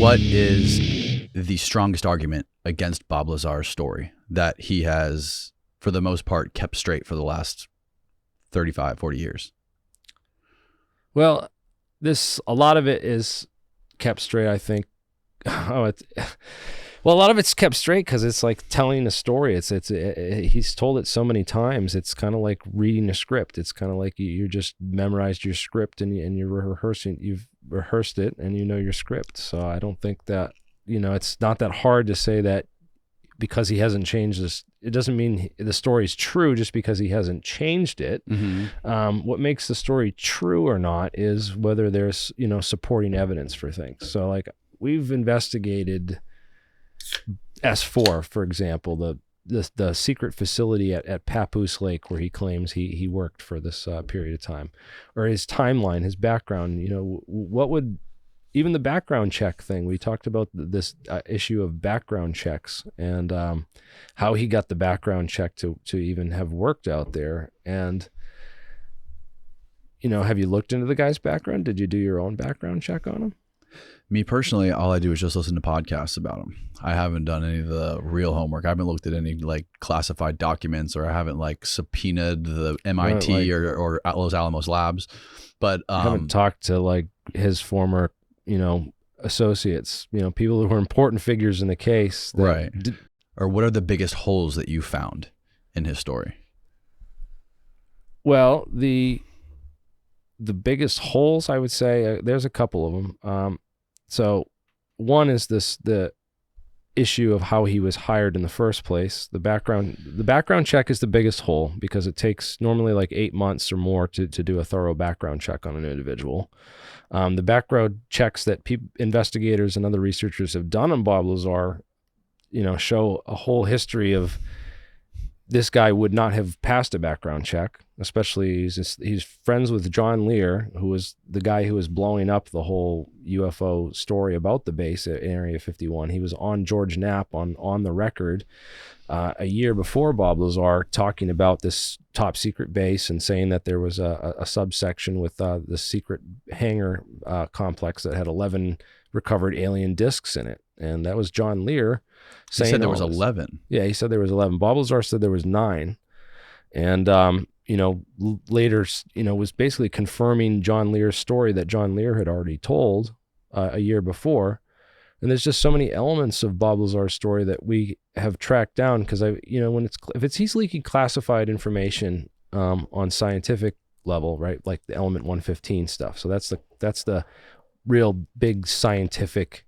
What is the strongest argument against Bob Lazar's story that he has, for the most part, kept straight for the last 35, 40 years? Well, a lot of it is kept straight, I think. Well, a lot of it's kept straight because it's like telling a story. He's told it so many times. It's kind of like reading a script. It's kind of like you just memorized your script and you've rehearsed it and you know your script. So I don't think that, it's not that hard to say that because he hasn't changed this. It doesn't mean the story's true just because he hasn't changed it. Mm-hmm. What makes the story true or not is whether there's, supporting evidence for things. So like we've investigated S4, for example, the secret facility at Papoose Lake where he claims he worked for this period of time, or his timeline, his background. What would even the background check thing? We talked about this issue of background checks and how he got the background check to even have worked out there. And have you looked into the guy's background? Did you do your own background check on him? Me personally, all I do is just listen to podcasts about him. I haven't done any of the real homework. I haven't looked at any like classified documents, or I haven't like subpoenaed the MIT or Los Alamos labs. But I haven't talked to like his former, associates, people who were important figures in the case. Right. Or what are the biggest holes that you found in his story? Well, the biggest holes, I would say, there's a couple of them. So one is the issue of how he was hired in the first place. The background check is the biggest hole because it takes normally like 8 months or more to do a thorough background check on an individual. The background checks that investigators and other researchers have done on Bob Lazar, show a whole history of this guy would not have passed a background check, especially he's friends with John Lear, who was the guy who was blowing up the whole UFO story about the base at Area 51. He was on George Knapp on the record a year before Bob Lazar talking about this top secret base and saying that there was a subsection with the secret hangar complex that had 11 recovered alien discs in it. And that was John Lear saying he said there was 11. Yeah, he said there was 11. Bob Lazar said there was 9. And, later, was basically confirming John Lear's story that John Lear had already told a year before. And there's just so many elements of Bob Lazar's story that we have tracked down because if he's leaking classified information on scientific level, right? Like the element 115 stuff. So that's the real big scientific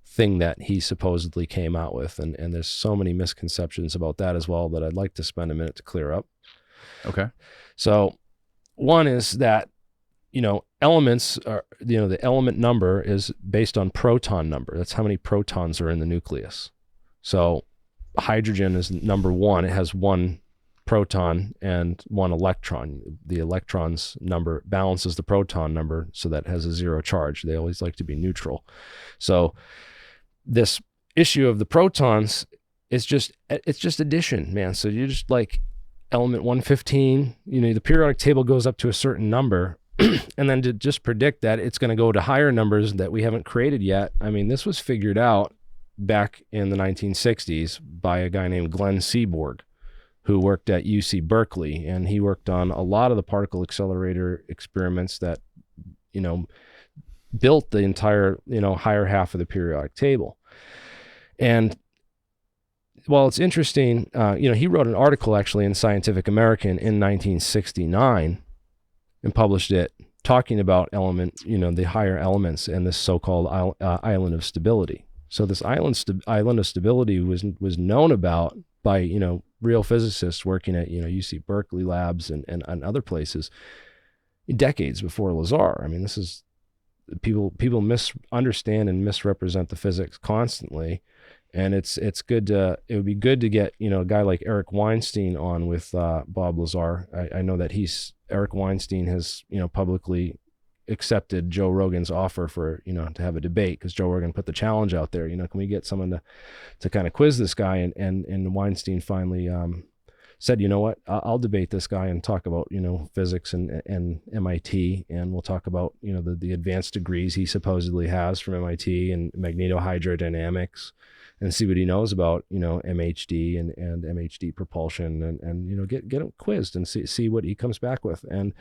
thing that he supposedly came out with. And there's so many misconceptions about that as well that I'd like to spend a minute to clear up. Okay. So one is that, elements are, the element number is based on proton number. That's how many protons are in the nucleus. So hydrogen is number 1. It has 1 proton and 1 electron. The electron's number balances the proton number so that it has a 0 charge. They always like to be neutral. So this issue of the protons is just addition, man. So you just like element 115, the periodic table goes up to a certain number, and then to just predict that it's going to go to higher numbers that we haven't created yet. I mean, this was figured out back in the 1960s by a guy named Glenn Seaborg, who worked at UC Berkeley, and he worked on a lot of the particle accelerator experiments that, built the entire, higher half of the periodic table. And well, it's interesting, he wrote an article actually in Scientific American in 1969 and published it talking about the higher elements and this so-called island of stability. So this island of stability was known about by, real physicists working at, UC Berkeley labs and other places decades before Lazar. I mean, this is people misunderstand and misrepresent the physics constantly. And it would be good to get, a guy like Eric Weinstein on with Bob Lazar. I know that Eric Weinstein has, publicly accepted Joe Rogan's offer for, to have a debate because Joe Rogan put the challenge out there. Can we get someone to kind of quiz this guy? And Weinstein finally said, you know what, I'll debate this guy and talk about, physics and MIT, and we'll talk about, the advanced degrees he supposedly has from MIT and magnetohydrodynamics, and see what he knows about, MHD and MHD propulsion, and get him quizzed and see what he comes back with. And,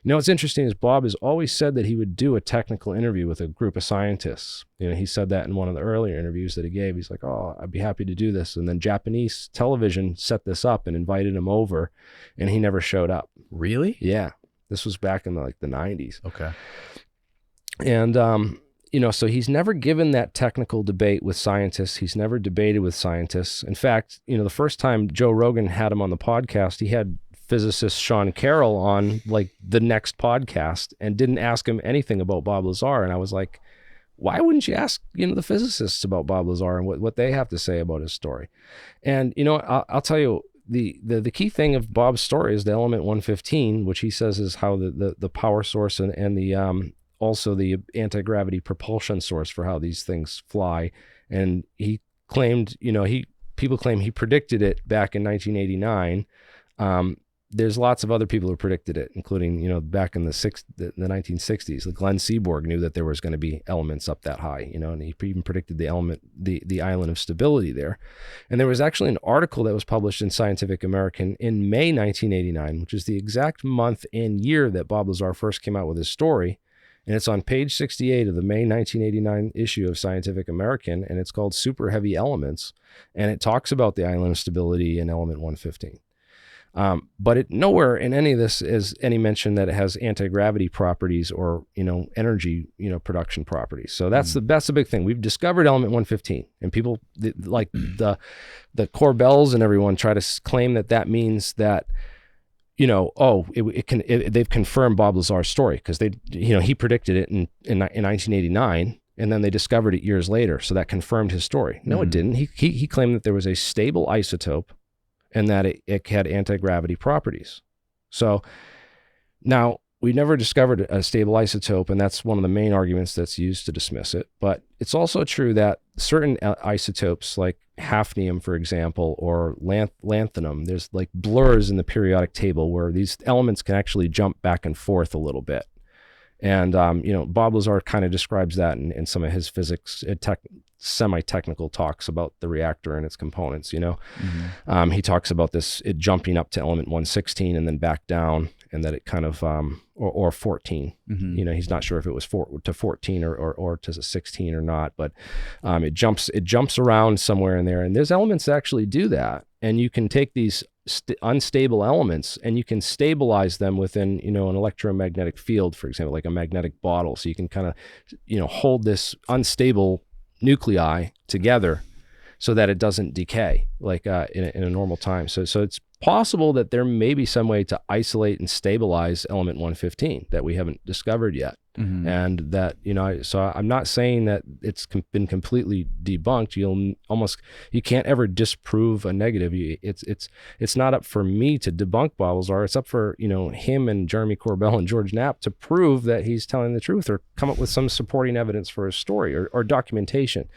what's interesting is Bob has always said that he would do a technical interview with a group of scientists. He said that in one of the earlier interviews that he gave. He's like, oh, I'd be happy to do this. And then Japanese television set this up and invited him over, and he never showed up. Really? Yeah. This was back in the 90s. Okay. And, so he's never given that technical debate with scientists. He's never debated with scientists. In fact, the first time Joe Rogan had him on the podcast, he had physicist Sean Carroll on the next podcast and didn't ask him anything about Bob Lazar. And I was like, why wouldn't you ask, the physicists about Bob Lazar and what they have to say about his story? And, I'll tell you, the key thing of Bob's story is the element 115, which he says is how the power source and the also the anti-gravity propulsion source for how these things fly. And he claimed, people claim he predicted it back in 1989. There's lots of other people who predicted it, including, back in the 1960s. Glenn Seaborg knew that there was going to be elements up that high, and he even predicted the element, the island of stability there. And there was actually an article that was published in Scientific American in May 1989, which is the exact month and year that Bob Lazar first came out with his story. And it's on page 68 of the May 1989 issue of Scientific American, and it's called Super Heavy Elements, and it talks about the island of stability in element 115. But nowhere in any of this is any mention that it has anti-gravity properties or, energy, production properties. So that's the big thing. We've discovered element 115, and people like the Corbells and everyone try to claim that means that, they've confirmed Bob Lazar's story because he predicted it in 1989, and then they discovered it years later. So that confirmed his story. No, it didn't. He claimed that there was a stable isotope and that it had anti-gravity properties. So now we never discovered a stable isotope, and that's one of the main arguments that's used to dismiss it. But it's also true that certain isotopes like hafnium, for example, or lanthanum, there's blurs in the periodic table where these elements can actually jump back and forth a little bit. And, Bob Lazar kind of describes that in some of his physics, semi-technical talks about the reactor and its components, He talks about it jumping up to element 116 and then back down, and that it kind of, or 14, he's not sure if it was to 14 or to 16 or not, but it jumps around somewhere in there. And there's elements that actually do that. And you can take these unstable elements and you can stabilize them within, an electromagnetic field, for example, like a magnetic bottle. So you can kind of, hold this unstable nuclei together so that it doesn't decay in a normal time. So it's possible that there may be some way to isolate and stabilize element 115 that we haven't discovered yet. And that, so I'm not saying that it's been completely debunked. You can't ever disprove a negative. It's not up for me to debunk Bob Lazar. It's up for, him and Jeremy Corbell and George Knapp to prove that he's telling the truth or come up with some supporting evidence for his story or documentation.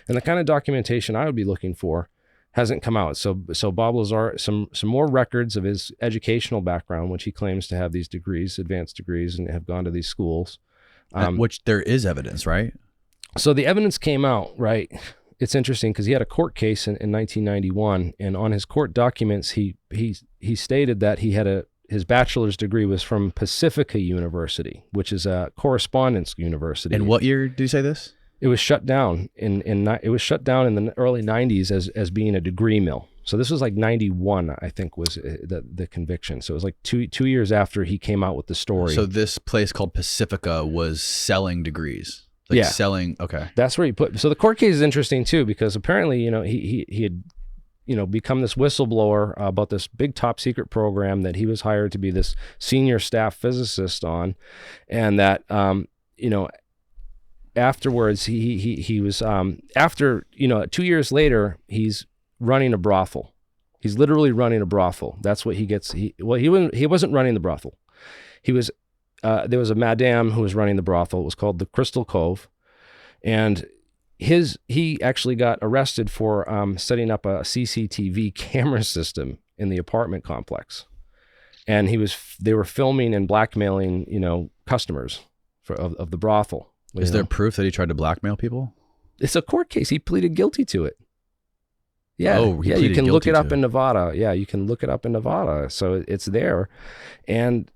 And the kind of documentation I would be looking for hasn't come out. So Bob Lazar, some more records of his educational background, which he claims to have these degrees, advanced degrees, and have gone to these schools. Which there is evidence, right? So the evidence came out, right? It's interesting because he had a court case in 1991, and on his court documents, he stated that he had his bachelor's degree was from Pacifica University, which is a correspondence university. And what year did you say this? It was shut down in the early 90s as being a degree mill. So this was 91, I think, was the conviction. So it was 2 years after he came out with the story. So this place called Pacifica was selling degrees. Selling. Okay. That's where he put. So the court case is interesting too, because apparently, he had, become this whistleblower about this big top secret program that he was hired to be this senior staff physicist on, and that, afterwards he was after 2 years later he's running a brothel. He's literally running a brothel. That's what he gets. He wasn't running the brothel. He was there was a madame who was running the brothel. It was called the Crystal Cove, and he actually got arrested for setting up a CCTV camera system in the apartment complex. And they were filming and blackmailing, customers of the brothel. Is there proof that he tried to blackmail people? It's a court case. He pleaded guilty to it. Yeah. Oh, yeah. You can look it up in Nevada. Yeah. You can look it up in Nevada. So it's there. And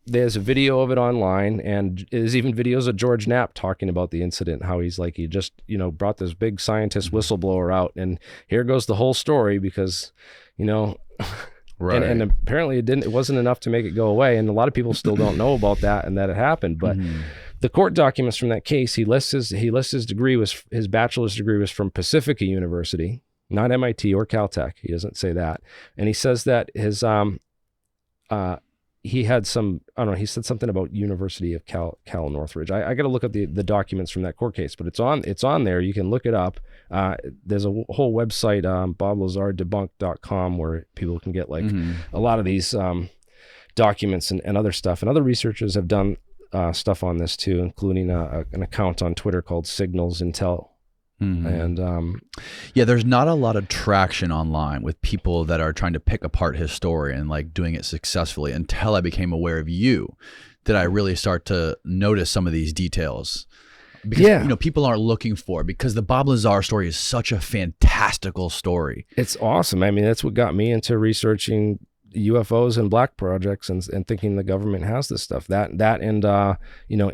there's a video of it online, and there's even videos of George Knapp talking about the incident, how he's like, he just, brought this big scientist whistleblower out, and here goes the whole story because, right. And apparently it wasn't enough to make it go away. And a lot of people still don't know about that and that it happened. But the court documents from that case, he lists his degree his bachelor's degree was from Pacifica University, not MIT or Caltech. He doesn't say that. And he says that his, he had some, I don't know, he said something about University of Cal Northridge. I got to look up the documents from that court case, but it's on there. You can look it up. There's a whole website, boblazardebunked.com, where people can get like a lot of these documents and other stuff. And other researchers have done stuff on this too, including an account on Twitter called Signals Intel. And there's not a lot of traction online with people that are trying to pick apart his story and like doing it successfully until I became aware of you. Did I really start to notice some of these details? Because people aren't looking for, because the Bob Lazar story is such a fantastical story. It's awesome. I mean, that's what got me into researching UFOs and black projects and thinking the government has this stuff. That and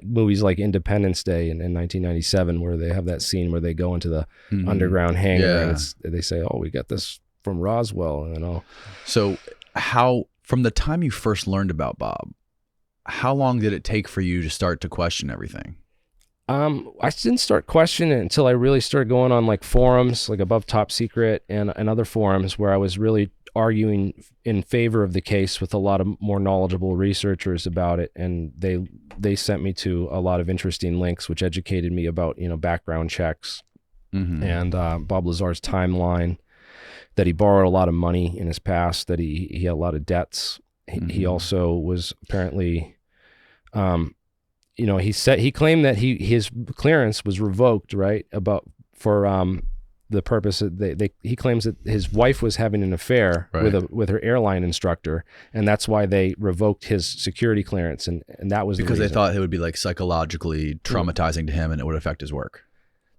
movies like Independence Day in 1997, where they have that scene where they go into the underground hangar and they say, "Oh, we got this from Roswell," and all. So from the time you first learned about Bob, how long did it take for you to start to question everything? I didn't start questioning it until I really started going on like forums, like Above Top Secret and other forums, where I was really arguing in favor of the case with a lot of more knowledgeable researchers about it, and they sent me to a lot of interesting links which educated me about background checks and Bob Lazar's timeline, that he borrowed a lot of money in his past, that he had a lot of debts. He also was apparently he claimed that his clearance was revoked, right, for the purpose that he claims that his wife was having an affair with her airline instructor, and that's why they revoked his security clearance, and that was because they thought it would be like psychologically traumatizing to him and it would affect his work.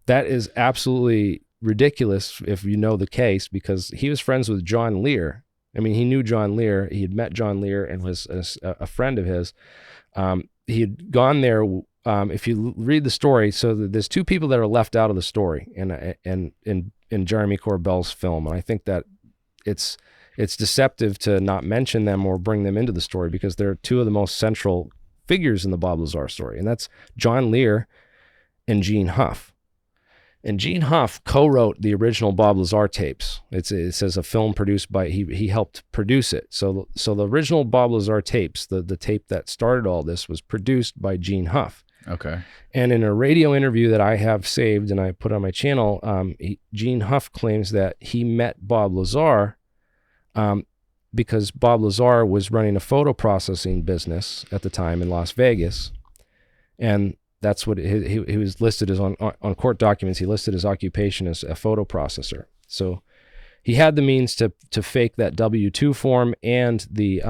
That is absolutely ridiculous if you know the case, because he was friends with John Lear. I mean, he knew John Lear. He had met John Lear and was a friend of his. He had gone there. If you read the story, so there's two people that are left out of the story in Jeremy Corbell's film, and I think that it's deceptive to not mention them or bring them into the story, because they're two of the most central figures in the Bob Lazar story, and that's John Lear and Gene Huff. And Gene Huff co-wrote the original Bob Lazar tapes. It says a film produced by, he helped produce it. So the original Bob Lazar tapes, the tape that started all this, was produced by Gene Huff. Okay. And in a radio interview that I have saved and I put on my channel, Gene Huff claims that he met Bob Lazar because Bob Lazar was running a photo processing business at the time in Las Vegas. And that's what he was listed as on court documents. He listed his occupation as a photo processor. So he had the means to fake that W-2 form and the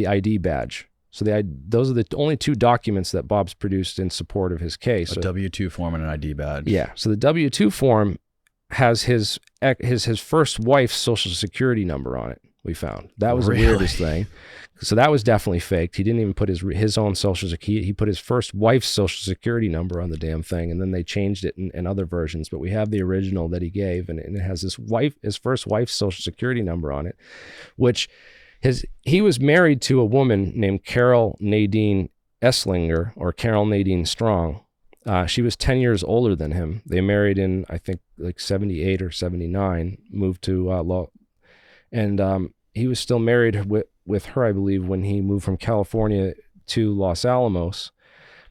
ID badge. So those are the only two documents that Bob's produced in support of his case. A W-2 form and an ID badge. Yeah. So the W-2 form has his first wife's social security number on it. We found that was the weirdest thing. So that was definitely faked. He didn't even put his own social security. He put his first wife's social security number on the damn thing, and then they changed it in other versions. But we have the original that he gave, and it has his first wife's social security number on it, which he was married to a woman named Carol Nadine Esslinger, or Carol Nadine Strong. She was 10 years older than him. They married in, I think, like 78 or 79, moved to and he was still married with her, I believe, when he moved from California to Los Alamos.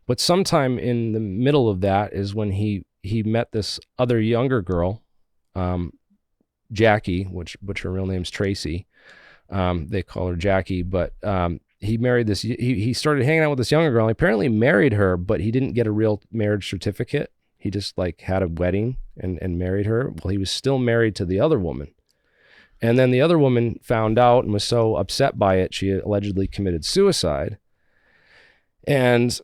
But sometime in the middle of that is when he met this other younger girl, Jackie, which her real name's Tracy. They call her Jackie, but he married this. He started hanging out with this younger girl. He apparently married her, but he didn't get a real marriage certificate. He just like had a wedding and married her. Well, he was still married to the other woman. And then the other woman found out and was so upset by it, she allegedly committed suicide. And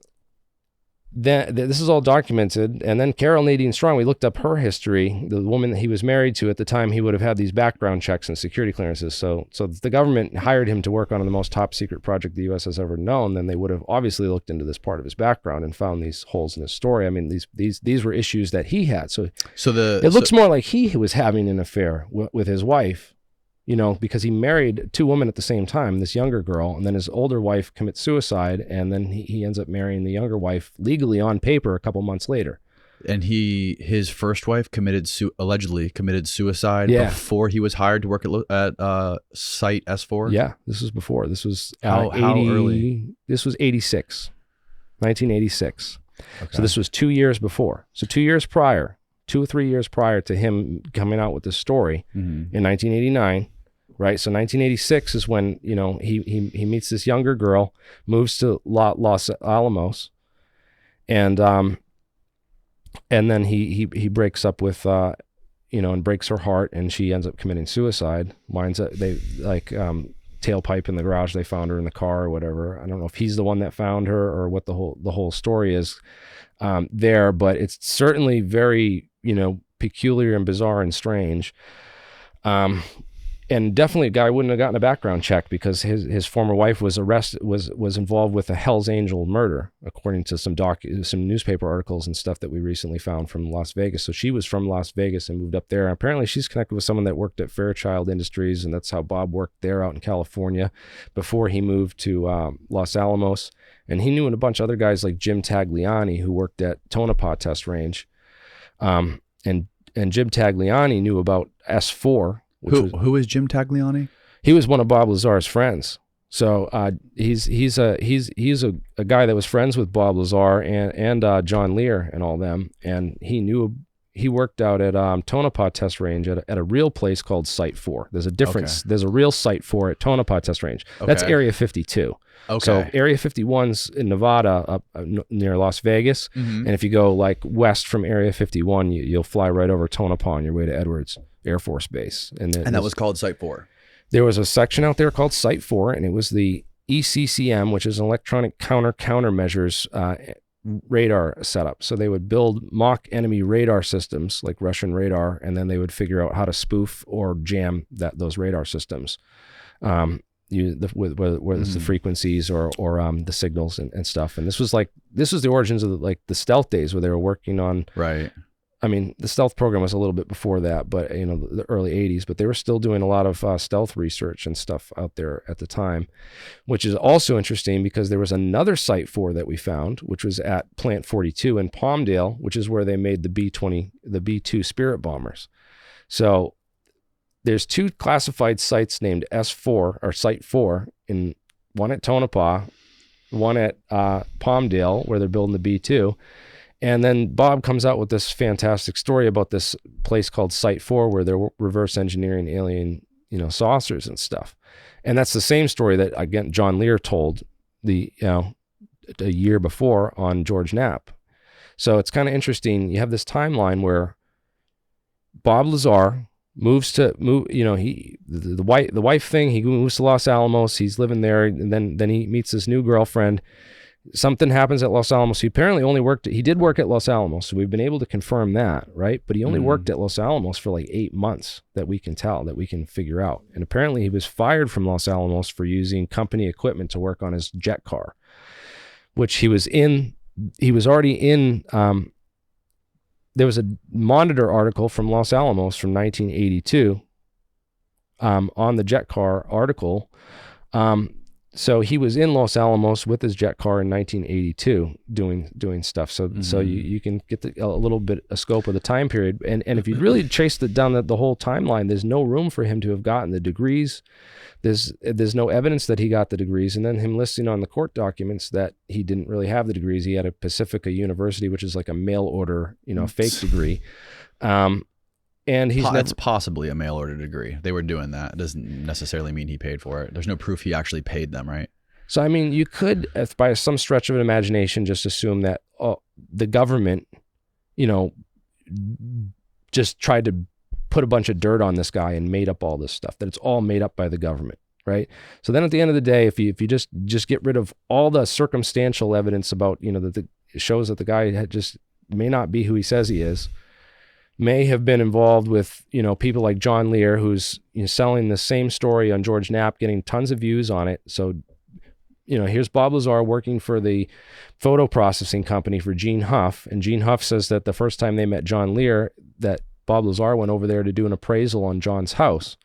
then this is all documented. And then Carol Nadine Strong, we looked up her history. The woman that he was married to at the time, he would have had these background checks and security clearances. So the government hired him to work on the most top secret project the U.S. has ever known. Then they would have obviously looked into this part of his background and found these holes in his story. I mean, these were issues that he had. So it looks more like he was having an affair with his wife, you know, because he married two women at the same time, this younger girl, and then his older wife commits suicide, and then he ends up marrying the younger wife legally on paper a couple months later. And his first wife allegedly committed suicide before he was hired to work at Site S4? Yeah, this was before. This was how early? This was 1986. Okay. So this was 2 years before. So 2 years prior, 2 or 3 years prior to him coming out with this story in 1989. Right, so 1986 is when, you know, he meets this younger girl, moves to Los Alamos, and then he breaks up with, you know, and breaks her heart, and she ends up committing suicide. Winds up tailpipe in the garage. They found her in the car or whatever. I don't know if he's the one that found her or what the whole story is there, but it's certainly very, you know, peculiar and bizarre and strange. And definitely a guy wouldn't have gotten a background check because his former wife was arrested, was involved with a Hell's Angel murder, according to some newspaper articles and stuff that we recently found from Las Vegas. So she was from Las Vegas and moved up there. Apparently she's connected with someone that worked at Fairchild Industries, and that's how Bob worked there out in California before he moved to Los Alamos. And he knew a bunch of other guys like Jim Tagliani, who worked at Tonopah Test Range. And Jim Tagliani knew about S4. Who is Jim Tagliani? He was one of Bob Lazar's friends. So he's a guy that was friends with Bob Lazar and John Lear and all them. And he worked out at Tonopah Test Range at a real place called Site 4. There's a difference. Okay. There's a real Site 4 at Tonopah Test Range. Okay. That's Area 52. Okay. So Area 51's in Nevada, up near Las Vegas. Mm-hmm. And if you go like west from Area 51, you'll fly right over Tonopah on your way to Edwards Air Force Base. And that was called Site 4. There was a section out there called Site 4, and it was the ECCM, which is electronic countermeasures radar setup. So they would build mock enemy radar systems like Russian radar, and then they would figure out how to spoof or jam those radar systems. Whether it's the frequencies or the signals and stuff. And this was the origins of the stealth days where they were working on. Right. I mean, the stealth program was a little bit before that, but you know, the early 80s, but they were still doing a lot of stealth research and stuff out there at the time, which is also interesting because there was another Site 4 that we found, which was at Plant 42 in Palmdale, which is where they made the B-2 Spirit bombers. So there's two classified sites named S4 or Site 4, one at Tonopah, one at Palmdale, where they're building the B-2. And then Bob comes out with this fantastic story about this place called Site 4, where they're reverse engineering alien, you know, saucers and stuff. And that's the same story that, again, John Lear told a year before on George Knapp. So it's kind of interesting. You have this timeline where Bob Lazar the wife thing, he moves to Los Alamos, he's living there, and then he meets this new girlfriend. Something happens at Los Alamos. He apparently he did work at Los Alamos, so we've been able to confirm that, right? But he only worked at Los Alamos for like 8 months that we can figure out. And apparently he was fired from Los Alamos for using company equipment to work on his jet car, which he was already in. There was a Monitor article from Los Alamos from 1982 on the jet car article. So he was in Los Alamos with his jet car in 1982 doing stuff. So you can get a little bit a scope of the time period. And if you really trace down the whole timeline, there's no room for him to have gotten the degrees. There's no evidence that he got the degrees. And then him listing on the court documents that he didn't really have the degrees. He had a Pacifica University, which is like a mail order, fake degree. And that's possibly a mail order degree. They were doing that. It doesn't necessarily mean he paid for it. There's no proof he actually paid them, right? So, I mean, you could, by some stretch of an imagination, just assume that the government, just tried to put a bunch of dirt on this guy and made up all this stuff, that it's all made up by the government, right? So then at the end of the day, if you just get rid of all the circumstantial evidence about, that it shows that the guy may not be who he says he is, may have been involved with, people like John Lear, who's selling the same story on George Knapp, getting tons of views on it. So, here's Bob Lazar working for the photo processing company for Gene Huff. And Gene Huff says that the first time they met John Lear, that Bob Lazar went over there to do an appraisal on John's house.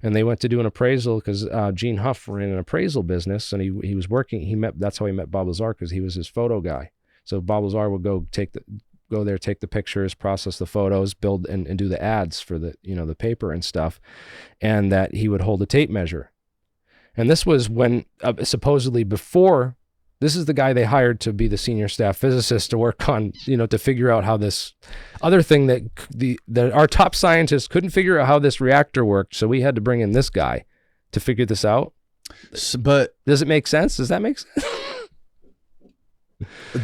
And they went to do an appraisal because Gene Huff ran an appraisal business, and he was working. That's how he met Bob Lazar, because he was his photo guy. So Bob Lazar would go there, take the pictures, process the photos, build and do the ads for the the paper and stuff, and that he would hold a tape measure. And this was when supposedly before, this is the guy they hired to be the senior staff physicist to work on, to figure out how this other thing that our top scientists couldn't figure out how this reactor worked. So we had to bring in this guy to figure this out. But does it make sense? Does that make sense?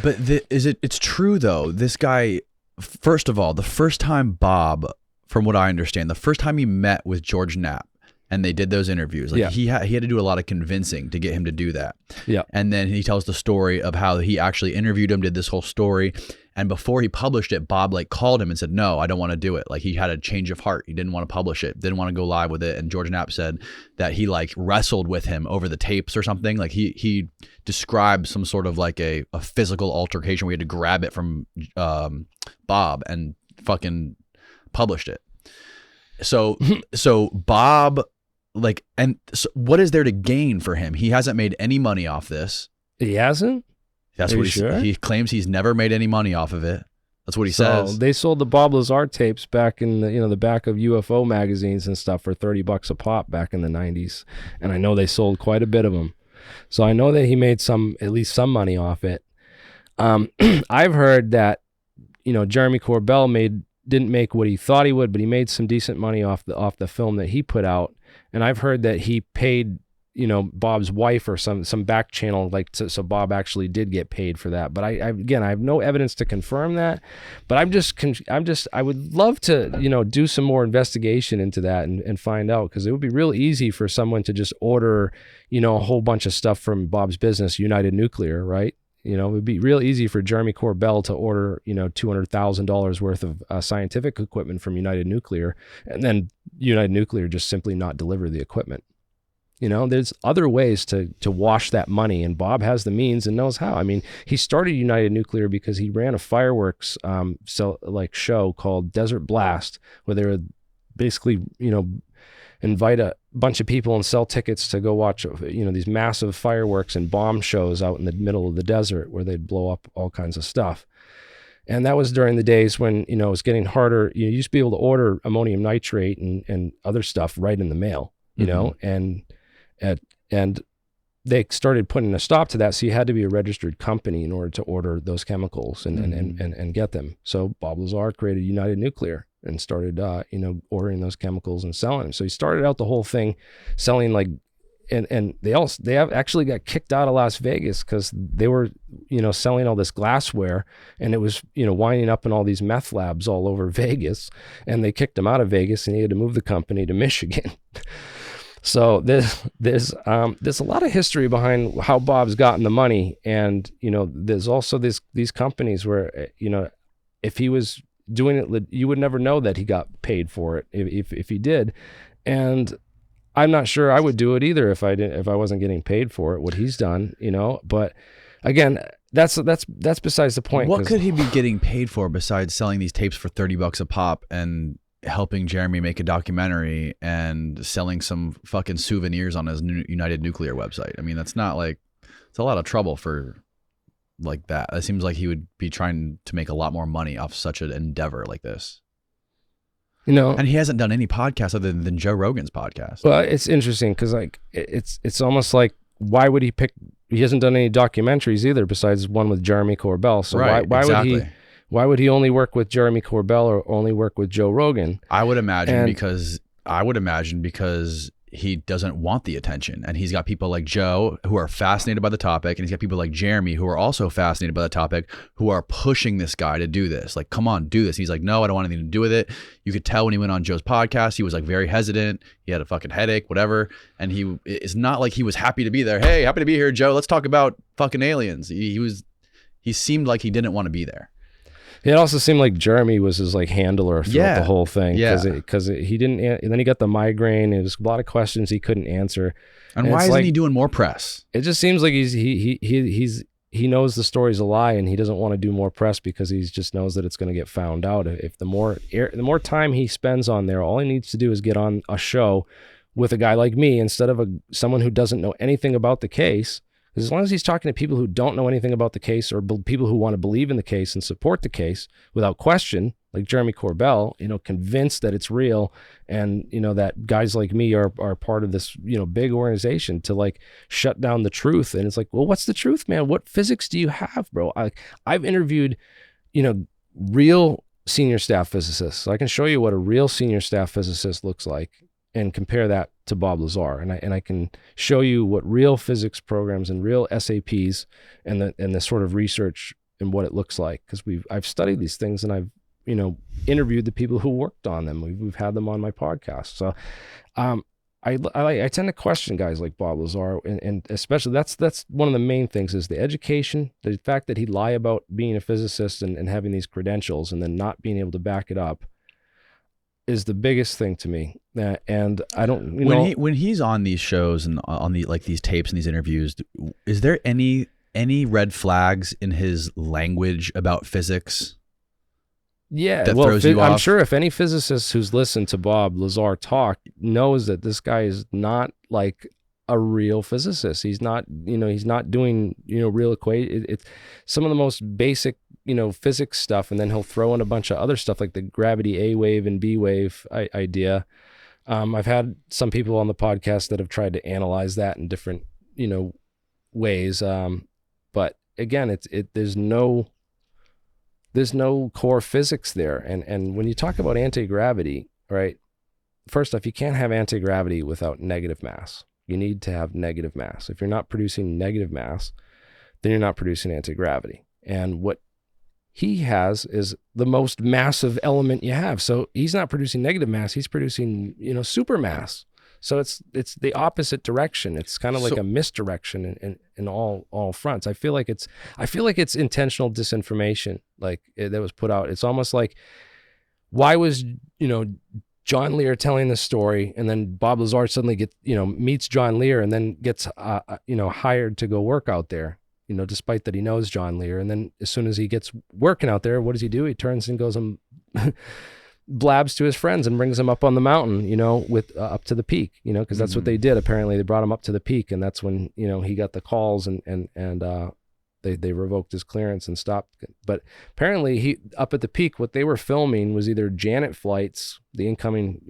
But it's true though. This guy, first of all, the first time Bob, from what I understand, the first time he met with George Knapp and they did those interviews, he had to do a lot of convincing to get him to do that. Yeah. And then he tells the story of how he actually interviewed him, did this whole story. And before he published it, Bob called him and said, no, I don't want to do it. He had a change of heart. He didn't want to publish it, didn't want to go live with it. And George Knapp said that he wrestled with him over the tapes or something. He described some sort of a physical altercation. We had to grab it from Bob and fucking published it. So Bob, and so what is there to gain for him? He hasn't made any money off this. He hasn't? That's what he claims. He's never made any money off of it. That's what he says. They sold the Bob Lazar tapes back in the back of UFO magazines and stuff for $30 a pop back in the 90s. And I know they sold quite a bit of them. So I know that he made at least some money off it. I've heard that, Jeremy Corbell didn't make what he thought he would, but he made some decent money off the film that he put out. And I've heard that he paid, Bob's wife or some back channel, so Bob actually did get paid for that. But I have no evidence to confirm that. But I would love to, do some more investigation into that and find out, because it would be real easy for someone to just order, a whole bunch of stuff from Bob's business, United Nuclear, right? It would be real easy for Jeremy Corbell to order, $200,000 worth of scientific equipment from United Nuclear, and then United Nuclear just simply not deliver the equipment. There's other ways to wash that money, and Bob has the means and knows how. I mean, he started United Nuclear because he ran a fireworks show called Desert Blast, where they would basically, invite a bunch of people and sell tickets to go watch, these massive fireworks and bomb shows out in the middle of the desert where they'd blow up all kinds of stuff. And that was during the days when, it was getting harder. You used to be able to order ammonium nitrate and other stuff right in the mail, and they started putting a stop to that. So you had to be a registered company in order to order those chemicals and get them. So Bob Lazar created United Nuclear and started, ordering those chemicals and selling them. So he started out the whole thing selling and they actually got kicked out of Las Vegas because they were, selling all this glassware, and it was, winding up in all these meth labs all over Vegas, and they kicked him out of Vegas, and he had to move the company to Michigan. So there's a lot of history behind how Bob's gotten the money, and there's also these companies where if he was doing it, you would never know that he got paid for it if he did, and I'm not sure I would do it either if I wasn't getting paid for it, what he's done, But again, that's besides the point. What could he be getting paid for besides selling these tapes for $30 a pop and helping Jeremy make a documentary and selling some fucking souvenirs on his United Nuclear website? I mean, that's not it's a lot of trouble for that. It seems like he would be trying to make a lot more money off such an endeavor like this. And he hasn't done any podcasts other than Joe Rogan's podcast. Well, it's interesting because it's almost like, why would he pick? He hasn't done any documentaries either, besides one with Jeremy Corbell. So right, why would he only work with Jeremy Corbell or only work with Joe Rogan? I would imagine because he doesn't want the attention. And he's got people like Joe who are fascinated by the topic, and he's got people like Jeremy who are also fascinated by the topic, who are pushing this guy to do this. Like, come on, do this. He's like, no, I don't want anything to do with it. You could tell when he went on Joe's podcast, he was like very hesitant. He had a fucking headache, whatever. And it's not like he was happy to be there. Hey, happy to be here, Joe. Let's talk about fucking aliens. He seemed like he didn't want to be there. It also seemed like Jeremy was his like handler throughout the whole thing. Because he didn't, and then he got the migraine. It was a lot of questions he couldn't answer. And why isn't he doing more press? It just seems like he knows the story's a lie, and he doesn't want to do more press because he just knows that it's going to get found out. If the more time he spends on there, all he needs to do is get on a show with a guy like me instead of someone who doesn't know anything about the case. As long as he's talking to people who don't know anything about the case, or people who want to believe in the case and support the case without question, like Jeremy Corbell, convinced that it's real, and that guys like me are part of this big organization to like shut down the truth. And it's like, well, what's the truth, man? What physics do you have, bro? I've interviewed real senior staff physicists, so I can show you what a real senior staff physicist looks like and compare that to Bob Lazar, and I can show you what real physics programs and real SAPs and the sort of research and what it looks like, because I've studied these things, and I've interviewed the people who worked on them. We've had them on my podcast. So I tend to question guys like Bob Lazar, and especially that's one of the main things is the education, the fact that he'd lie about being a physicist and having these credentials and then not being able to back it up is the biggest thing to me. And I don't, when he's on these shows and on these tapes and these interviews, is there any red flags in his language about physics? Yeah, that throws you off? I'm sure if any physicist who's listened to Bob Lazar talk knows that this guy is not like a real physicist. He's not, he's not doing, real equation. It's some of the most basic, physics stuff, and then he'll throw in a bunch of other stuff like the gravity A wave and B wave idea. I've had some people on the podcast that have tried to analyze that in different, ways. But again, there's no core physics there. And when you talk about anti-gravity, right? First off, you can't have anti-gravity without negative mass. You need to have negative mass. If you're not producing negative mass, then you're not producing anti-gravity. And what he has is the most massive element you have. So he's not producing negative mass, he's producing, super mass. So it's the opposite direction. It's kind of like a misdirection in all fronts. I feel like it's intentional disinformation that was put out. It's almost like, why was, John Lear telling this story, and then Bob Lazar suddenly meets John Lear and then gets, hired to go work out there, despite that he knows John Lear. And then as soon as he gets working out there, what does he do? He turns and goes and blabs to his friends and brings them up on the mountain, with up to the peak, because that's what they did. Apparently they brought him up to the peak, and that's when, he got the calls and they revoked his clearance and stopped. But apparently he up at the peak, what they were filming was either Janet flights, the incoming,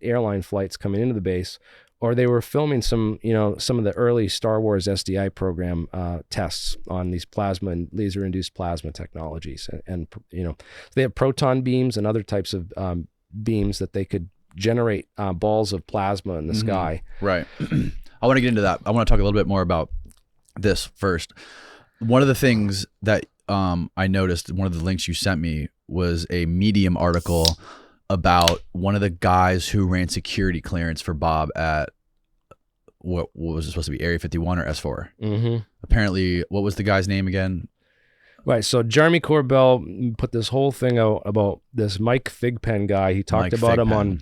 airline flights coming into the base, or they were filming some of the early Star Wars SDI program tests on these plasma and laser-induced plasma technologies. And they have proton beams and other types of beams that they could generate balls of plasma in the sky. Right. I want to get into that. I want to talk a little bit more about this first. One of the things that I noticed, one of the links you sent me, was a Medium article about one of the guys who ran security clearance for Bob at what was it supposed to be, Area 51 or S4? Mm-hmm. Apparently, what was the guy's name again? Right. So Jeremy Corbell put this whole thing out about this Mike Thigpen guy. He talked about him on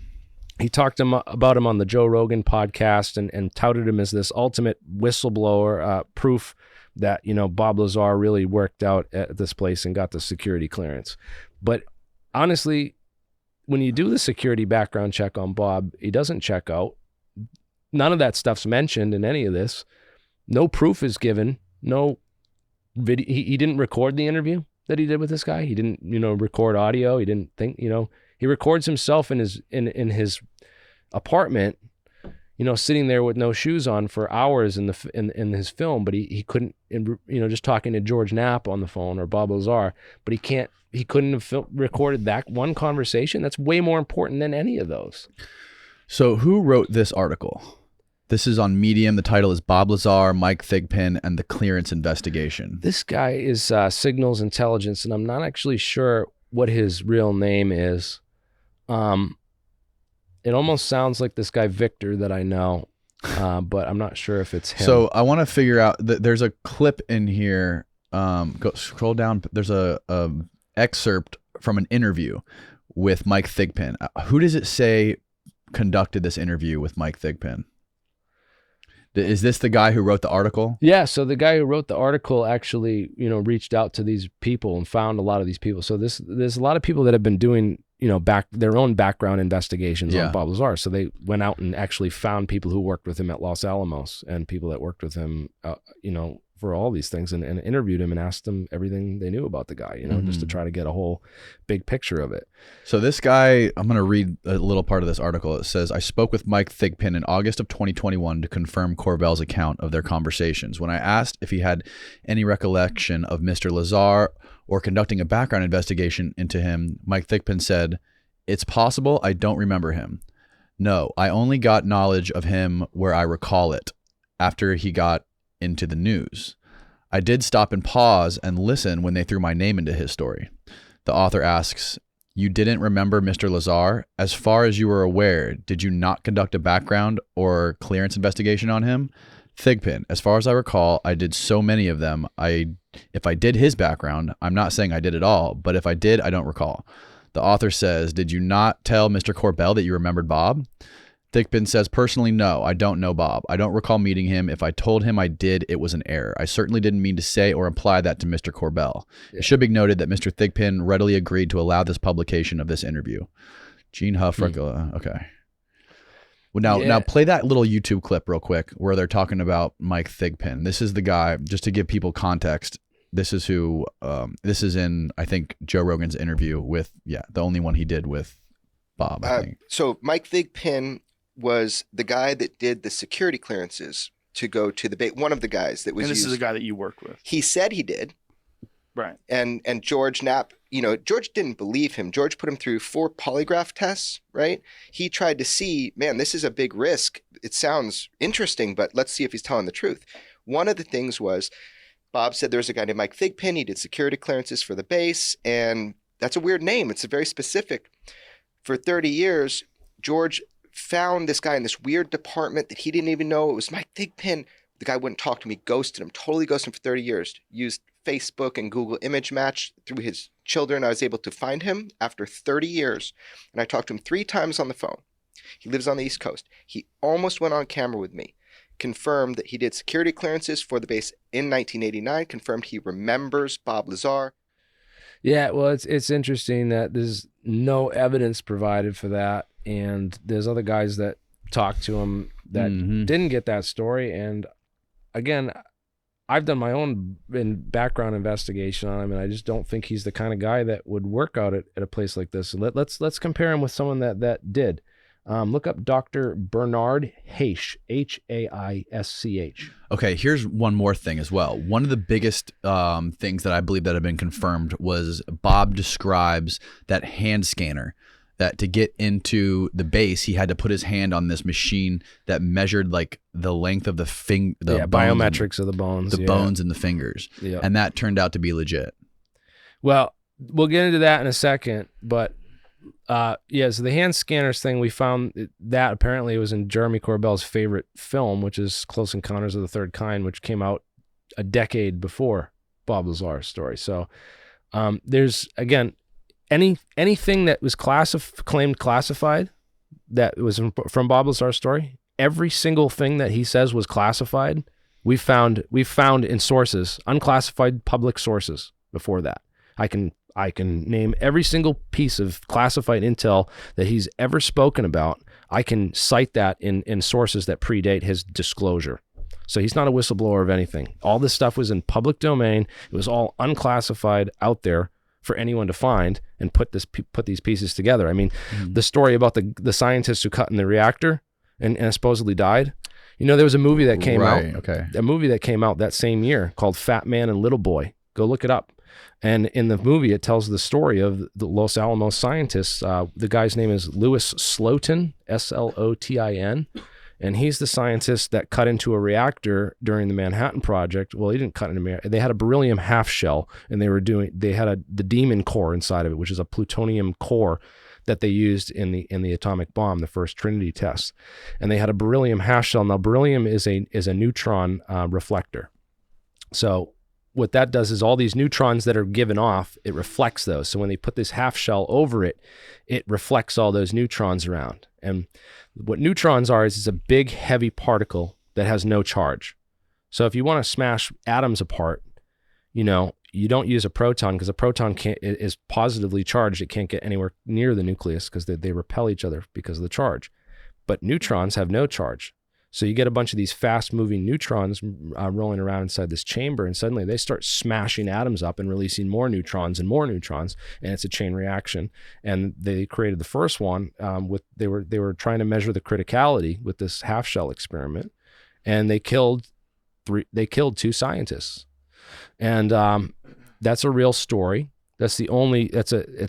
the Joe Rogan podcast and touted him as this ultimate whistleblower, proof that Bob Lazar really worked out at this place and got the security clearance. But honestly, when you do the security background check on Bob, he doesn't check out. None of that stuff's mentioned in any of this. No proof is given. No video. He didn't record the interview that he did with this guy. He didn't, record audio. He didn't think, he records himself in his apartment, sitting there with no shoes on for hours in his film, but he couldn't, just talking to George Knapp on the phone or Bob Lazar, but he couldn't have recorded that one conversation. That's way more important than any of those. So who wrote this article? This is on Medium. The title is Bob Lazar, Mike Thigpin, and the Clearance Investigation. This guy is Signals Intelligence, and I'm not actually sure what his real name is. It almost sounds like this guy Victor that I know, but I'm not sure if it's him. So I want to figure out, there's a clip in here. Scroll down. There's a excerpt from an interview with Mike Thigpin. Who does it say conducted this interview with Mike Thigpin? Is this the guy who wrote the article? Yeah, so the guy who wrote the article actually, reached out to these people and found a lot of these people. So there's a lot of people that have been doing, their own background investigations on Bob Lazar. So they went out and actually found people who worked with him at Los Alamos and people that worked with him, for all these things and interviewed him and asked them everything they knew about the guy, just to try to get a whole big picture of it. So this guy, I'm going to read a little part of this article. It says, I spoke with Mike Thigpin in August of 2021 to confirm Corbell's account of their conversations. When I asked if he had any recollection of Mr. Lazar or conducting a background investigation into him, Mike Thigpin said, it's possible I don't remember him. No, I only got knowledge of him where I recall it, after he got into the news. I did stop and pause and listen when they threw my name into his story. The author asks, you didn't remember Mr. Lazar? As far as you were aware, did you not conduct a background or clearance investigation on him? Thigpin, as far as I recall, I did so many of them. If I did his background, I'm not saying I did it all, but if I did, I don't recall. The author says, did you not tell Mr. Corbell that you remembered Bob? Thigpin says, personally, no, I don't know Bob. I don't recall meeting him. If I told him I did, it was an error. I certainly didn't mean to say or imply that to Mr. Corbell. Yeah. It should be noted that Mr. Thigpin readily agreed to allow this publication of this interview. Gene Huff, okay. Well, now play that little YouTube clip real quick where they're talking about Mike Thigpin. This is the guy, just to give people context, this is who, this is in, I think, Joe Rogan's interview with, the only one he did with Bob, I think. So Mike Thigpin was the guy that did the security clearances to go to the base. One of the guys that was And this used. is the guy that you worked with. He said he did. Right. And George Knapp, George didn't believe him. George put him through 4 polygraph tests, right? He tried to see, man, this is a big risk. It sounds interesting, but let's see if he's telling the truth. One of the things was, Bob said there's a guy named Mike Thigpin. He did security clearances for the base, and that's a weird name. It's a very specific. For 30 years, George found this guy in this weird department that he didn't even know it was Mike Thigpin. The guy wouldn't talk to me, ghosted him, totally ghosted him for 30 years. Used Facebook and Google image match through his children. I was able to find him after 30 years, and I talked to him 3 times on the phone. He lives on the East Coast. He almost went on camera with me, confirmed that he did security clearances for the base in 1989, confirmed he remembers Bob Lazar. Yeah, well, it's interesting that there's no evidence provided for that. And there's other guys that talked to him that didn't get that story. And again, I've done my own background investigation on him, and I just don't think he's the kind of guy that would work out at a place like this. So let's compare him with someone that did. Look up Dr. Bernard Haisch, H-A-I-S-C-H. Okay, here's one more thing as well. One of the biggest things that I believe that have been confirmed was Bob describes that hand scanner, that to get into the base, he had to put his hand on this machine that measured like the length of the biometrics of the bones. The bones and the fingers. Yeah. And that turned out to be legit. Well, we'll get into that in a second, but so the hand scanners thing, we found that apparently it was in Jeremy Corbell's favorite film, which is Close Encounters of the Third Kind, which came out a decade before Bob Lazar's story. So there's, again, anything that was claimed classified that was from Bob Lazar's story, every single thing that he says was classified, we found in sources, unclassified public sources before that. I can name every single piece of classified intel that he's ever spoken about. I can cite that in sources that predate his disclosure. So he's not a whistleblower of anything. All this stuff was in public domain. It was all unclassified out there for anyone to find and put these pieces together. I mean, the story about the scientist who cut in the reactor and supposedly died. There was a movie that came out. Okay. A movie that came out that same year called Fat Man and Little Boy. Go look it up. And in the movie, it tells the story of the Los Alamos scientists. The guy's name is Louis Slotin, Slotin. And he's the scientist that cut into a reactor during the Manhattan Project. Well, he didn't cut into they had a beryllium half shell, and they had the demon core inside of it, which is a plutonium core that they used in the atomic bomb, the first Trinity test. And they had a beryllium half shell. Now, beryllium is a neutron reflector. So what that does is all these neutrons that are given off, it reflects those. So when they put this half shell over it, it reflects all those neutrons around. And what neutrons are is it's a big, heavy particle that has no charge. So if you want to smash atoms apart, you don't use a proton, because a proton is positively charged. It can't get anywhere near the nucleus because they repel each other because of the charge. But neutrons have no charge. So you get a bunch of these fast-moving neutrons rolling around inside this chamber, and suddenly they start smashing atoms up and releasing more neutrons, and it's a chain reaction. And they created the first one they were trying to measure the criticality with this half-shell experiment, and they killed 2 scientists. And that's a real story. It's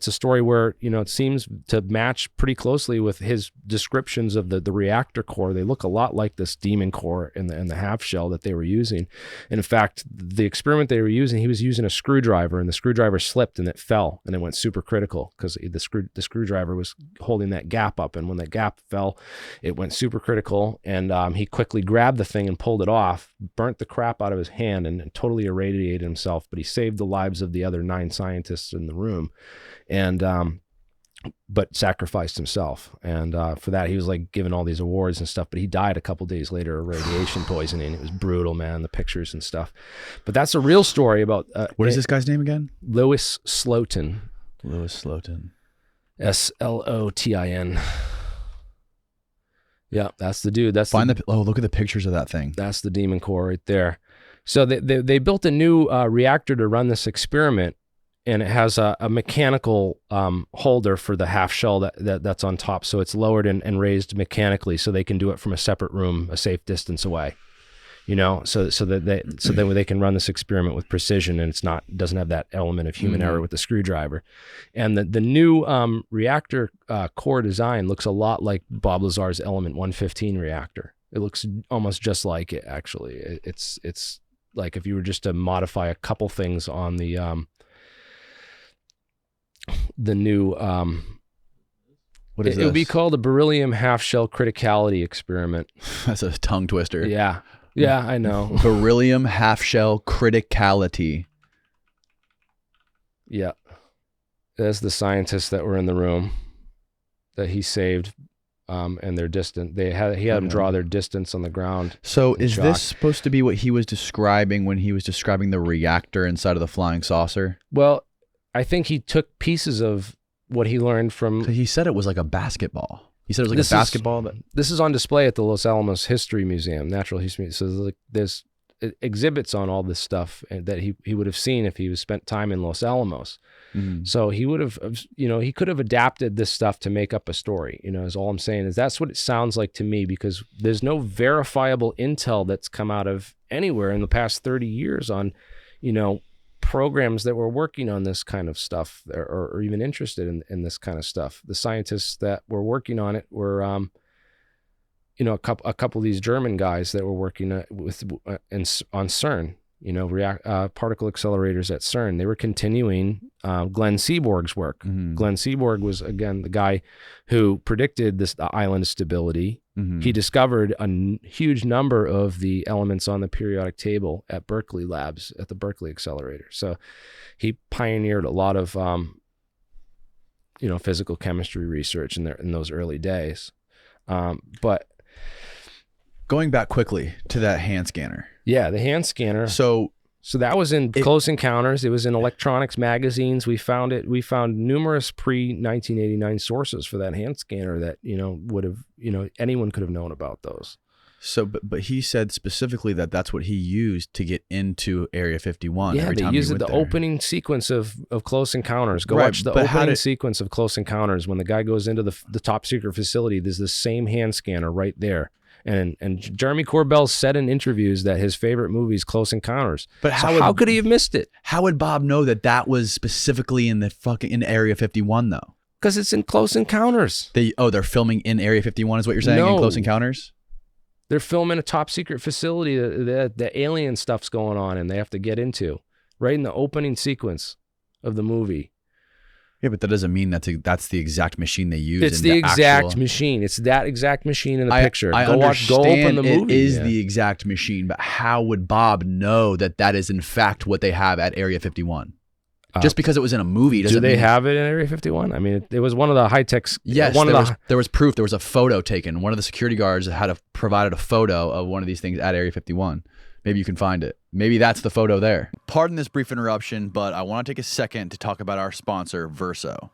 a story where, it seems to match pretty closely with his descriptions of the reactor core. They look a lot like this demon core and the half shell that they were using. And in fact, the experiment they were using, he was using a screwdriver, and the screwdriver slipped and it fell, and it went supercritical because the screwdriver was holding that gap up. And when that gap fell, it went supercritical, and he quickly grabbed the thing and pulled it off, burnt the crap out of his hand, and totally irradiated himself. But he saved the lives of the other 9 scientists in the room, and but sacrificed himself. And for that, he was like given all these awards and stuff, but he died a couple days later of radiation poisoning. It was brutal, man, the pictures and stuff. But that's a real story about what is this guy's name again? Louis Slotin. Louis Slotin. Slotin. Yeah, that's the dude. Look at the pictures of that thing. That's the demon core right there. So they built a new reactor to run this experiment, and it has a mechanical holder for the half shell that's on top. So it's lowered and raised mechanically, so they can do it from a separate room, a safe distance away. So that they can run this experiment with precision, and doesn't have that element of human error with the screwdriver. And the new reactor core design looks a lot like Bob Lazar's Element 115 reactor. It looks almost just like it, actually. It's like if you were just to modify a couple things on the new what is it would be called the beryllium half shell criticality experiment. That's a tongue twister. Yeah, I know. Beryllium half shell criticality. Yeah, that's the scientists that were in the room that he saved, and their distance. He had them draw their distance on the ground. So is this supposed to be what he was describing when he was describing the reactor inside of the flying saucer? Well, I think he took pieces of what he learned from... He said it was like a basketball. He said it was like a basketball. This is on display at the Los Alamos History Museum, Natural History. So there's exhibits on all this stuff that he would have seen if he spent time in Los Alamos. Mm-hmm. So he would have, he could have adapted this stuff to make up a story. Is all I'm saying is that's what it sounds like to me, because there's no verifiable intel that's come out of anywhere in the past 30 years on, programs that were working on this kind of stuff, or even interested in this kind of stuff. The scientists that were working on it were, a couple of these German guys that were working on CERN, particle accelerators at CERN. They were continuing Glenn Seaborg's work. Mm-hmm. Glenn Seaborg was, again, the guy who predicted this island stability. Mm-hmm. He discovered a huge number of the elements on the periodic table at Berkeley labs, at the Berkeley accelerator. So he pioneered a lot of, physical chemistry research in those early days. But going back quickly to that hand scanner. Yeah, the hand scanner. So that was in Close Encounters. It was in electronics magazines. We found it. We found numerous pre-1989 sources for that hand scanner that, would have, anyone could have known about those. So, but he said specifically that that's what he used to get into Area 51. Yeah, they used the opening sequence of Close Encounters. Go watch the opening sequence of Close Encounters. When the guy goes into the top secret facility, there's the same hand scanner right there. And Jeremy Corbell said in interviews that his favorite movie is Close Encounters. But how could he have missed it? How would Bob know that was specifically in in Area 51 though? Because it's in Close Encounters. They're filming in Area 51 is what you're saying in Close Encounters? They're filming a top secret facility that the alien stuff's going on and they have to get into right in the opening sequence of the movie. Yeah, but that doesn't mean that's the exact machine they use. It's the exact machine. It's that exact machine in the picture. I go open the movie. It is the exact machine, but how would Bob know that is in fact what they have at Area 51? Just because it was in a movie doesn't mean... Do they have it in Area 51? I mean, it was one of the high-tech... Yes, there was proof. There was a photo taken. One of the security guards provided a photo of one of these things at Area 51. Maybe you can find it. Maybe that's the photo there. Pardon this brief interruption, but I want to take a second to talk about our sponsor, Verso.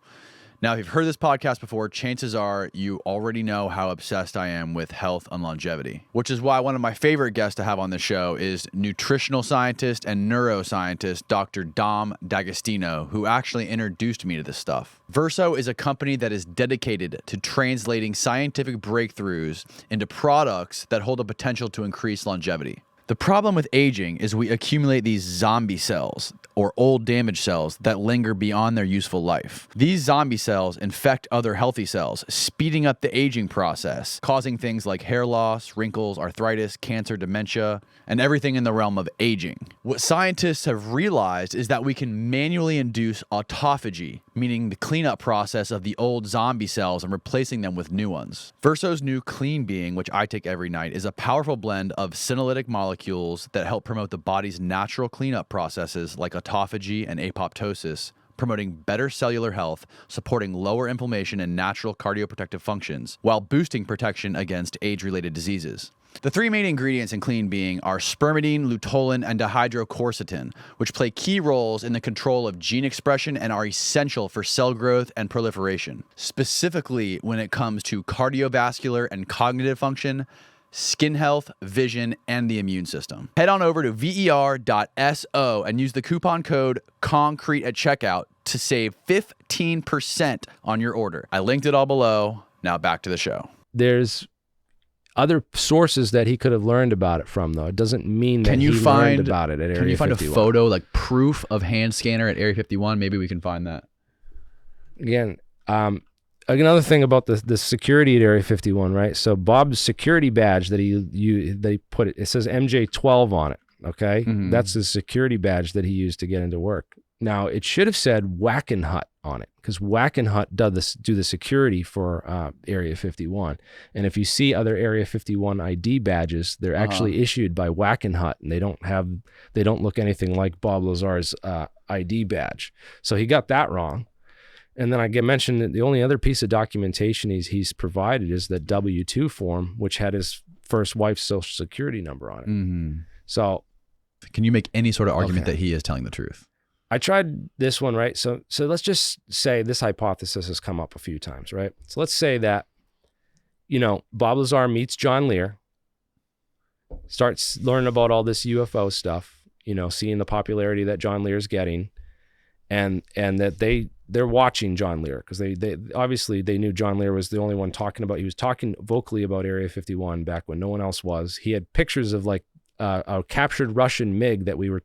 Now, if you've heard this podcast before, chances are you already know how obsessed I am with health and longevity, which is why one of my favorite guests to have on the show is nutritional scientist and neuroscientist Dr. Dom D'Agostino, who actually introduced me to this stuff. Verso is a company that is dedicated to translating scientific breakthroughs into products that hold the potential to increase longevity. The problem with aging is we accumulate these zombie cells, or old damaged cells, that linger beyond their useful life. These zombie cells infect other healthy cells, speeding up the aging process, causing things like hair loss, wrinkles, arthritis, cancer, dementia, and everything in the realm of aging. What scientists have realized is that we can manually induce autophagy, meaning the cleanup process of the old zombie cells and replacing them with new ones. Verso's new Clean Being, which I take every night, is a powerful blend of senolytic molecules that help promote the body's natural cleanup processes like autophagy and apoptosis, promoting better cellular health, supporting lower inflammation and natural cardioprotective functions, while boosting protection against age-related diseases. The three main ingredients in Clean Being are spermidine, luteolin, and dihydroquercetin, which play key roles in the control of gene expression and are essential for cell growth and proliferation, specifically when it comes to cardiovascular and cognitive function, skin health, vision, and the immune system. Head on over to ver.so and use the coupon code CONCRETE at checkout to save 15% on your order. I linked it all below. Now back to the show. There's other sources that he could have learned about it from, though. It doesn't mean that he learned about it at Area 51. Can you find a photo, like proof of hand scanner at Area 51? Maybe we can find that. Again, another thing about the security at Area 51, right? So Bob's security badge that they put it says MJ12 on it, okay? Mm-hmm. That's his security badge that he used to get into work. Now, it should have said Wackenhut on it, because Wackenhut do the security for Area 51. And if you see other Area 51 ID badges, they're actually issued by Wackenhut, and they don't look anything like Bob Lazar's ID badge. So he got that wrong. And then I mentioned that the only other piece of documentation he's provided is the W-2 form, which had his first wife's social security number on it. Mm-hmm. So, can you make any sort of argument that he is telling the truth? I tried this one, right? So let's just say this hypothesis has come up a few times, right? So let's say that, Bob Lazar meets John Lear, starts learning about all this UFO stuff, seeing the popularity that John Lear's getting, and that they're watching John Lear, because they obviously they knew John Lear was the only one talking about. He was talking vocally about Area 51 back when no one else was. He had pictures of like a captured Russian MiG that we were,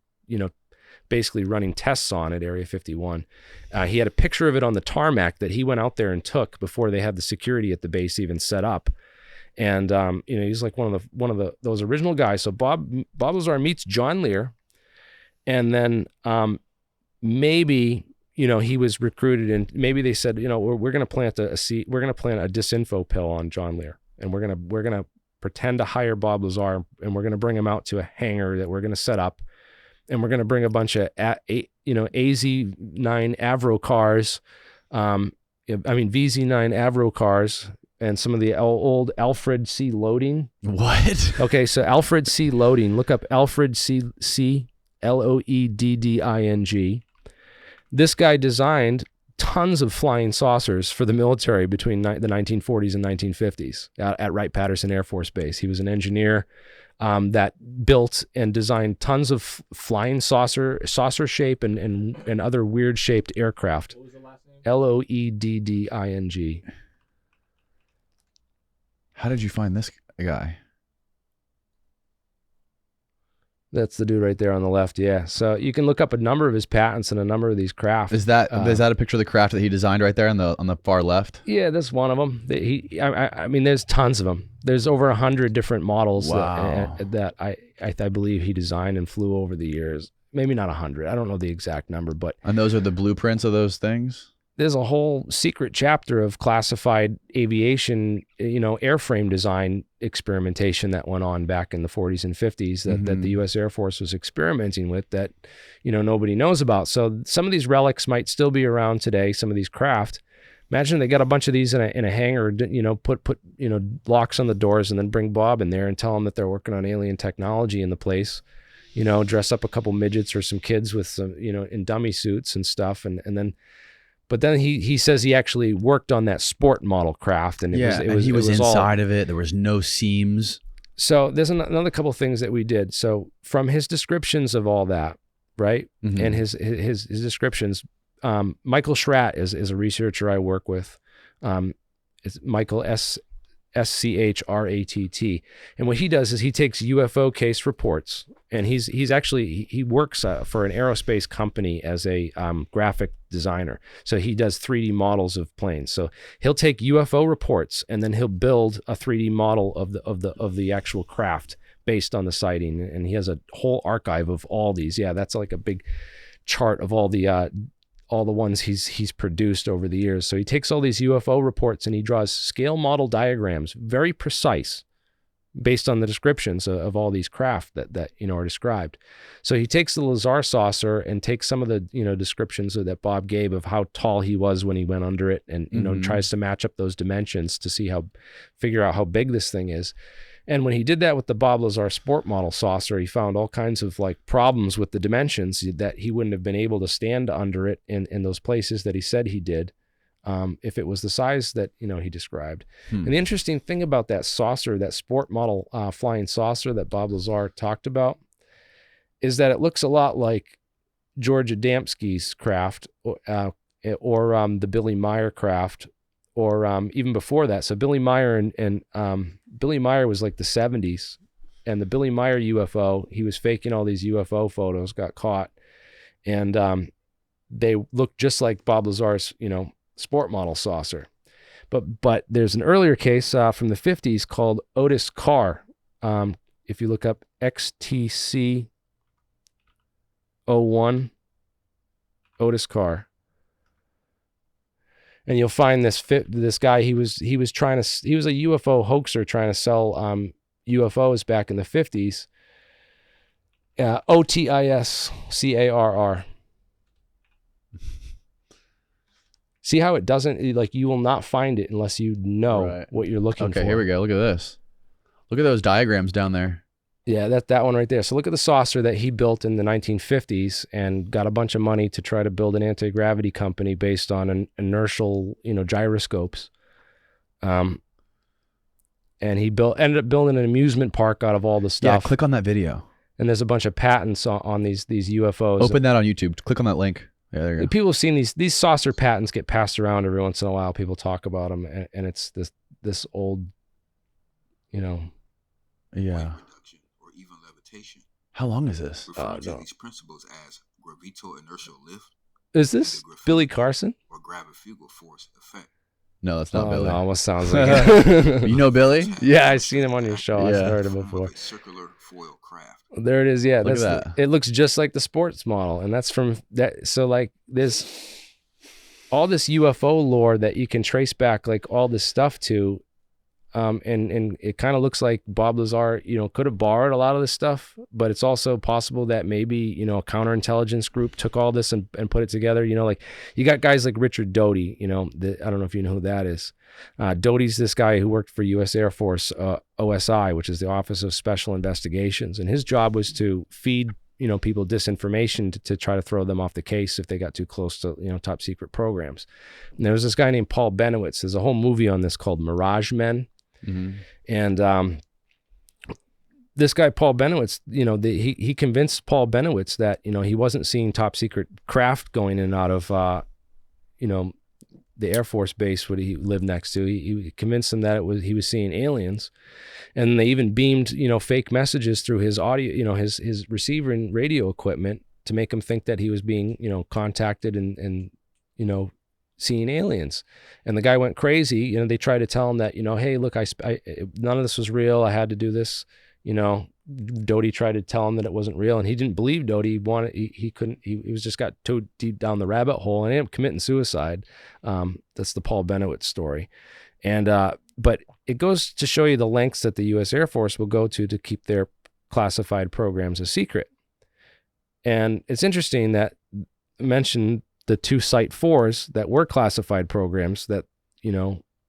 basically running tests on at Area 51. He had a picture of it on the tarmac that he went out there and took before they had the security at the base even set up. And he's like one of those original guys. So Bob Lazar meets John Lear, and then maybe he was recruited, and maybe they said, we're going to plant a disinfo pill on John Lear, and we're going to pretend to hire Bob Lazar, and we're going to bring him out to a hangar that we're going to set up, and we're going to bring a bunch of AZ-9 Avro cars, VZ-9 Avro cars, and some of the old Alfred C. Loedding. What? Okay, so Alfred C. Loedding. Look up Alfred C. Loedding. This guy designed tons of flying saucers for the military between the 1940s and 1950s at Wright-Patterson Air Force Base. He was an engineer that built and designed tons of flying saucer shape and other weird shaped aircraft. What was the last name? Loedding. How did you find this guy? That's the dude right there on the left. Yeah. So you can look up a number of his patents and a number of these craft. Is that a picture of the craft that he designed right there on the far left? Yeah, that's one of them. I mean, there's tons of them. There's over 100 different models that I believe he designed and flew over the years. Maybe not 100. I don't know the exact number, but. And those are the blueprints of those things? There's a whole secret chapter of classified aviation, airframe design experimentation that went on back in the 40s and 50s that the U.S. Air Force was experimenting with that, nobody knows about. So some of these relics might still be around today, some of these craft. Imagine they got a bunch of these in a hangar, put locks on the doors and then bring Bob in there and tell him that they're working on alien technology in the place, dress up a couple midgets or some kids with some, in dummy suits and stuff. But then he says he actually worked on that sport model craft, and he was inside of it. There was no seams. So there's another couple of things that we did. So from his descriptions of all that, right, and his descriptions, Michael Schratt is a researcher I work with. It's Michael Schratt, and what he does is he takes UFO case reports, and he works for an aerospace company as a graphic designer. So he does 3D models of planes. So he'll take UFO reports and then he'll build a 3D model of the actual craft based on the sighting, and he has a whole archive of all these. Yeah, that's like a big chart of all the ones he's produced over the years. So he takes all these UFO reports and he draws scale model diagrams, very precise, based on the descriptions of all these craft that are described. So he takes the Lazar saucer and takes some of the descriptions that Bob gave of how tall he was when he went under it, and tries to match up those dimensions to figure out how big this thing is. And when he did that with the Bob Lazar sport model saucer, he found all kinds of problems with the dimensions that he wouldn't have been able to stand under it in those places that he said he did, if it was the size that he described. And the interesting thing about that saucer, that sport model flying saucer that Bob Lazar talked about, is that it looks a lot like George Adamski's craft, or the Billy Meyer craft, or even before that. So Billy Meyer and Billy Meyer was like the 70s, and the Billy Meyer UFO, he was faking all these UFO photos, got caught, and they looked just like Bob Lazar's, sport model saucer. But there's an earlier case from the 50s called Otis Carr. If you look up XTC 01, Otis Carr, and you'll find this guy. He was a UFO hoaxer trying to sell UFOs back in the 50s. OTISCARR. See how it doesn't, you will not find it unless you know what you're looking for. Okay, here we go. Look at this. Look at those diagrams down there. Yeah, that one right there. So look at the saucer that he built in the 1950s and got a bunch of money to try to build an anti-gravity company based on an inertial, gyroscopes. And he ended up building an amusement park out of all the stuff. Yeah, click on that video. And there's a bunch of patents on these UFOs. Open that on YouTube. Click on that link. Yeah, there you go. People have seen these saucer patents get passed around every once in a while. People talk about them, and it's this old, Yeah. Or even levitation. How long is this? Referring to these principles as gravito-inertial lift. Is this Billy Carson? Or gravifugal force effect. No, that's not Billy. No, almost sounds like it. You know Billy? Yeah, I've seen him on your show. Yeah. I've heard him before. Circular foil craft. There it is. Yeah, Look at that. It looks just like the sports model, and that's from that. So there's all this UFO lore that you can trace back, all this stuff to. And it kind of looks like Bob Lazar, could have borrowed a lot of this stuff, but it's also possible that maybe, a counterintelligence group took all this and put it together. You got guys like Richard Doty, I don't know if you know who that is. Doty's this guy who worked for U.S. Air Force, OSI, which is the Office of Special Investigations. And his job was to feed, people disinformation to try to throw them off the case if they got too close to, top secret programs. And there was this guy named Paul Benowitz. There's a whole movie on this called Mirage Men. Mm-hmm. And this guy Paul Benowitz, he convinced Paul Benowitz that he wasn't seeing top secret craft going in and out of the Air Force base what he lived next to. He convinced them that he was seeing aliens, and they even beamed fake messages through his audio, his receiver and radio equipment to make him think that he was being contacted and seeing aliens. And the guy went crazy. They tried to tell him that hey, look, I none of this was real. I had to do this. Doty tried to tell him that it wasn't real, and he didn't believe Doty. He couldn't. He was just got too deep down the rabbit hole and ended up committing suicide. That's the Paul Bennewitz story, and but it goes to show you the lengths that the U.S. Air Force will go to keep their classified programs a secret. And it's interesting that I mentioned the 2 Site 4s that were classified programs that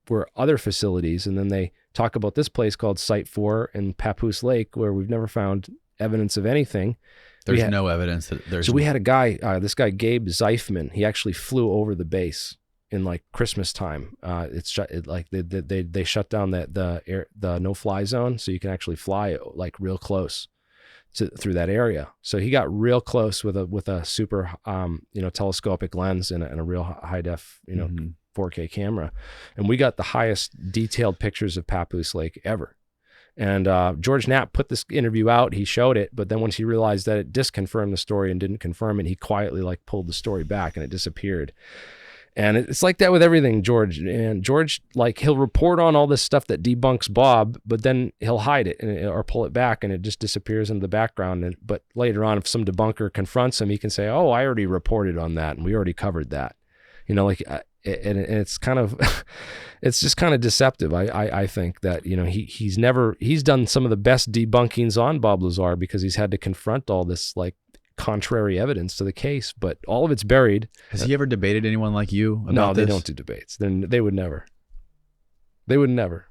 were other facilities, and then they talk about this place called Site 4 in Papoose Lake, where we've never found evidence of anything. There's no evidence that there's. So we had a guy, this guy Gabe Zeifman. He actually flew over the base in like Christmas time. They shut down the no-fly zone, so you can actually fly like real close through that area. So he got real close with a super telescopic lens and a real high def 4K camera, and we got the highest detailed pictures of Papoose Lake ever. And George Knapp put this interview out. He showed it, but then once he realized that it disconfirmed the story and didn't confirm it, he quietly pulled the story back and it disappeared. And it's like that with everything, George. And George, he'll report on all this stuff that debunks Bob, but then he'll hide it or pull it back, and it just disappears into the background. But later on, if some debunker confronts him, he can say, "Oh, I already reported on that, and we already covered that." And it's kind of, it's just kind of deceptive. I think that he's done some of the best debunkings on Bob Lazar because he's had to confront all this contrary evidence to the case, but all of it's buried. Has he ever debated anyone like you about No, they this? don't do debates. They would never. They would never.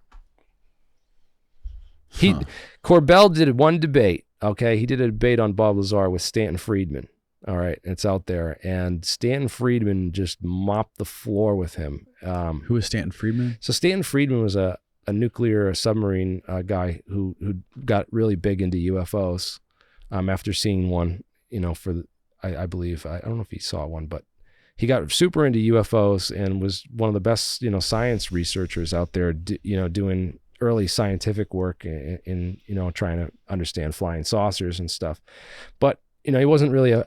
Corbell did one debate. Okay, he did a debate on Bob Lazar with Stanton Friedman. All right, it's out there, and Stanton Friedman just mopped the floor with him. Who is Stanton Friedman? So Stanton Friedman was a nuclear submarine guy who got really big into UFOs after seeing one. I believe, I don't know if he saw one, but he got super into UFOs and was one of the best, science researchers out there, doing early scientific work in trying to understand flying saucers and stuff. But, he wasn't really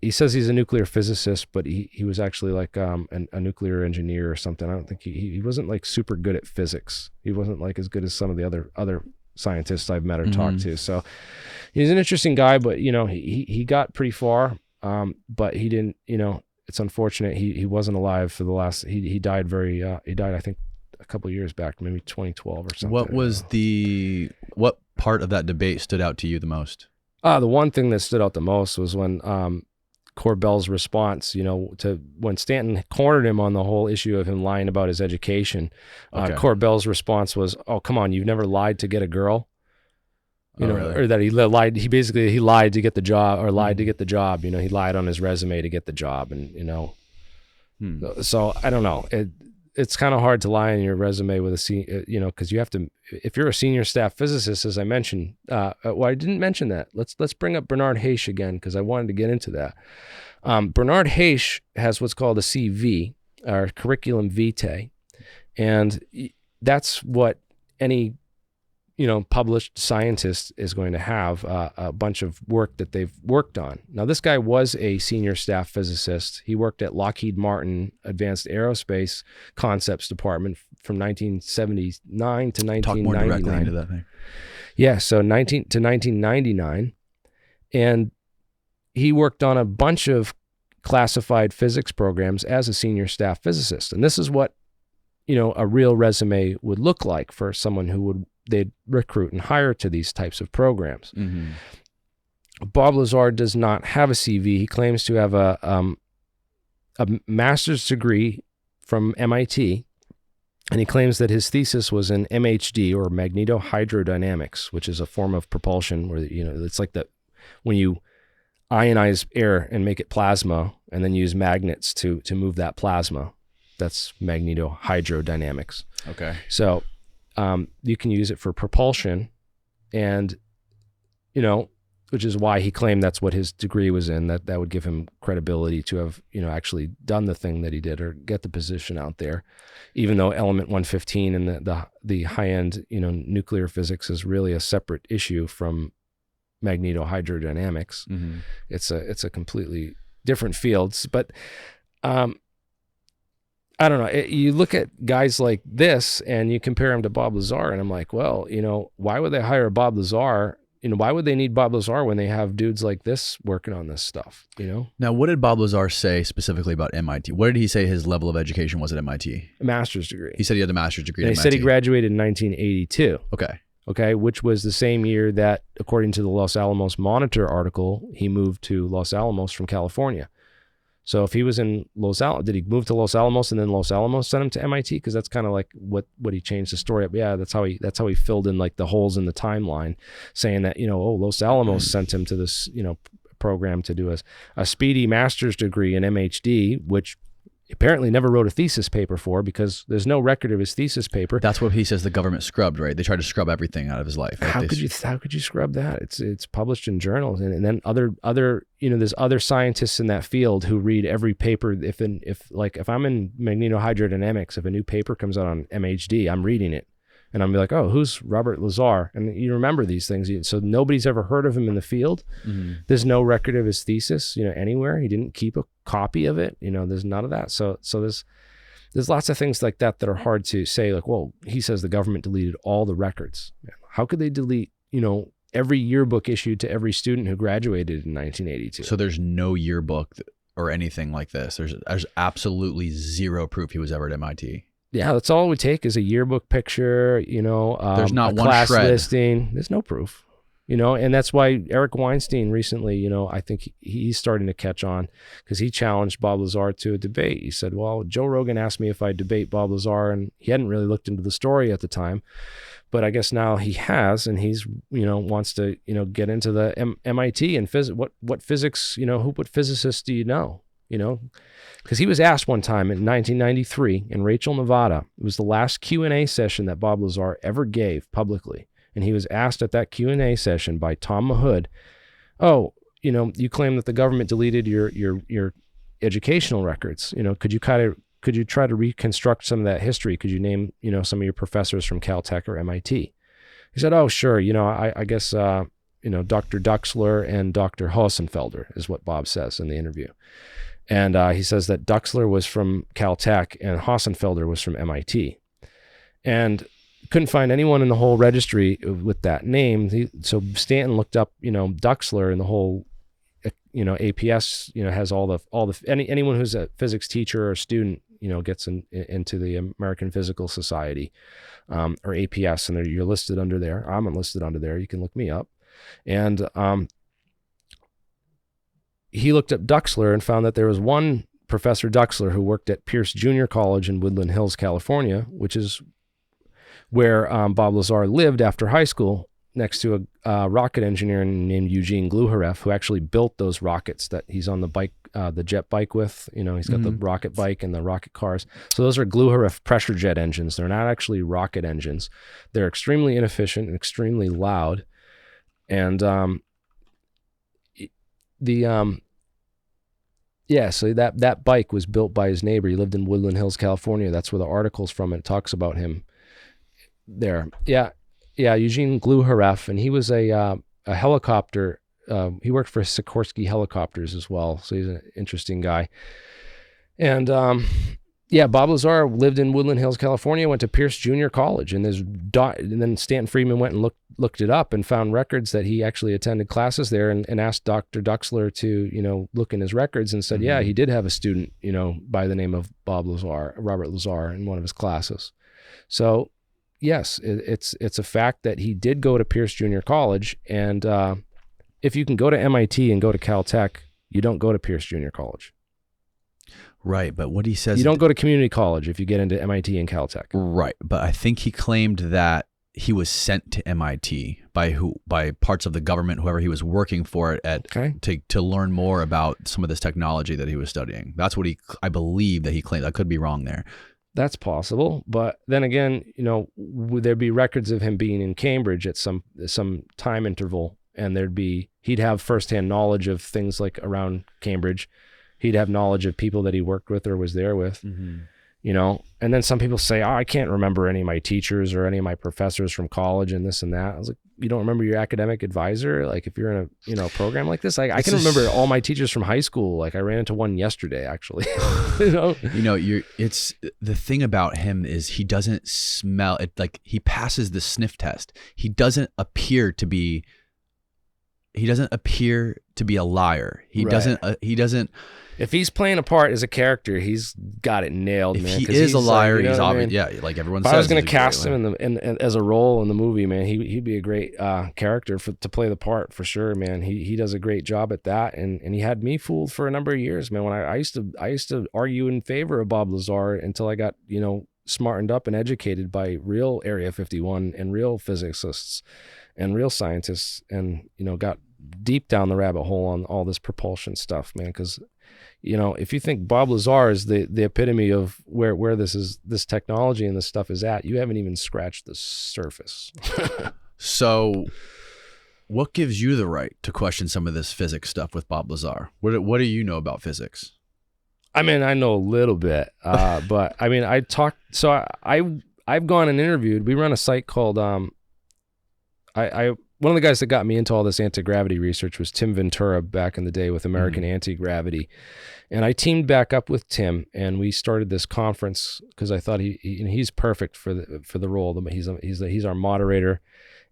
he says he's a nuclear physicist, but he was actually a nuclear engineer or something. I don't think he wasn't super good at physics. He wasn't as good as some of the other scientists I've met or talked to. So he's an interesting guy, but he got pretty far. But he didn't, it's unfortunate. He wasn't alive for the last, he died I think a couple of years back, maybe 2012 or something. What part of that debate stood out to you the most? The one thing that stood out the most was when, Corbell's response, to when Stanton cornered him on the whole issue of him lying about his education. Okay. Corbell's response was, "Oh, come on, you've never lied to get a girl." Really? Or that he lied. He lied to get the job, or lied to get the job. He lied on his resume to get the job, and So I don't know. It's kind of hard to lie on your resume with because you have to. If you're a senior staff physicist, as I mentioned, I didn't mention that. Let's bring up Bernard Haisch again because I wanted to get into that. Bernard Haisch has what's called a CV, or curriculum vitae, and that's what any published scientist is going to have a bunch of work that they've worked on. Now, this guy was a senior staff physicist. He worked at Lockheed Martin Advanced Aerospace Concepts Department from 1979 to 1999. Talk more directly into that thing. Yeah, so 1999. And he worked on a bunch of classified physics programs as a senior staff physicist. And this is what, a real resume would look like for someone who they'd recruit and hire to these types of programs. Mm-hmm. Bob Lazar does not have a CV. He claims to have a master's degree from MIT, and he claims that his thesis was in MHD, or magnetohydrodynamics, which is a form of propulsion where, it's like that when you ionize air and make it plasma and then use magnets to move that plasma. That's magnetohydrodynamics. Okay. So you can use it for propulsion, and which is why he claimed that's what his degree was in, that would give him credibility to have, actually done the thing that he did or get the position out there, even though element 115 and the high-end, nuclear physics is really a separate issue from magnetohydrodynamics. Mm-hmm. It's a completely different fields, but I don't know. You look at guys like this and you compare him to Bob Lazar, and I'm like, well, why would they hire Bob Lazar? Why would they need Bob Lazar when they have dudes like this working on this stuff? Now, what did Bob Lazar say specifically about MIT? What did he say his level of education was at MIT? A master's degree. He said he had a master's degree at And he MIT. said he graduated in 1982. Okay. Which was the same year that, according to the Los Alamos Monitor article, he moved to Los Alamos from California. So if he was in Los Alamos, did he move to Los Alamos and then Los Alamos sent him to MIT? Because that's kind of like what he changed the story up. Yeah, that's how he filled in like the holes in the timeline, saying that Los Alamos sent him to this program to do a speedy master's degree in MHD, which apparently never wrote a thesis paper for, because there's no record of his thesis paper. That's what he says the government scrubbed, right? They tried to scrub everything out of his life. How could you scrub that? It's published in journals, and then other there's other scientists in that field who read every paper. If I'm in magnetohydrodynamics, if a new paper comes out on MHD, I'm reading it. And I'm like, oh, who's Robert Lazar? And you remember these things. So nobody's ever heard of him in the field. Mm-hmm. There's no record of his thesis, anywhere. He didn't keep a copy of it. There's none of that. So there's lots of things like that are hard to say. Like, well, he says the government deleted all the records. How could they delete, every yearbook issued to every student who graduated in 1982? So there's no yearbook or anything like this. There's absolutely zero proof he was ever at MIT. Yeah, that's all it would take is a yearbook picture, there's not a one class shred. listing. There's no proof, and that's why Eric Weinstein recently, I think he's starting to catch on, because he challenged Bob Lazar to a debate. He said, well, Joe Rogan asked me if I'd debate Bob Lazar, and he hadn't really looked into the story at the time, but I guess now he has, and he's, wants to, get into the MIT and what physics, what physicists do you know? Because he was asked one time in 1993 in Rachel, Nevada. It was the last Q&A session that Bob Lazar ever gave publicly. And he was asked at that Q&A session by Tom Mahood, you claim that the government deleted your educational records. Could you try to reconstruct some of that history? Could you name, some of your professors from Caltech or MIT? He said, oh, sure. I guess, Dr. Duxler and Dr. Hossenfelder is what Bob says in the interview. And he says that Duxler was from Caltech and Hossenfelder was from MIT. And couldn't find anyone in the whole registry with that name. So Stanton looked up, Duxler, and the whole, APS, has all the anyone who's a physics teacher or student, gets into the American Physical Society, or APS, and you're listed under there. I'm enlisted under there. You can look me up. And he looked up Duxler and found that there was one Professor Duxler who worked at Pierce Junior College in Woodland Hills, California, which is where Bob Lazar lived after high school, next to a rocket engineer named Eugene Gluhareff, who actually built those rockets that he's on the bike, the jet bike with. He's got the rocket bike and the rocket cars. So those are Gluhareff pressure jet engines. They're not actually rocket engines. They're extremely inefficient and extremely loud. And so that bike was built by his neighbor. He lived in Woodland Hills, California. That's where the article's from. It talks about him there. Yeah, Eugene Gluhareff, and he was a helicopter. He worked for Sikorsky Helicopters as well, so he's an interesting guy. And Bob Lazar lived in Woodland Hills, California. Went to Pierce Junior College, and then Stanton Friedman went and looked it up and found records that he actually attended classes there, and asked Dr. Duxler to look in his records, and said, yeah, he did have a student by the name of Robert Lazar, in one of his classes. So yes, it's a fact that he did go to Pierce Junior College, and if you can go to MIT and go to Caltech, you don't go to Pierce Junior College. Right, but what he says... You don't go to community college if you get into MIT and Caltech. Right, but I think he claimed that he was sent to MIT by parts of the government, whoever he was working for to learn more about some of this technology that he was studying. That's what I believe that he claimed. I could be wrong there. That's possible, but then again, would there be records of him being in Cambridge at some time interval, and he'd have firsthand knowledge of things like around Cambridge. He'd have knowledge of people that he worked with or was there with, you know. And then some people say, oh, I can't remember any of my teachers or any of my professors from college and this and that. I was like, you don't remember your academic advisor? Like if you're in a, you know, program like this, I can remember all my teachers from high school. Like I ran into one yesterday, actually. You know, it's the thing about him is he doesn't smell it. Like he passes the sniff test. He doesn't appear to be a liar. He doesn't. If he's playing a part as a character, he's got it nailed, man. If he is a liar, he's obvious. Yeah, like everyone says. If I was going to cast him in as a role in the movie, man, he'd be a great character to play the part for sure, man. He does a great job at that, and he had me fooled for a number of years, man. When I used to argue in favor of Bob Lazar until I got, you know, smartened up and educated by real Area 51 and real physicists and real scientists, and, you know, got deep down the rabbit hole on all this propulsion stuff, man. Because, you know, if you think Bob Lazar is the epitome of where this technology and this stuff is at, you haven't even scratched the surface. So what gives you the right to question some of this physics stuff with Bob Lazar? What do you know about physics? I mean, I know a little bit, but I mean, I've gone and interviewed. We run a site called one of the guys that got me into all this anti-gravity research was Tim Ventura back in the day with American Anti-Gravity. And I teamed back up with Tim, and we started this conference because I thought he's perfect for the role. He's our moderator.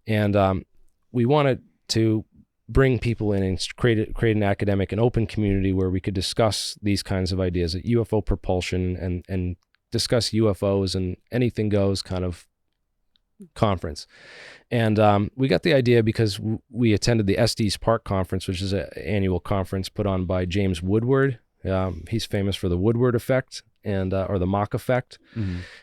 And we wanted to bring people in and create an academic and open community where we could discuss these kinds of ideas, UFO propulsion, and discuss UFOs and anything goes kind of conference. And we got the idea because we attended the Estes Park Conference, which is an annual conference put on by James Woodward. He's famous for the Woodward effect and or the Mach effect.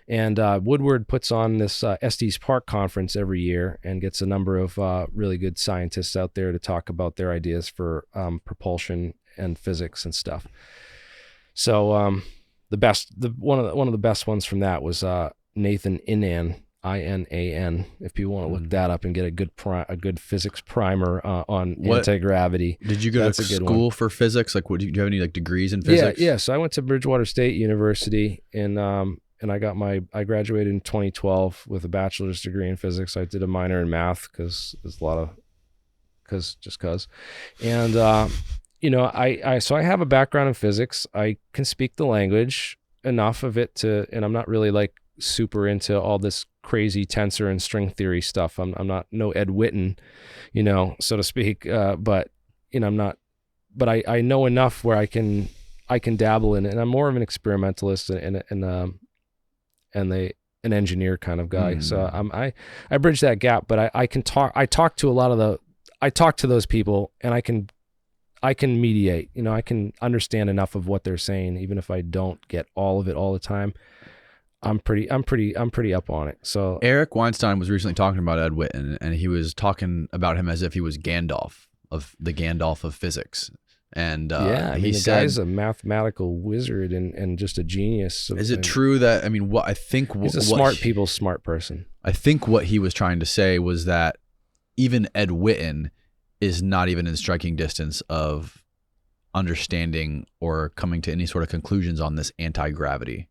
And Woodward puts on this Estes Park Conference every year and gets a number of really good scientists out there to talk about their ideas for propulsion and physics and stuff. So one of the best ones from that was Nathan Inan. INAN, if you want to look that up and get a good physics primer on anti-gravity. Did you go to school for physics? Like, do you have any like degrees in physics? Yeah. So I went to Bridgewater State University, and I graduated in 2012 with a bachelor's degree in physics. I did a minor in math because there's a lot of and you know, I have a background in physics. I can speak the language enough of it and I'm not really like super into all this crazy tensor and string theory stuff. I'm not no Ed Witten, you know, so to speak. But you know, I'm not. But I know enough where I can dabble in it, and I'm more of an experimentalist and an engineer kind of guy. So I bridge that gap. But I can talk. I talk to those people, and I can mediate. You know, I can understand enough of what they're saying, even if I don't get all of it all the time. I'm pretty up on it. So Eric Weinstein was recently talking about Ed Witten, and he was talking about him as if he was Gandalf of physics. And he said, the guy's a mathematical wizard and just a genius. Is it true that, I mean, he's a smart person. I think what he was trying to say was that even Ed Witten is not even in striking distance of understanding or coming to any sort of conclusions on this anti-gravity.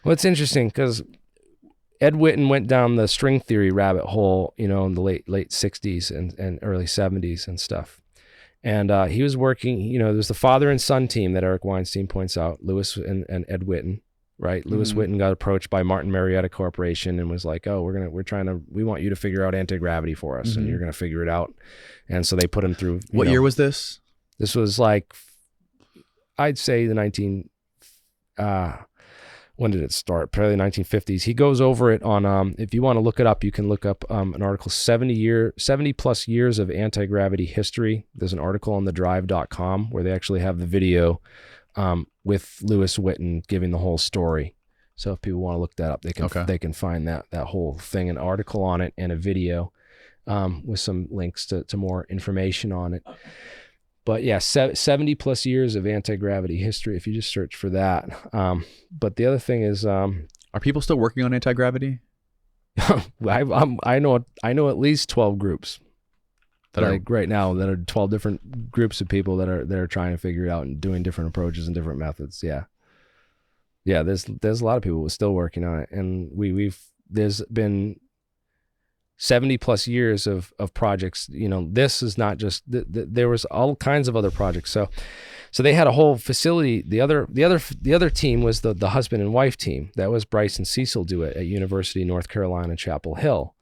Well, it's interesting because Ed Witten went down the string theory rabbit hole, you know, in the late 60s and early 70s and stuff. And he was working, you know, there's the father and son team that Eric Weinstein points out, Louis and Ed Witten, right? Louis Witten got approached by Martin Marietta Corporation and was like, oh, we want you to figure out anti-gravity for us, and you're going to figure it out. And so they put him through. What year was this? This was like, I'd say when did it start? Probably the 1950s. He goes over it on, if you want to look it up, you can look up an article, 70 plus years of anti-gravity history. There's an article on thedrive.com where they actually have the video with Louis Witten giving the whole story. So if people want to look that up, they can find that whole thing, an article on it and a video with some links to more information on it. But yeah, 70 plus years of anti-gravity history, if you just search for that. But the other thing is... are people still working on anti-gravity? I know at least 12 groups. right now that are 12 different groups of people that are trying to figure it out and doing different approaches and different methods. Yeah. There's a lot of people still working on it, and there's been 70 plus years of projects. This is not just there was all kinds of other projects. So they had a whole facility. The other team was the husband and wife team. That was Bryce and Cecil Dewitt at University of North Carolina, Chapel Hill.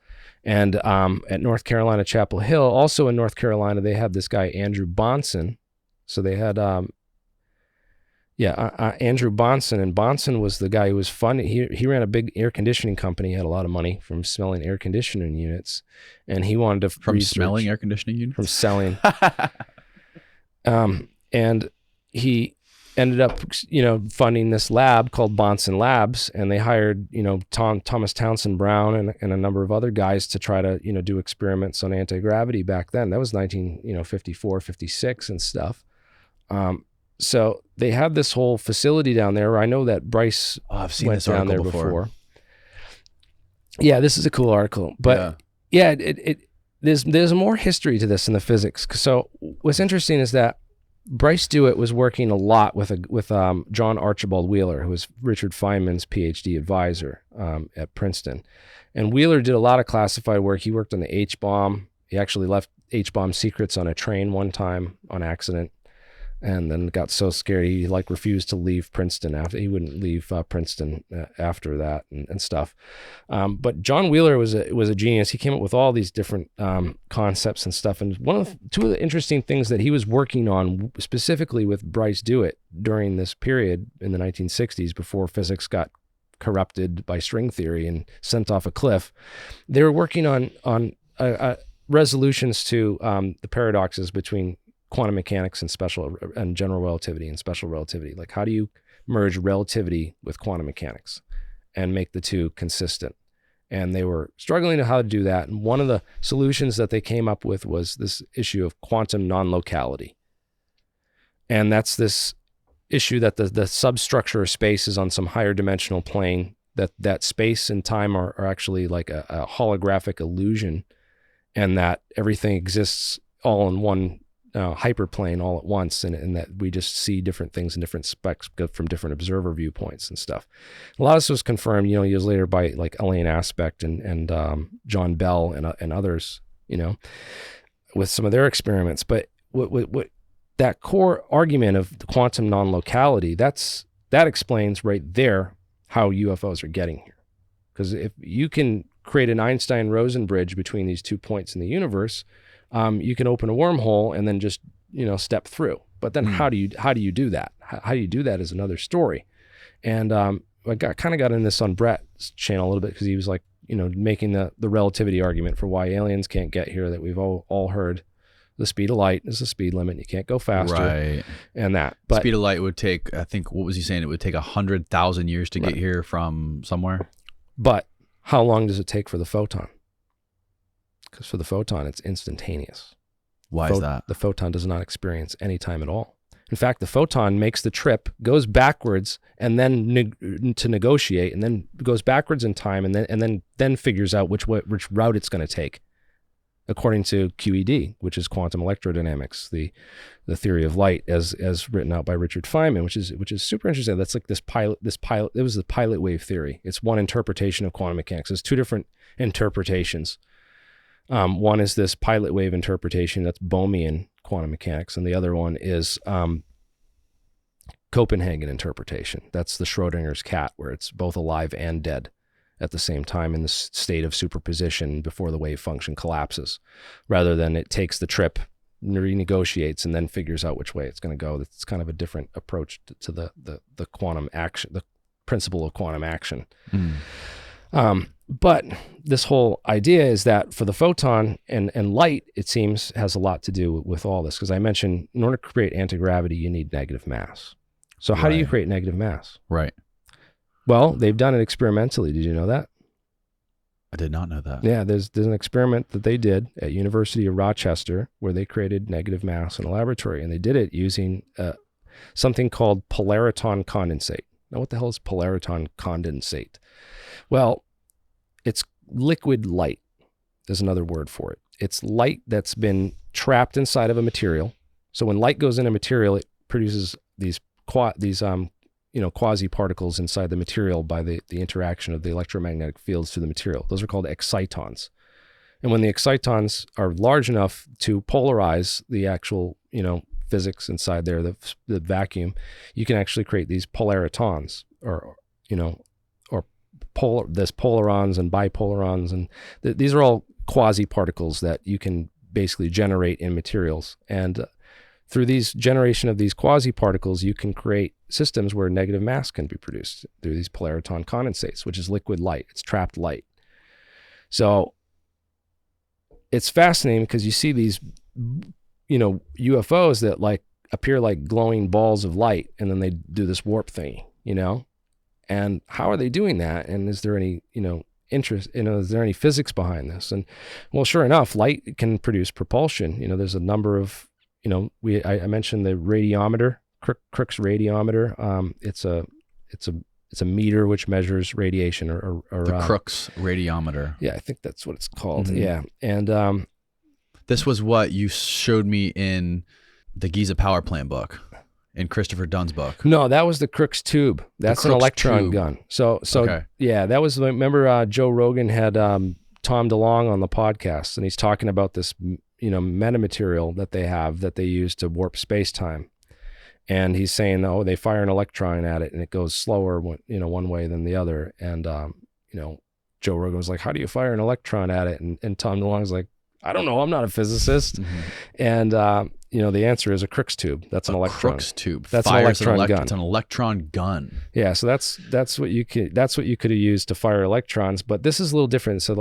And at North Carolina, Chapel Hill, also in North Carolina, they had this guy, Andrew Bonson. So they had, Andrew Bonson. And Bonson was the guy who was funding. He ran a big air conditioning company. He had a lot of money from smelling air conditioning units. And he wanted to smelling air conditioning units? From selling. And he ended up, funding this lab called Bonson Labs, and they hired, Thomas Townsend Brown and a number of other guys to try to, do experiments on anti-gravity back then. That was 1954, 56 and stuff. So they had this whole facility down there. I know that Bryce I've seen went this down there before. Yeah, this is a cool article, but there's more history to this in the physics. So what's interesting is that Bryce Dewitt was working a lot with John Archibald Wheeler, who was Richard Feynman's PhD advisor at Princeton. And Wheeler did a lot of classified work. He worked on the H-bomb. He actually left H-bomb secrets on a train one time on accident, and then got so scared he refused to leave Princeton after. He wouldn't leave Princeton after that and stuff. But John Wheeler was a genius. He came up with all these different concepts and stuff. And two of the interesting things that he was working on specifically with Bryce Dewitt during this period in the 1960s, before physics got corrupted by string theory and sent off a cliff, they were working on resolutions to the paradoxes between quantum mechanics and general relativity and special relativity. Like, how do you merge relativity with quantum mechanics and make the two consistent? And they were struggling to how to do that. And one of the solutions that they came up with was this issue of quantum non-locality. And that's this issue that the substructure of space is on some higher dimensional plane, that space and time are actually like a holographic illusion, and that everything exists all in one hyperplane all at once, and that we just see different things in different specs from different observer viewpoints and stuff. A lot of this was confirmed, years later by like Elaine Aspect and John Bell and others, with some of their experiments. But what that core argument of the quantum non-locality, that explains right there how UFOs are getting here. Because if you can create an Einstein-Rosen bridge between these 2 points in the universe, you can open a wormhole and then just, step through. But then how do you do that? How do you do that is another story. And I kind of got in this on Brett's channel a little bit, because he was like, making the relativity argument for why aliens can't get here, that we've all heard. The speed of light is the speed limit. You can't go faster. Right. And that. But speed of light would take, I think, what was he saying? It would take 100,000 years to get here from somewhere. But how long does it take for the photon? Because for the photon, it's instantaneous. Why is that? The photon does not experience any time at all. In fact, the photon makes the trip, goes backwards, and then to negotiate, and then goes backwards in time, and then figures out which route it's going to take, according to QED, which is quantum electrodynamics, the theory of light as written out by Richard Feynman, which is super interesting. That's like this pilot. It was the pilot wave theory. It's one interpretation of quantum mechanics. There's two different interpretations. One is this pilot wave interpretation, that's Bohmian quantum mechanics, and the other one is Copenhagen interpretation. That's the Schrodinger's cat, where it's both alive and dead at the same time in the state of superposition before the wave function collapses, rather than it takes the trip, renegotiates, and then figures out which way it's going to go. It's kind of a different approach to the quantum action, the principle of quantum action. But this whole idea is that for the photon and light, it seems, has a lot to do with all this. Because I mentioned, in order to create anti-gravity, you need negative mass. So how do you create negative mass? Right. Well, they've done it experimentally. Did you know that? I did not know that. Yeah, there's an experiment that they did at University of Rochester where they created negative mass in a laboratory, and they did it using something called polariton condensate. Now, what the hell is polariton condensate? Well, it's liquid light. There's another word for it. It's light that's been trapped inside of a material. So when light goes in a material, it produces these quasi particles inside the material by the interaction of the electromagnetic fields to the material. Those are called excitons. And when the excitons are large enough to polarize the actual, physics inside there, the vacuum, you can actually create these polaritons, there's polarons and bipolarons, and these are all quasi particles that you can basically generate in materials. And through these generation of these quasi particles, you can create systems where negative mass can be produced through these polariton condensates, which is liquid light. It's trapped light. So it's fascinating because you see these, UFOs that like appear like glowing balls of light, and then they do this warp thingy, and how are they doing that? And is there any, interest, is there any physics behind this? And well, sure enough, light can produce propulsion. There's a number of, I mentioned the radiometer, Crookes radiometer. It's a meter which measures radiation or the Crookes radiometer. Yeah, I think that's what it's called. Mm-hmm. Yeah. And this was what you showed me in the Giza power plant book, in Christopher Dunn's book. No, that was the Crookes tube. That's an electron tube. gun. So Okay. Yeah, that was, remember Joe Rogan had Tom DeLonge on the podcast, and he's talking about this, metamaterial that they have that they use to warp space-time. And he's saying, they fire an electron at it and it goes slower, one way than the other. And, Joe Rogan was like, how do you fire an electron at it? And Tom DeLonge's like, I don't know. I'm not a physicist. Mm-hmm. And, the answer is a Crookes tube. That's an electron. Crookes tube. That's Fires an electron gun. It's an electron gun. Yeah. So that's what you could have used to fire electrons, but this is a little different. So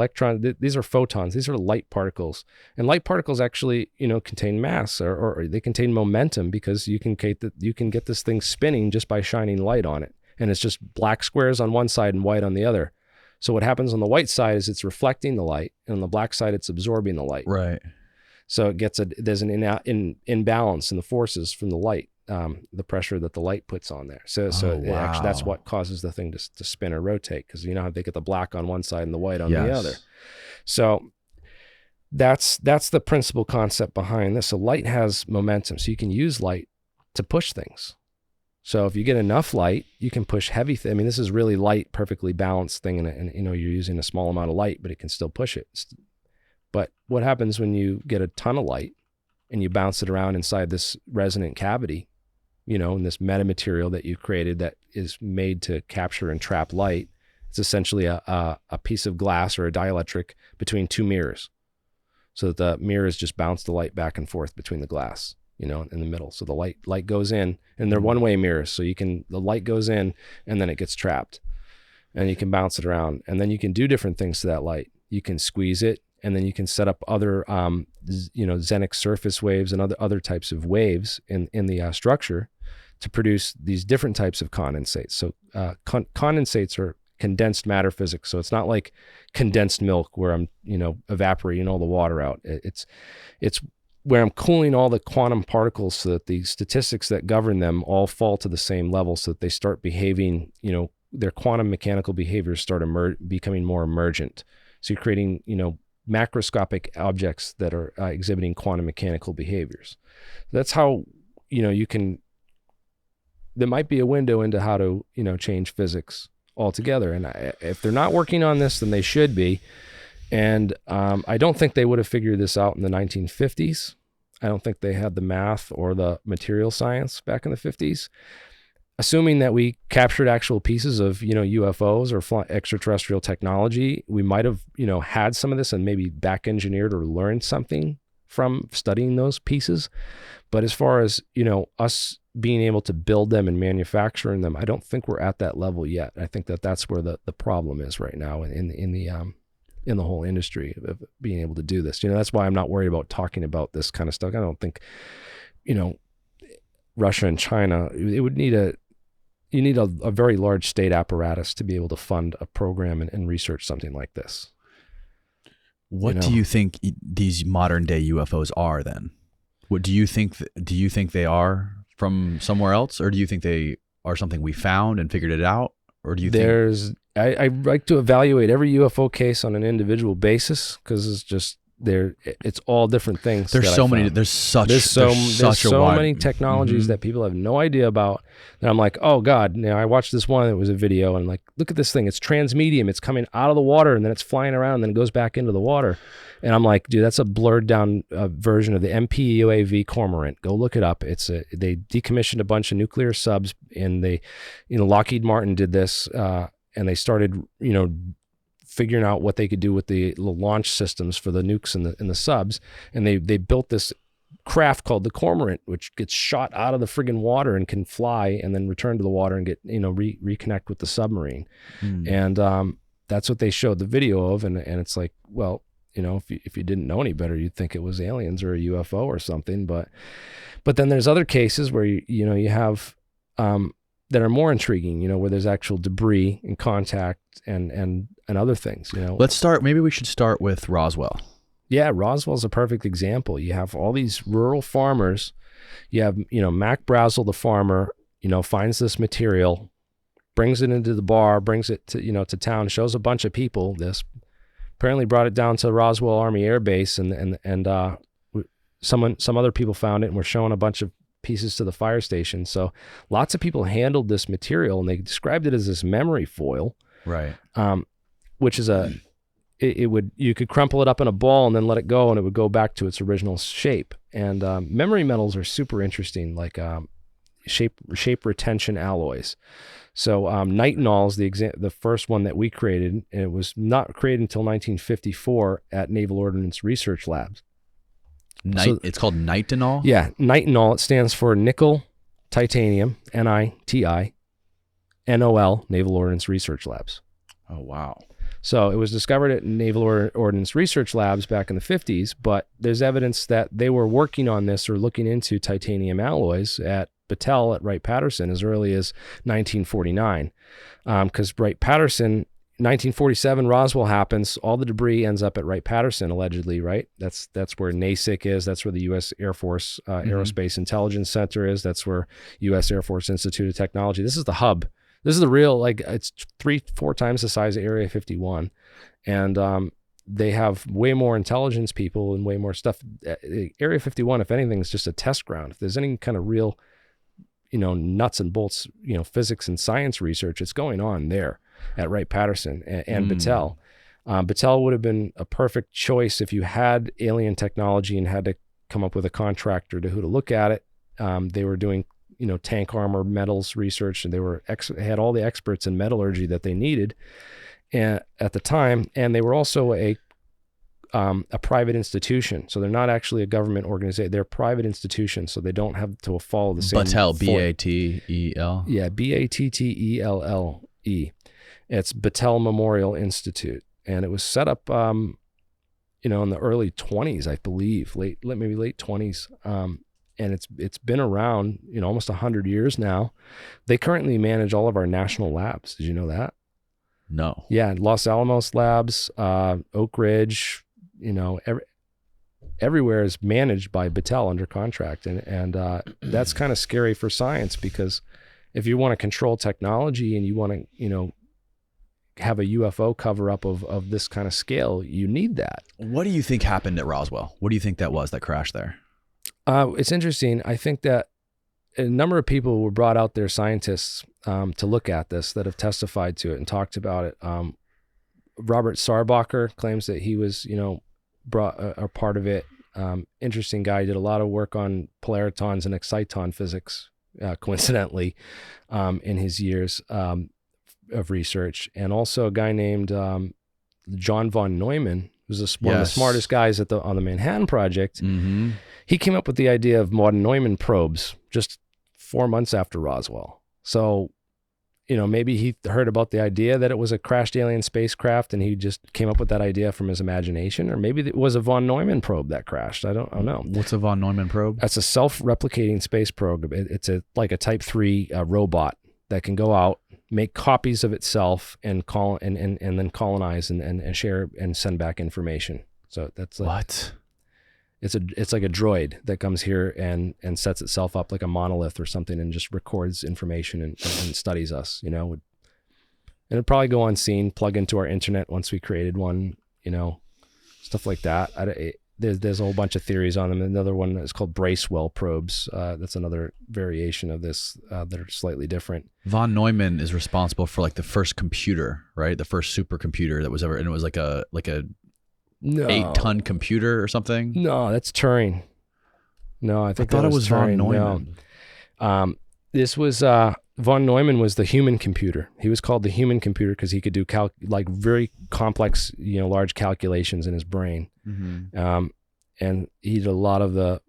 these are photons. These are light particles, and light particles actually, contain mass or they contain momentum, because you can get this thing spinning just by shining light on it. And it's just black squares on one side and white on the other. So what happens on the white side is it's reflecting the light, and on the black side, it's absorbing the light. Right. So there's an imbalance in the forces from the light, the pressure that the light puts on there. So actually, that's what causes the thing to spin or rotate, because how they get the black on one side and the white on the other. So that's the principal concept behind this. So light has momentum, so you can use light to push things. So if you get enough light, you can push heavy things. I mean, this is really light, perfectly balanced thing, and you're using a small amount of light, but it can still push it. But what happens when you get a ton of light and you bounce it around inside this resonant cavity, in this metamaterial that you've created that is made to capture and trap light? It's essentially a piece of glass or a dielectric between two mirrors, so that the mirrors just bounce the light back and forth between the glass, in the middle. So the light goes in, and they're one-way mirrors. So the light goes in and then it gets trapped, and you can bounce it around, and then you can do different things to that light. You can squeeze it, and then you can set up other, xenic surface waves and other types of waves in the structure to produce these different types of condensates. So condensates are condensed matter physics. So it's not like condensed milk where I'm, evaporating all the water out. It's where I'm cooling all the quantum particles so that the statistics that govern them all fall to the same level, so that they start behaving, their quantum mechanical behaviors start becoming more emergent. So you're creating, macroscopic objects that are exhibiting quantum mechanical behaviors. That's how, there might be a window into how to, change physics altogether. And if they're not working on this, then they should be. And I don't think they would have figured this out in the 1950s. I don't think they had the math or the material science back in the 50s. Assuming that we captured actual pieces of, UFOs or extraterrestrial technology, we might have, had some of this and maybe back engineered or learned something from studying those pieces. But as far as, us being able to build them and manufacturing them, I don't think we're at that level yet. I think that's where the problem is right now in the whole industry of being able to do this. That's why I'm not worried about talking about this kind of stuff. I don't think, Russia and China, it would need you need a very large state apparatus to be able to fund a program and research something like this. What do you think these modern day UFOs are then? What do you think they are from somewhere else, or do you think they are something we found and figured it out? Or do you think I like to evaluate every UFO case on an individual basis, because it's just it's all different things. There's so many. There's so many technologies that people have no idea about. And I'm like, oh God, I watched this one. It was a video, and like, look at this thing. It's transmedium. It's coming out of the water, and then it's flying around, and then it goes back into the water. And I'm like, dude, that's a blurred down version of the MPUAV Cormorant. Go look it up. They decommissioned a bunch of nuclear subs, and Lockheed Martin did this, and they started, figuring out what they could do with the launch systems for the nukes and the subs. And they built this craft called the Cormorant, which gets shot out of the friggin' water and can fly and then return to the water and get, reconnect with the submarine. And that's what they showed the video of. And it's like, well, if you didn't know any better, you'd think it was aliens or a UFO or something. But then there's other cases where, you have, that are more intriguing, where there's actual debris and contact and other things, Maybe we should start with Roswell. Yeah, Roswell's a perfect example. You have all these rural farmers. You have, Mac Brazel, the farmer, finds this material, brings it into the bar, brings it to, to town, shows a bunch of people this, apparently brought it down to Roswell Army Air Base, and some other people found it and were showing a bunch of pieces to the fire station. So lots of people handled this material, and they described it as this memory foil, right? Which is you could crumple it up in a ball and then let it go, and it would go back to its original shape. And memory metals are super interesting, like shape retention alloys. So nitinol is the first one that we created, and it was not created until 1954 at Naval Ordnance Research Labs. It's called nitinol? Yeah, nitinol. It stands for nickel, titanium, NITI, NOL, Naval Ordnance Research Labs. Oh, wow. So it was discovered at Naval Ordnance Research Labs back in the 50s, but there's evidence that they were working on this or looking into titanium alloys at Battelle at Wright-Patterson as early as 1949. Because Wright-Patterson, 1947, Roswell happens. All the debris ends up at Wright-Patterson, allegedly, right? That's where NASIC is. That's where the U.S. Air Force Aerospace Intelligence Center is. That's where U.S. Air Force Institute of Technology. This is the hub. This is the real, it's 3-4 times the size of Area 51. And they have way more intelligence people and way more stuff. Area 51, if anything, is just a test ground. If there's any kind of real, nuts and bolts, physics and science research, it's going on there at Wright-Patterson and Battelle. Battelle would have been a perfect choice if you had alien technology and had to come up with a contractor to look at it. They were doing, tank armor metals research, and they had all the experts in metallurgy that they needed at the time. And they were also a private institution. So they're not actually a government organization. They're a private institution. So they don't have to follow the same. Battelle, B-A-T-E-L. Yeah, B-A-T-T-E-L-L-E. It's Battelle Memorial Institute, and it was set up, in the early 20s, I believe, maybe late 20s, and it's been around, almost 100 years now. They currently manage all of our national labs. Did you know that? No. Yeah, Los Alamos Labs, Oak Ridge, everywhere is managed by Battelle under contract, and that's kind of scary for science, because if you want to control technology and you want to, have a UFO cover up of this kind of scale, you need that. What do you think happened at Roswell? What do you think that was that crashed there? It's interesting. I think that a number of people were brought out there, scientists, to look at this, that have testified to it and talked about it. Robert Sarbacher claims that he was, brought a part of it. Interesting guy. He did a lot of work on polaritons and exciton physics, coincidentally, in his years of research. And also a guy named John von Neumann, who's one of the smartest guys on the Manhattan Project. Mm-hmm. He came up with the idea of von Neumann probes just 4 months after Roswell. So, maybe he heard about the idea that it was a crashed alien spacecraft, and he just came up with that idea from his imagination. Or maybe it was a von Neumann probe that crashed. I don't know. What's a von Neumann probe? That's a self-replicating space probe. It's like a Type 3 robot that can go out, make copies of itself, and call and then colonize and share and send back information. So that's like, what? It's like a droid that comes here and sets itself up like a monolith or something and just records information and studies us, and it'd probably go unseen, plug into our internet once we created one, stuff like that. There's a whole bunch of theories on them. Another one is called Bracewell probes. That's another variation of this that are slightly different. Von Neumann is responsible for like the first computer, right? The first supercomputer that was ever, and it was like a 8-ton computer or something. No, that's Turing. No, I thought it was Turing. von Neumann. No. This was von Neumann was the human computer. He was called the human computer because he could do like very complex, large calculations in his brain. Mm-hmm. And he did a lot of the,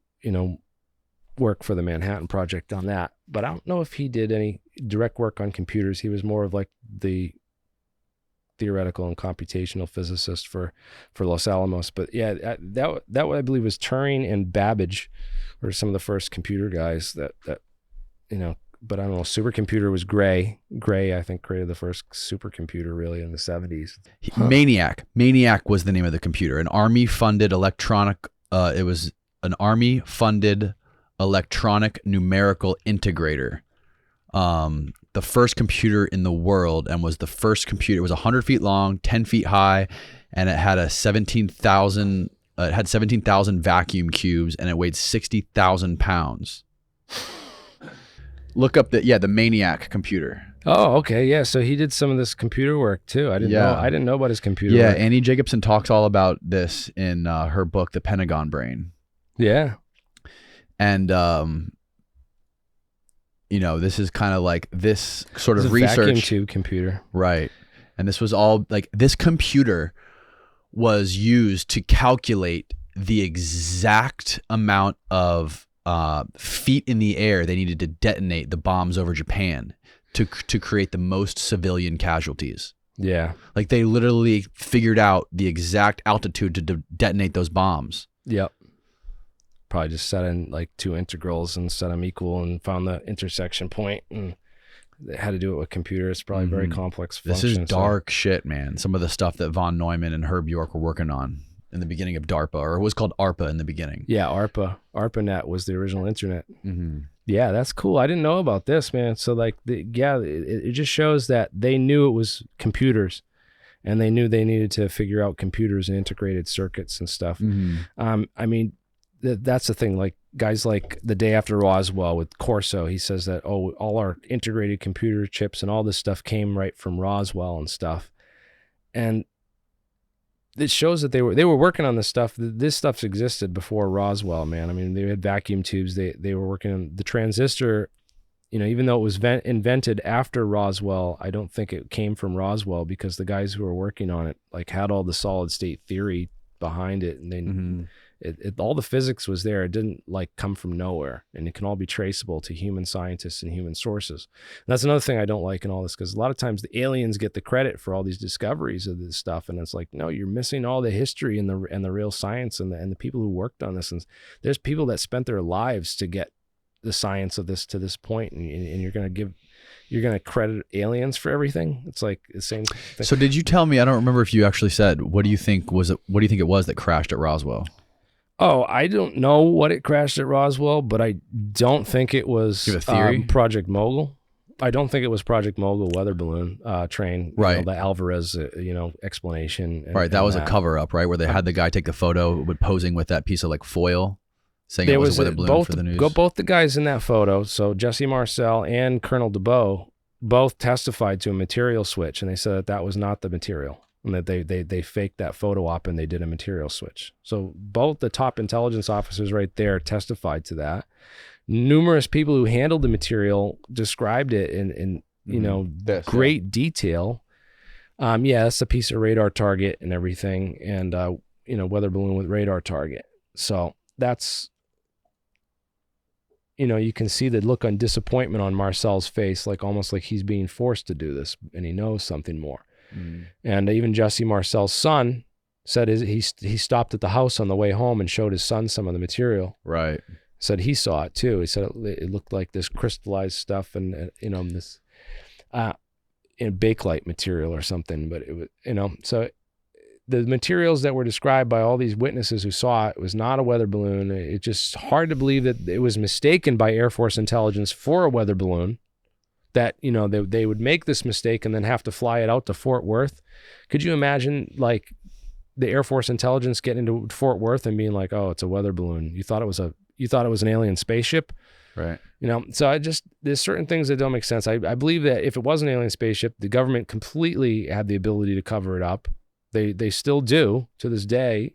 work for the Manhattan Project on that. But I don't know if he did any direct work on computers. He was more of like the theoretical and computational physicist for Los Alamos. But yeah, that I believe was Turing and Babbage were some of the first computer guys that but I don't know, supercomputer was Gray. Gray, I think, created the first supercomputer really in the 70s. Maniac was the name of the computer. An Army-funded electronic, it was an Army-funded electronic numerical integrator. The first computer in the world, and was the first computer. It was 100 feet long, 10 feet high, and it had 17,000 vacuum cubes, and it weighed 60,000 pounds. Look up the Maniac computer. Oh, okay, yeah. So he did some of this computer work too. I didn't know about his computer work. Annie Jacobson talks all about this in her book, The Pentagon Brain. Yeah. And this is kind of like this sort of research. Vacuum tube computer. Right. And this was all like, this computer was used to calculate the exact amount of feet in the air they needed to detonate the bombs over Japan to create the most civilian casualties. Yeah. Like they literally figured out the exact altitude to detonate those bombs. Yep. Probably just set in like two integrals and set them equal and found the intersection point, and they had to do it with computers. It's probably very complex function. This is dark shit, man. Some of the stuff that von Neumann and Herb York were working on in the beginning of DARPA, or it was called ARPA in the beginning. Yeah, ARPANET was the original internet. Mm-hmm. Yeah, that's cool. I didn't know about this, man. So like, it just shows that they knew it was computers, and they knew they needed to figure out computers and integrated circuits and stuff. Mm-hmm. I mean, that's the thing. Like guys like the day after Roswell with Corso, he says that, all our integrated computer chips and all this stuff came right from Roswell and stuff. And it shows that they were working on this stuff. This stuff's existed before Roswell, man. I mean, they had vacuum tubes. They were working on the transistor. Even though it was invented after Roswell, I don't think it came from Roswell, because the guys who were working on it like had all the solid state theory behind it, and they all the physics was there. It didn't like come from nowhere, and it can all be traceable to human scientists and human sources. And that's another thing I don't like in all this, because a lot of times the aliens get the credit for all these discoveries of this stuff, and it's like, no, you're missing all the history and the real science and the people who worked on this. And there's people that spent their lives to get the science of this to this point, and you're gonna credit aliens for everything. It's like the same thing. So did you tell me? I don't remember if you actually said. What do you think it was that crashed at Roswell? Oh, I don't know what it crashed at Roswell, but I don't think it was Project Mogul. I don't think it was Project Mogul weather balloon train. Right. The Alvarez, explanation. Right. That was a cover up, right? Where they had the guy take the photo with posing with that piece of like foil, saying it was a weather balloon for the news. Both the guys in that photo, so Jesse Marcel and Colonel DeBow, both testified to a material switch, and they said that was not the material, and that they faked that photo op and they did a material switch. So both the top intelligence officers right there testified to that. Numerous people who handled the material described it in great detail. It's a piece of radar target and everything, and weather balloon with radar target. So that's, you can see the look on disappointment on Marcel's face, like almost like he's being forced to do this and he knows something more. And even Jesse Marcel's son said he stopped at the house on the way home and showed his son some of the material. Right. Said he saw it too. He said it looked like this crystallized stuff and this bakelite material or something. But it was so the materials that were described by all these witnesses who saw it was not a weather balloon. It's just hard to believe that it was mistaken by Air Force intelligence for a weather balloon. That they would make this mistake and then have to fly it out to Fort Worth. Could you imagine, like, the Air Force intelligence getting into Fort Worth and being like, oh, it's a weather balloon. You thought it was an alien spaceship. Right. So there's certain things that don't make sense. I believe that if it was an alien spaceship, the government completely had the ability to cover it up. They still do to this day.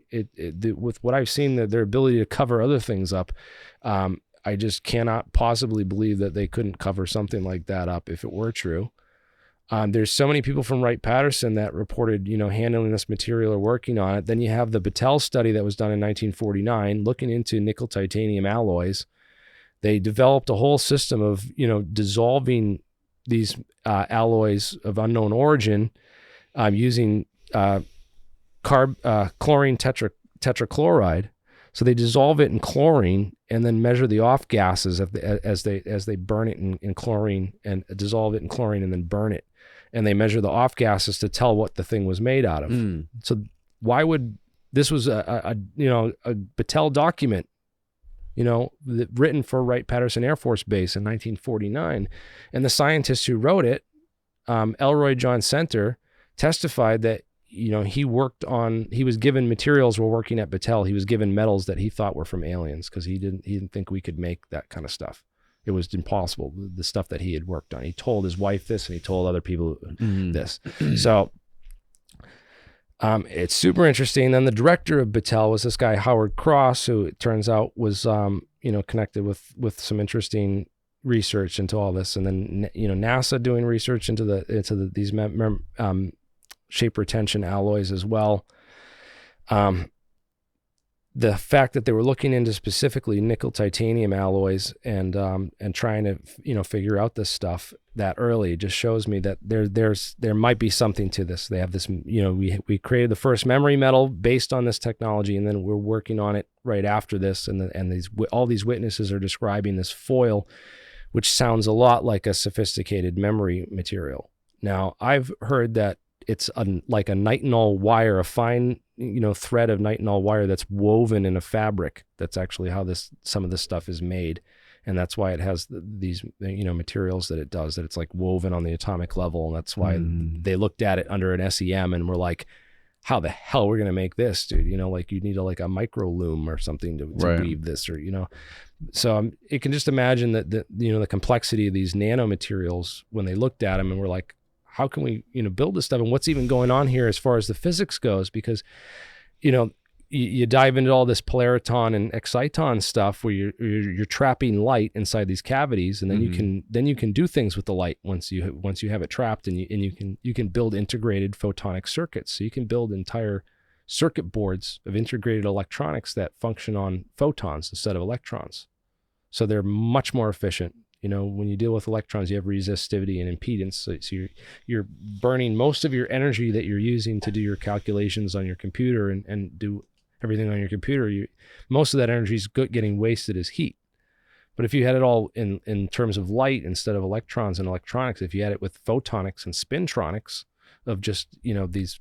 With what I've seen, their ability to cover other things up, I just cannot possibly believe that they couldn't cover something like that up if it were true. There's so many people from Wright-Patterson that reported, handling this material or working on it. Then you have the Battelle study that was done in 1949, looking into nickel titanium alloys. They developed a whole system of, dissolving these alloys of unknown origin using chlorine tetrachloride. So they dissolve it in chlorine and then measure the off gases as they burn it in chlorine, and dissolve it in chlorine and then burn it. And they measure the off gases to tell what the thing was made out of. So why would this was a Battelle document, written for Wright-Patterson Air Force Base in 1949, and the scientist who wrote it, Elroy John Center, testified that he was given materials while working at Battelle. He was given metals that he thought were from aliens because he didn't think we could make that kind of stuff. It was impossible, the stuff that he had worked on. He told his wife this, and he told other people this. So it's super interesting. Then the director of Battelle was this guy, Howard Cross, who it turns out was, connected with some interesting research into all this. And then, NASA doing research into these shape retention alloys as well. The fact that they were looking into specifically nickel titanium alloys and trying to figure out this stuff that early just shows me that there might be something to this. They have this, we created the first memory metal based on this technology, and then we're working on it right after this, and all these witnesses are describing this foil, which sounds a lot like a sophisticated memory material. Now, I've heard that it's like a nitinol wire, a fine, thread of nitinol wire that's woven in a fabric. That's actually how some of this stuff is made. And that's why it has these, materials that it does, that it's like woven on the atomic level. And that's why they looked at it under an SEM and were like, how the hell we're going to make this, dude? Like you need a micro loom or something to right. weave this, or, so it can just imagine that the complexity of these nanomaterials when they looked at them and were like, how can we, build this stuff, and what's even going on here as far as the physics goes? Because, you dive into all this polariton and exciton stuff where you're trapping light inside these cavities, and then you can do things with the light once you have it trapped, and you can build integrated photonic circuits. So you can build entire circuit boards of integrated electronics that function on photons instead of electrons. So they're much more efficient. When you deal with electrons, you have resistivity and impedance. So you're burning most of your energy that you're using to do your calculations on your computer and do everything on your computer. Most of that energy is getting wasted as heat. But if you had it all in terms of light instead of electrons and electronics, if you had it with photonics and spintronics of just, these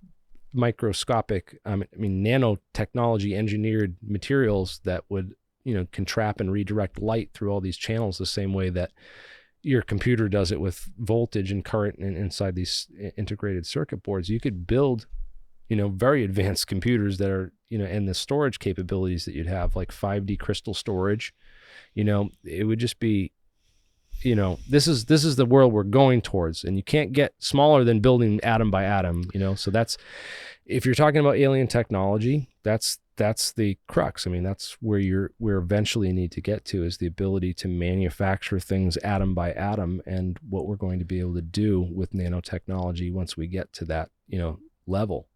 microscopic, nanotechnology engineered materials that would, can trap and redirect light through all these channels the same way that your computer does it with voltage and current inside these integrated circuit boards, you could build, very advanced computers that are, and the storage capabilities that you'd have, like 5D crystal storage. It would just be, this is the world we're going towards, and you can't get smaller than building atom by atom, so that's, if you're talking about alien technology, that's the crux. That's where we're eventually need to get to, is the ability to manufacture things atom by atom, and what we're going to be able to do with nanotechnology once we get to that, level.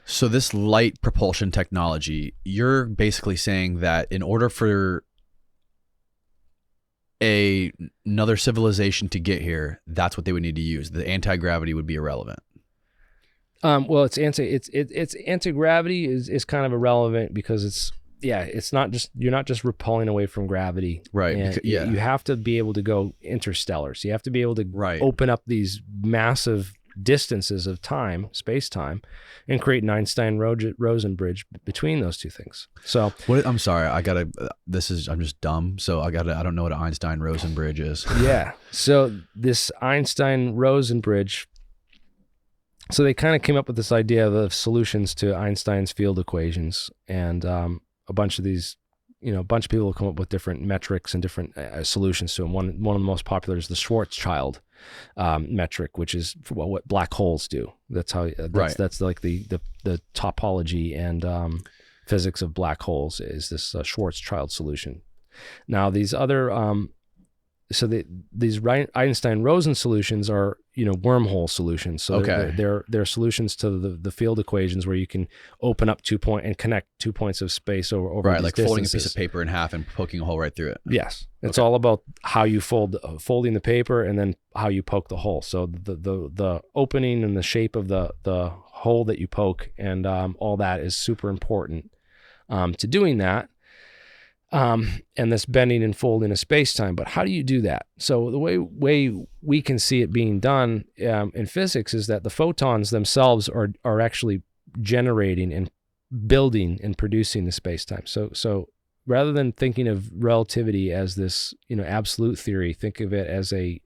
So this light propulsion technology, you're basically saying that in order for another civilization to get here, that's what they would need to use. The anti-gravity would be irrelevant. Well, it's anti-gravity is kind of irrelevant because it's not just, you're not just repelling away from gravity. Right. And you have to be able to go interstellar. So you have to be able to open up these massive distances of time, space-time, and create an Einstein-Rosen bridge between those two things. So I'm sorry, I'm just dumb. So I don't know what an Einstein-Rosen bridge is. Yeah. So this Einstein-Rosen bridge So they kind of came up with this idea of solutions to Einstein's field equations, and a bunch of these, a bunch of people come up with different metrics and different solutions to them. One of the most popular is the Schwarzschild metric, which is what black holes do. That's how that's like the topology and physics of black holes is this Schwarzschild solution. Now these other these Einstein-Rosen solutions are wormhole solutions. So they're solutions to the field equations where you can open up 2 point and connect 2 points of space over right, like distances. folding a piece of paper in half and poking a hole right through it. Yes, it's all about how you folding the paper and then how you poke the hole. So the opening and the shape of the hole that you poke and all that is super important to doing that. And this bending and folding of space-time. But how do you do that? So the way we can see it being done in physics is that the photons themselves are actually generating and building and producing the space-time. So rather than thinking of relativity as this absolute theory, think of it as a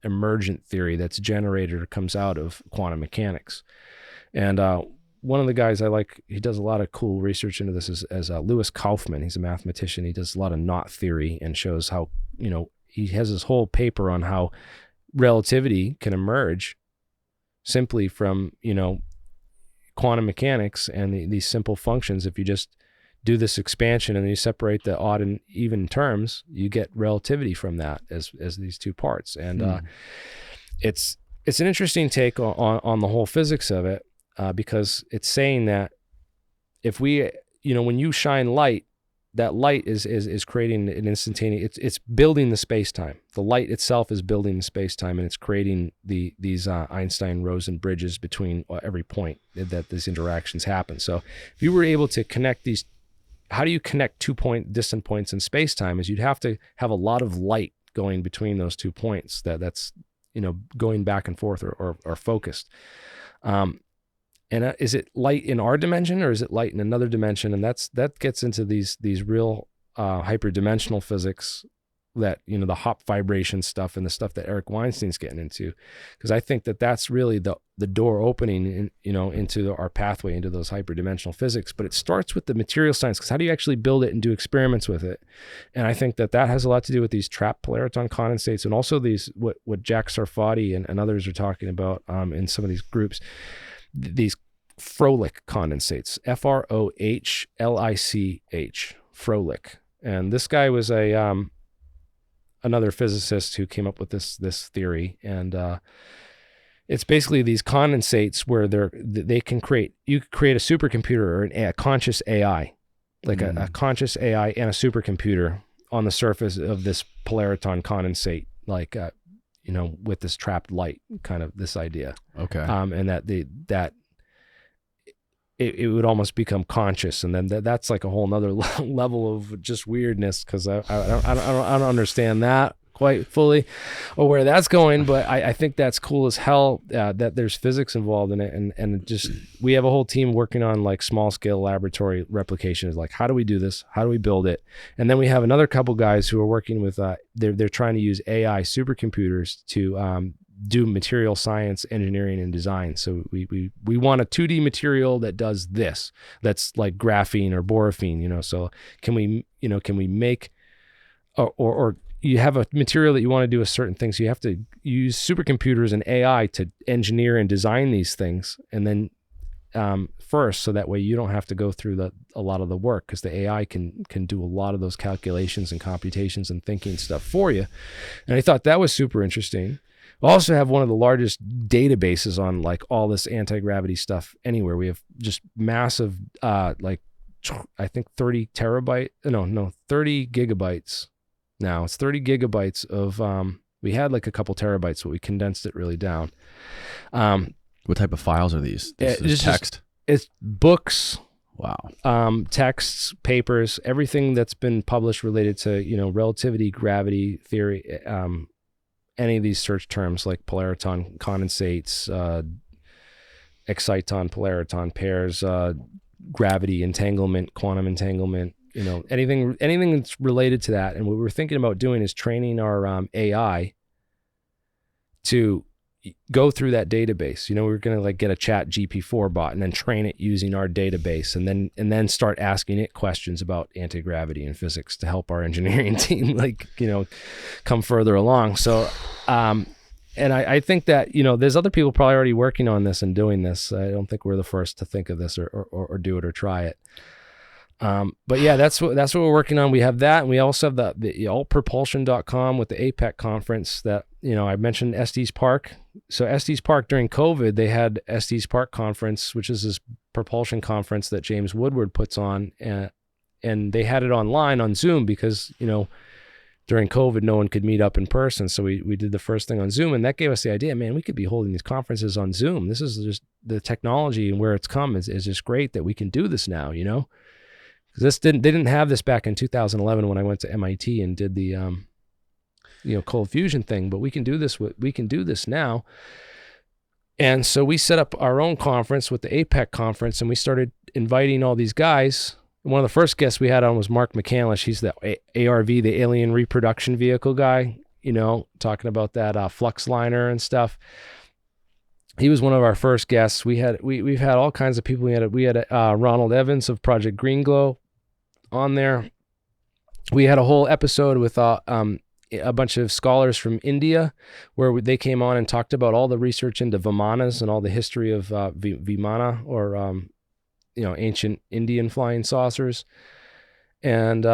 emergent theory that's generated or comes out of quantum mechanics. And one of the guys I like, he does a lot of cool research into this, is Louis Kaufman. He's a mathematician. He does a lot of knot theory and shows how, he has this whole paper on how relativity can emerge simply from, quantum mechanics and these simple functions. If you just do this expansion and then you separate the odd and even terms, you get relativity from that as these two parts. And it's an interesting take on the whole physics of it. Because it's saying that if we, when you shine light, that light is creating an instantaneous, it's building the space-time. The light itself is building the space-time, and it's creating these Einstein-Rosen bridges between every point that these interactions happen. So if you were able to connect these, how do you connect distant points in space-time is you'd have to have a lot of light going between those 2 points that's going back and forth or focused. And is it light in our dimension or is it light in another dimension? And that gets into these real hyperdimensional physics that, the Hopf vibration stuff and the stuff that Eric Weinstein's getting into. Because I think that's really the door opening into our pathway into those hyperdimensional physics. But it starts with the material science, because how do you actually build it and do experiments with it? And I think that has a lot to do with these trapped polariton condensates, and also these what Jack Sarfati and others are talking about in some of these groups. These Froelich condensates, Frohlich, Froelich. And this guy was another physicist who came up with this theory. And it's basically these condensates where you could create a supercomputer or a conscious AI, like a conscious AI and a supercomputer on the surface of this polariton condensate, like with this trapped light, kind of this idea. Okay. And that it would almost become conscious, and then that's like a whole nother level of just weirdness, because I don't understand that quite fully or where that's going, but I think that's cool as hell that there's physics involved in it, and just we have a whole team working on like small scale laboratory replication. Like, how do we do this? How do we build it? And then we have another couple guys who are working with they're trying to use AI supercomputers to do material science, engineering, and design. So we want a 2D material that does this, that's like graphene or borafine, so can we make or you have a material that you want to do a certain thing, so you have to use supercomputers and AI to engineer and design these things, and then first, so that way you don't have to go through a lot of the work, because the AI can do a lot of those calculations and computations and thinking stuff for you. And I thought that was super interesting. We also have one of the largest databases on like all this anti-gravity stuff anywhere. We have just massive, I think 30 gigabytes. Now it's 30 gigabytes of, we had like a couple terabytes, but we condensed it really down. What type of files are these? This is text? It's books. Wow. Texts, papers, everything that's been published related to, relativity, gravity theory, any of these search terms like polariton condensates, exciton, polariton pairs, gravity entanglement, quantum entanglement, anything that's related to that. And what we're thinking about doing is training our AI to go through that database. You know, we were going to like get a chat GP4 bot and then train it using our database, and then start asking it questions about anti-gravity and physics to help our engineering team, like, you know, come further along. So, and I think that, you know, there's other people probably already working on this and doing this. I don't think we're the first to think of this or do it or try it. But yeah, that's what we're working on. We have that, and we also have the altpropulsion.com with the APEC conference that, you know, I mentioned Estes Park. So Estes Park during COVID, they had Estes Park conference, which is this propulsion conference that James Woodward puts on, and they had it online on Zoom because, you know, during COVID, no one could meet up in person. So we did the first thing on Zoom, and that gave us the idea, man, we could be holding these conferences on Zoom. This is just the technology and where it's come is just great that we can do this now, you know? Because they didn't have this back in 2011 when I went to MIT and did the, you know, cold fusion thing, but we can do this now. And so we set up our own conference with the APEC conference, and we started inviting all these guys. One of the first guests we had on was Mark McCandlish. He's the ARV, the Alien Reproduction Vehicle guy, you know, talking about that flux liner and stuff. He was one of our first guests. We've had all kinds of people. We had Ronald Evans of Project Green Glow on there. We had a whole episode with a bunch of scholars from India where they came on and talked about all the research into Vimanas and all the history of Vimana, or you know, ancient Indian flying saucers. And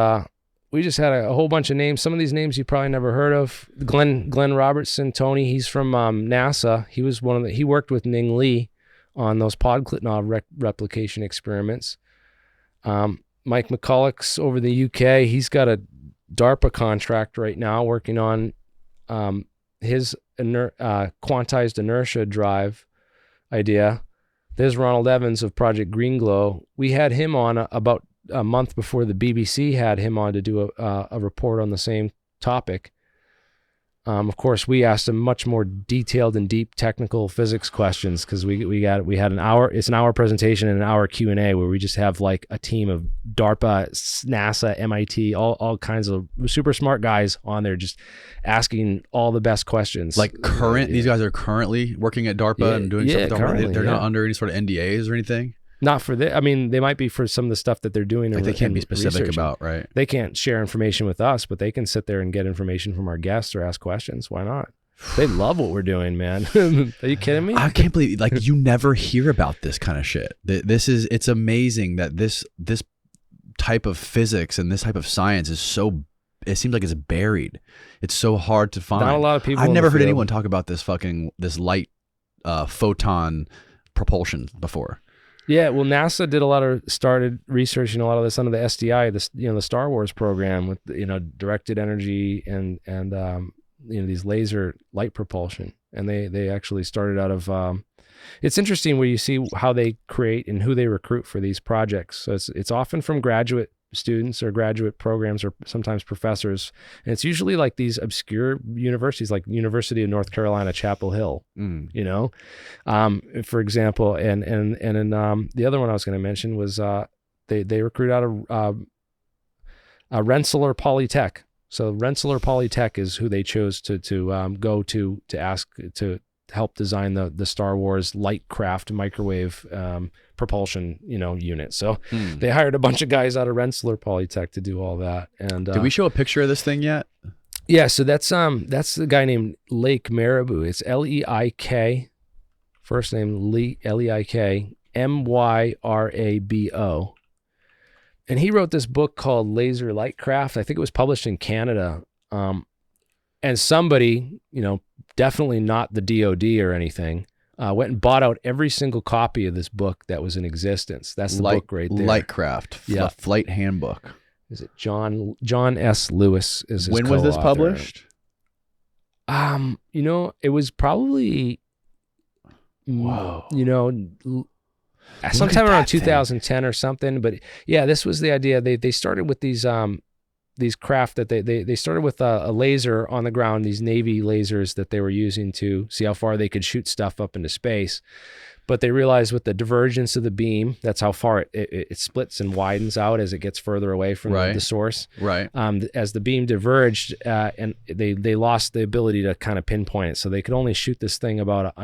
we just had a whole bunch of names. Some of these names you probably never heard of. Glenn Robertson, Tony, he's from NASA. He was he worked with Ning Li on those Podkletnov replication experiments. Mike McCulloch's over the UK. He's got a DARPA contract right now working on his quantized inertia drive idea. There's Ronald Evans of Project Green Glow. We had him on about a month before the BBC had him on to do a report on the same topic. Of course, we asked him much more detailed and deep technical physics questions because we had an hour. It's an hour presentation and an hour Q&A where we just have like a team of DARPA, NASA, MIT, all kinds of super smart guys on there just asking all the best questions. Like these guys are currently working at DARPA and doing stuff with DARPA. They're not under any sort of NDAs or anything? Not for I mean, they might be for some of the stuff that they're doing. Like they can't be specific about, right? They can't share information with us, but they can sit there and get information from our guests or ask questions. Why not? They love what we're doing, man. Are you kidding me? I can't believe, like, you never hear about this kind of shit. It's amazing that this type of physics and this type of science is so, it seems like it's buried. It's so hard to find. Not a lot of people. I've never heard anyone talk about this light photon propulsion before. Yeah, well, NASA started researching a lot of this under the SDI, the Star Wars program with, you know, directed energy and you know, these laser light propulsion, and they actually started out of. It's interesting where you see how they create and who they recruit for these projects. So it's often from graduate students or graduate programs or sometimes professors, and it's usually like these obscure universities like University of North Carolina, Chapel Hill, you know, for example. And the other one I was going to mention was they recruit out of Rensselaer Polytech. So Rensselaer Polytech is who they chose to go to ask to help design the Star Wars light craft microwave propulsion, you know, unit. So they hired a bunch of guys out of Rensselaer Polytech to do all that. And did we show a picture of this thing yet? Yeah, so that's the guy named Lake Marabou. It's Leik, first name Leik, Myrabo. And he wrote this book called Laser Lightcraft. I think it was published in Canada. And somebody, you know, definitely not the DOD or anything, went and bought out every single copy of this book that was in existence. That's the book right there. Lightcraft, Flight Handbook. Is it John S. Lewis is his When was this published? You know, it was probably, whoa, you know, sometime around 2010 or something. But yeah, this was the idea. They started with these craft that they started with a laser on the ground, these Navy lasers that they were using to see how far they could shoot stuff up into space. But they realized with the divergence of the beam, that's how far it splits and widens out as it gets further away from the source. Right. As the beam diverged, and they lost the ability to kind of pinpoint it. So they could only shoot this thing about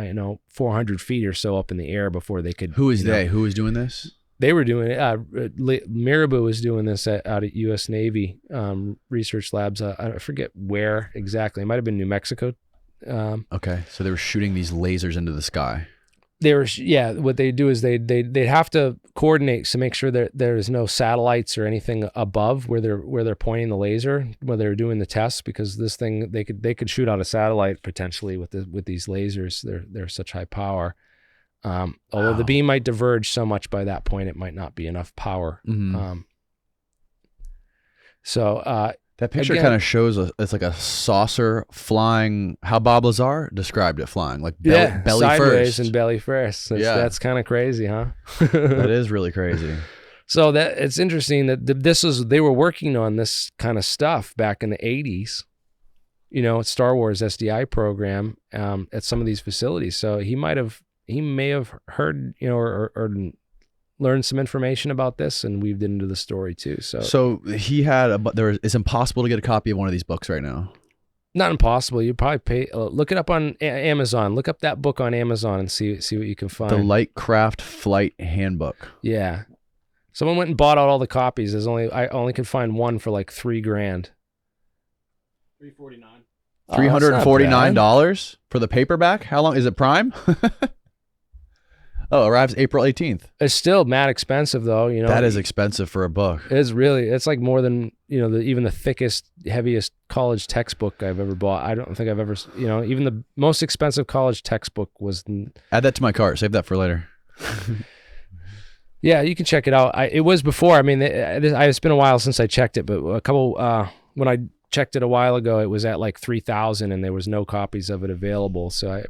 400 feet or so up in the air before they could. Who is they? Who was doing this? They were doing it. Mirabeau was doing this out at U.S. Navy research labs. I forget where exactly. It might have been New Mexico. Okay, so they were shooting these lasers into the sky. What they do is they'd have to coordinate to make sure that there's no satellites or anything above where they're pointing the laser when they're doing the tests, because this thing they could shoot out a satellite potentially with these lasers. They're such high power. Although the beam might diverge so much by that point, it might not be enough power. Mm-hmm. That picture kind of shows it's like a saucer flying. How Bob Lazar described it flying, like belly sideways first and belly first. That's kind of crazy, huh? That is really crazy. So that it's interesting that they were working on this kind of stuff back in the 80s. Star Wars SDI program at some of these facilities. So he may have heard, or learned some information about this and weaved it into the story too. So he had it's impossible to get a copy of one of these books right now. Not impossible. You probably pay. Look it up on Amazon. Look up that book on Amazon and see what you can find. The Lightcraft Flight Handbook. Yeah, someone went and bought out all the copies. I only could find one for like $3,000. $349. $349 for the paperback. How long is it? Prime? Oh, arrives April 18th. It's still mad expensive though. That is expensive for a book. It's like more than, even the thickest, heaviest college textbook I've ever bought. I don't think I've ever, even the most expensive college textbook was. Add that to my cart. Save that for later. Yeah, you can check it out. It was before. I mean, it's been a while since I checked it, but when I checked it a while ago, it was at like 3,000 and there was no copies of it available. So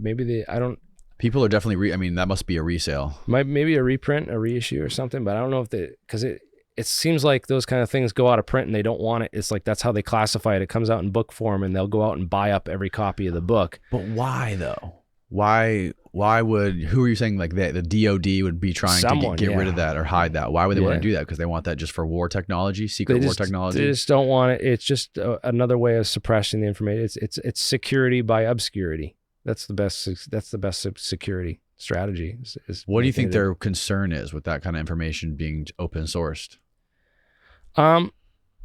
People are definitely, that must be a resale. Maybe a reprint, a reissue or something, but I don't know because it seems like those kind of things go out of print and they don't want it. It's like, that's how they classify it. It comes out in book form and they'll go out and buy up every copy of the book. But why though? Why who are you saying like the DOD would be trying to get rid of that or hide that? Why would they want to do that? Because they want that just for war technology, war technology? They just don't want it. It's just another way of suppressing the information. It's security by obscurity. That's the best security strategy. What do you think their concern is with that kind of information being open sourced?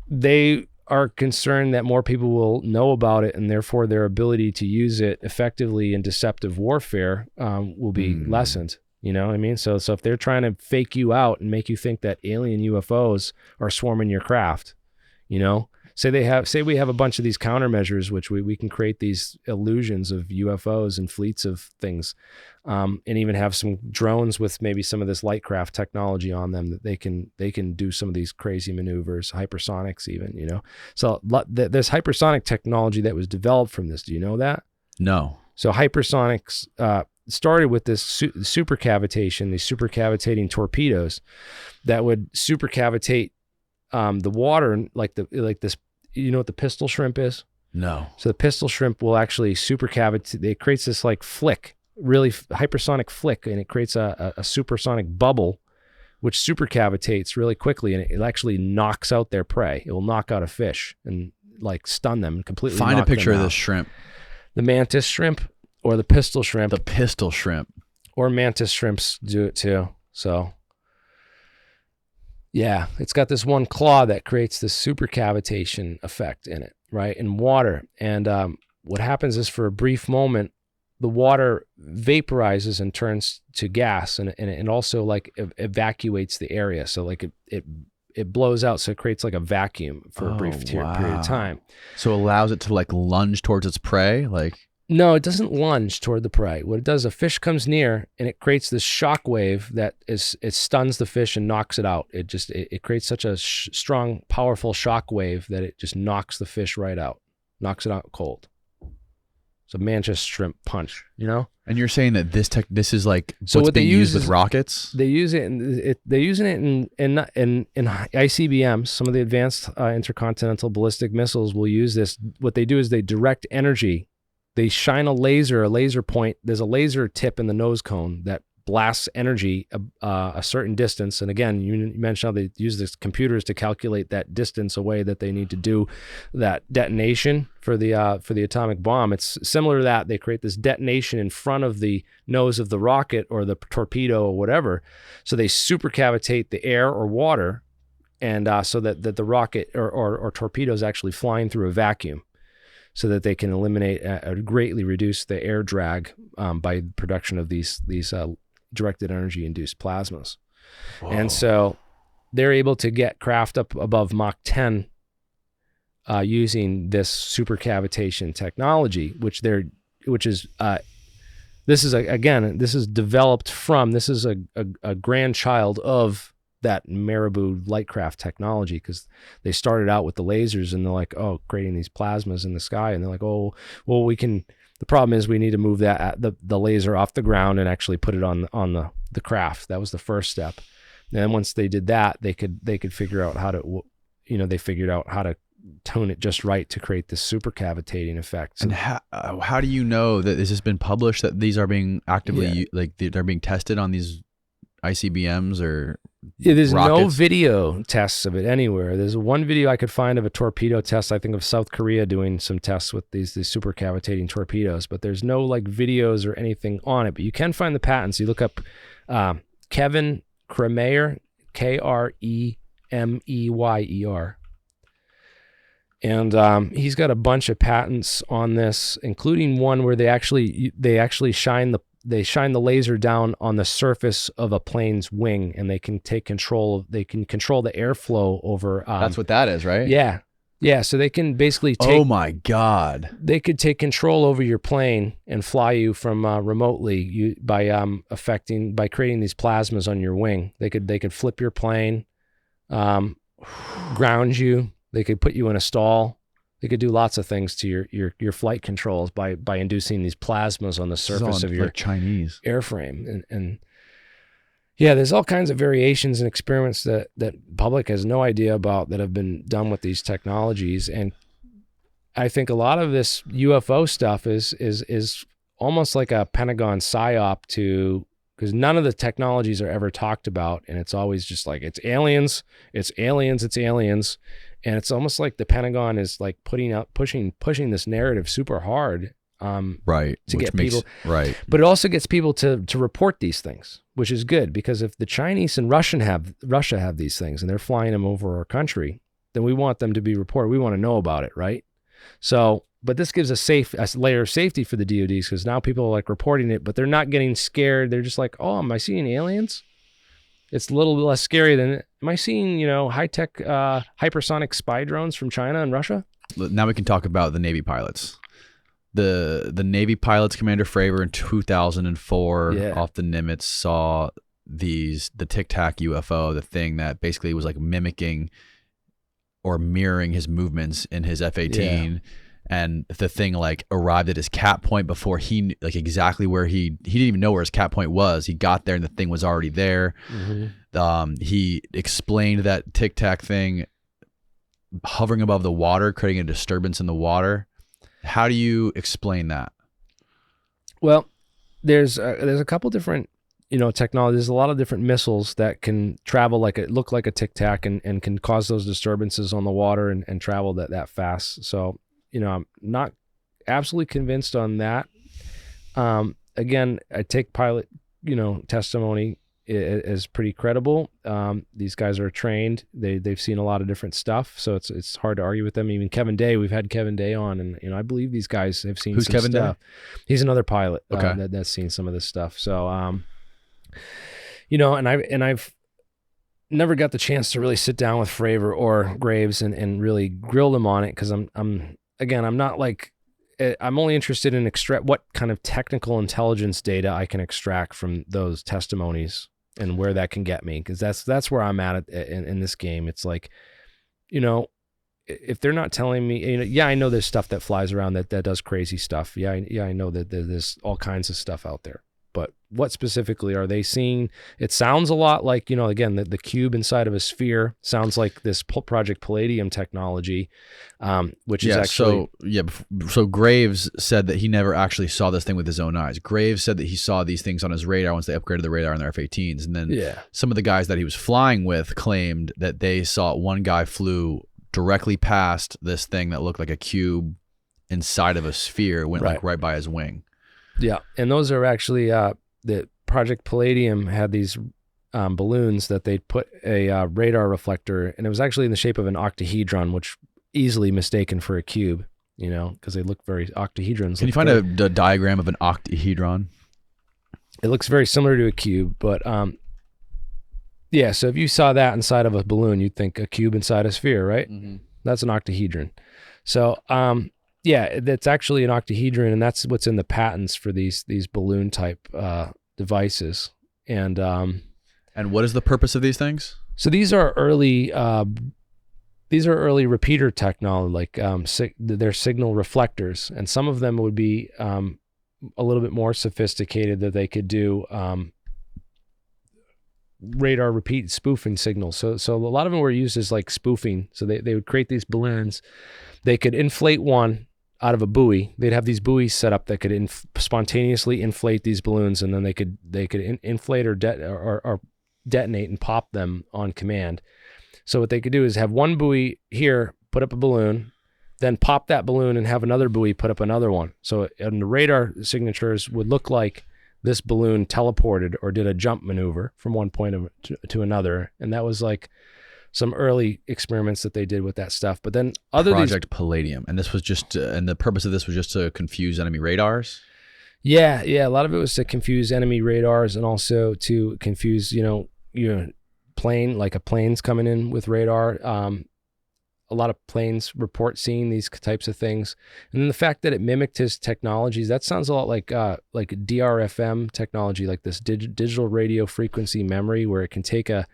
They are concerned that more people will know about it, and therefore their ability to use it effectively in deceptive warfare will be lessened. You know what I mean? So if they're trying to fake you out and make you think that alien UFOs are swarming your craft, say we have a bunch of these countermeasures, which we can create these illusions of UFOs and fleets of things, and even have some drones with maybe some of this light craft technology on them that they can do some of these crazy maneuvers, hypersonics even, So there's hypersonic technology that was developed from this. Do you know that? No. So hypersonics started with this supercavitation, these supercavitating torpedoes that would supercavitate the water, like this. You know what the pistol shrimp is? No. So the pistol shrimp will actually supercavitate. It creates this like flick, really hypersonic flick, and it creates a supersonic bubble, which supercavitates really quickly, and it actually knocks out their prey. It will knock out a fish and like stun them and completely. Find a picture of this shrimp. The mantis shrimp or the pistol shrimp. The pistol shrimp. Or mantis shrimps do it too. So. Yeah, it's got this one claw that creates this supercavitation effect in it, right, in water. And what happens is for a brief moment, the water vaporizes and turns to gas, and also like evacuates the area. So like it blows out, so it creates like a vacuum for a brief period of time. So it allows it to like lunge towards its prey, like. No, it doesn't lunge toward the prey. What it does, a fish comes near and it creates this shock wave that it stuns the fish and knocks it out. It creates such a strong, powerful shock wave that it just knocks the fish right out, knocks it out cold. It's a mantis shrimp punch, And you're saying that this is like what's being used with rockets? They use it. They're using it in ICBMs. Some of the advanced intercontinental ballistic missiles will use this. What they do is they direct energy. They shine a laser point. There's a laser tip in the nose cone that blasts energy a certain distance. And again, you mentioned how they use these computers to calculate that distance away that they need to do that detonation for the atomic bomb. It's similar to that. They create this detonation in front of the nose of the rocket or the torpedo or whatever. So they supercavitate the air or water, and so that the rocket or torpedo is actually flying through a vacuum, so that they can eliminate greatly reduce the air drag by production of these directed energy induced plasmas. Whoa. And so they're able to get craft up above Mach 10 using this supercavitation technology, this is a grandchild of that Marabou lightcraft technology, because they started out with the lasers and they're like, oh, creating these plasmas in the sky, and they're like, oh, well, the problem is we need to move the laser off the ground and actually put it on the craft. That was the first step. And then once they did that, they could figure out how to, they figured out how to tone it just right to create this supercavitating effect. So, and how do you know that this has been published, that these are being actively, they're being tested on these ICBMs or there's rockets? No video tests of it anywhere. There's one video I could find of a torpedo test, I think, of South Korea doing some tests with these supercavitating torpedoes, but there's no like videos or anything on it. But you can find the patents. You look up Kevin Kremeyer, Kremeyer, and he's got a bunch of patents on this, including one where they actually shine the laser down on the surface of a plane's wing, and they can control the airflow over. That's what that is, right? Yeah. Yeah. So they can basically take. Oh my God. They could take control over your plane and fly you from remotely by creating these plasmas on your wing. They could flip your plane, ground you. They could put you in a stall. They could do lots of things to your flight controls by inducing these plasmas on the surface of your Chinese airframe. And yeah, there's all kinds of variations and experiments that public has no idea about that have been done with these technologies. And I think a lot of this UFO stuff is almost like a Pentagon psyop because none of the technologies are ever talked about, and it's always just like it's aliens. And it's almost like the Pentagon is like pushing this narrative super hard, right, to get people right. But it also gets people to report these things, which is good, because if the Chinese and Russia have these things and they're flying them over our country, then we want them to be reported. We want to know about it, right? So, but this gives a layer of safety for the DoDs, because now people are like reporting it, but they're not getting scared. They're just like, oh, am I seeing aliens? It's a little bit less scary than, am I seeing, high-tech hypersonic spy drones from China and Russia? Now we can talk about the Navy pilots. The Navy pilots, Commander Fravor in 2004 off the Nimitz saw the Tic Tac UFO, the thing that basically was like mimicking or mirroring his movements in his F-18. Yeah. And the thing like arrived at his cap point before he like exactly where he didn't even know where his cap point was. He got there and the thing was already there. Mm-hmm. He explained that Tic Tac thing hovering above the water, creating a disturbance in the water. How do you explain that? Well, there's a couple different technology. There's a lot of different missiles that can travel look like a Tic Tac and can cause those disturbances on the water and travel that fast. So I'm not absolutely convinced on that. Again, I take pilot, testimony is pretty credible. These guys are trained. They've seen a lot of different stuff, so it's hard to argue with them. Even Kevin Day, we've had Kevin Day on, and I believe these guys have seen Who's some Kevin stuff. Day? He's another pilot okay. That's seen some of this stuff. So, and I've never got the chance to really sit down with Fravor or Graves and really grill them on it, because I'm not like, I'm only interested in what kind of technical intelligence data I can extract from those testimonies and where that can get me, because that's where I'm at in this game. It's like, if they're not telling me, I know there's stuff that flies around that does crazy stuff. I know that there's all kinds of stuff out there. but what specifically are they seeing? It sounds a lot like, again, the cube inside of a sphere sounds like this Project Palladium technology, which is actually... So Graves said that he never actually saw this thing with his own eyes. Graves said that he saw these things on his radar once they upgraded the radar on their F-18s. And then some of the guys that he was flying with claimed that they saw one guy flew directly past this thing that looked like a cube inside of a sphere, went like right by his wing. Yeah, and those are actually the Project Palladium had these balloons that they'd put a radar reflector, and it was actually in the shape of an octahedron, which easily mistaken for a cube, because they look very octahedrons. Can you find a diagram of an octahedron? It looks very similar to a cube, but so if you saw that inside of a balloon, you'd think a cube inside a sphere, right? Mm-hmm. That's an octahedron. So that's actually an octahedron, and that's what's in the patents for these balloon type devices. And what is the purpose of these things? So these are early repeater technology, like they're signal reflectors, and some of them would be a little bit more sophisticated, that they could do radar repeat spoofing signals. So a lot of them were used as like spoofing. So they would create these balloons. They could inflate one out of a buoy. They'd have these buoys set up that could spontaneously inflate these balloons, and then they could inflate or detonate and pop them on command. So what they could do is have one buoy here, put up a balloon, then pop that balloon and have another buoy put up another one. So and the radar signatures would look like this balloon teleported or did a jump maneuver from one point to another. And that was like some early experiments that they did with that stuff. But then Project Palladium, and this was just and the purpose of this was just to confuse enemy radars. Yeah, a lot of it was to confuse enemy radars, and also to confuse plane, like a plane's coming in with radar. A lot of planes report seeing these types of things, and then the fact that it mimicked his technologies, that sounds a lot like DRFM technology, like this digital radio frequency memory, where it can take a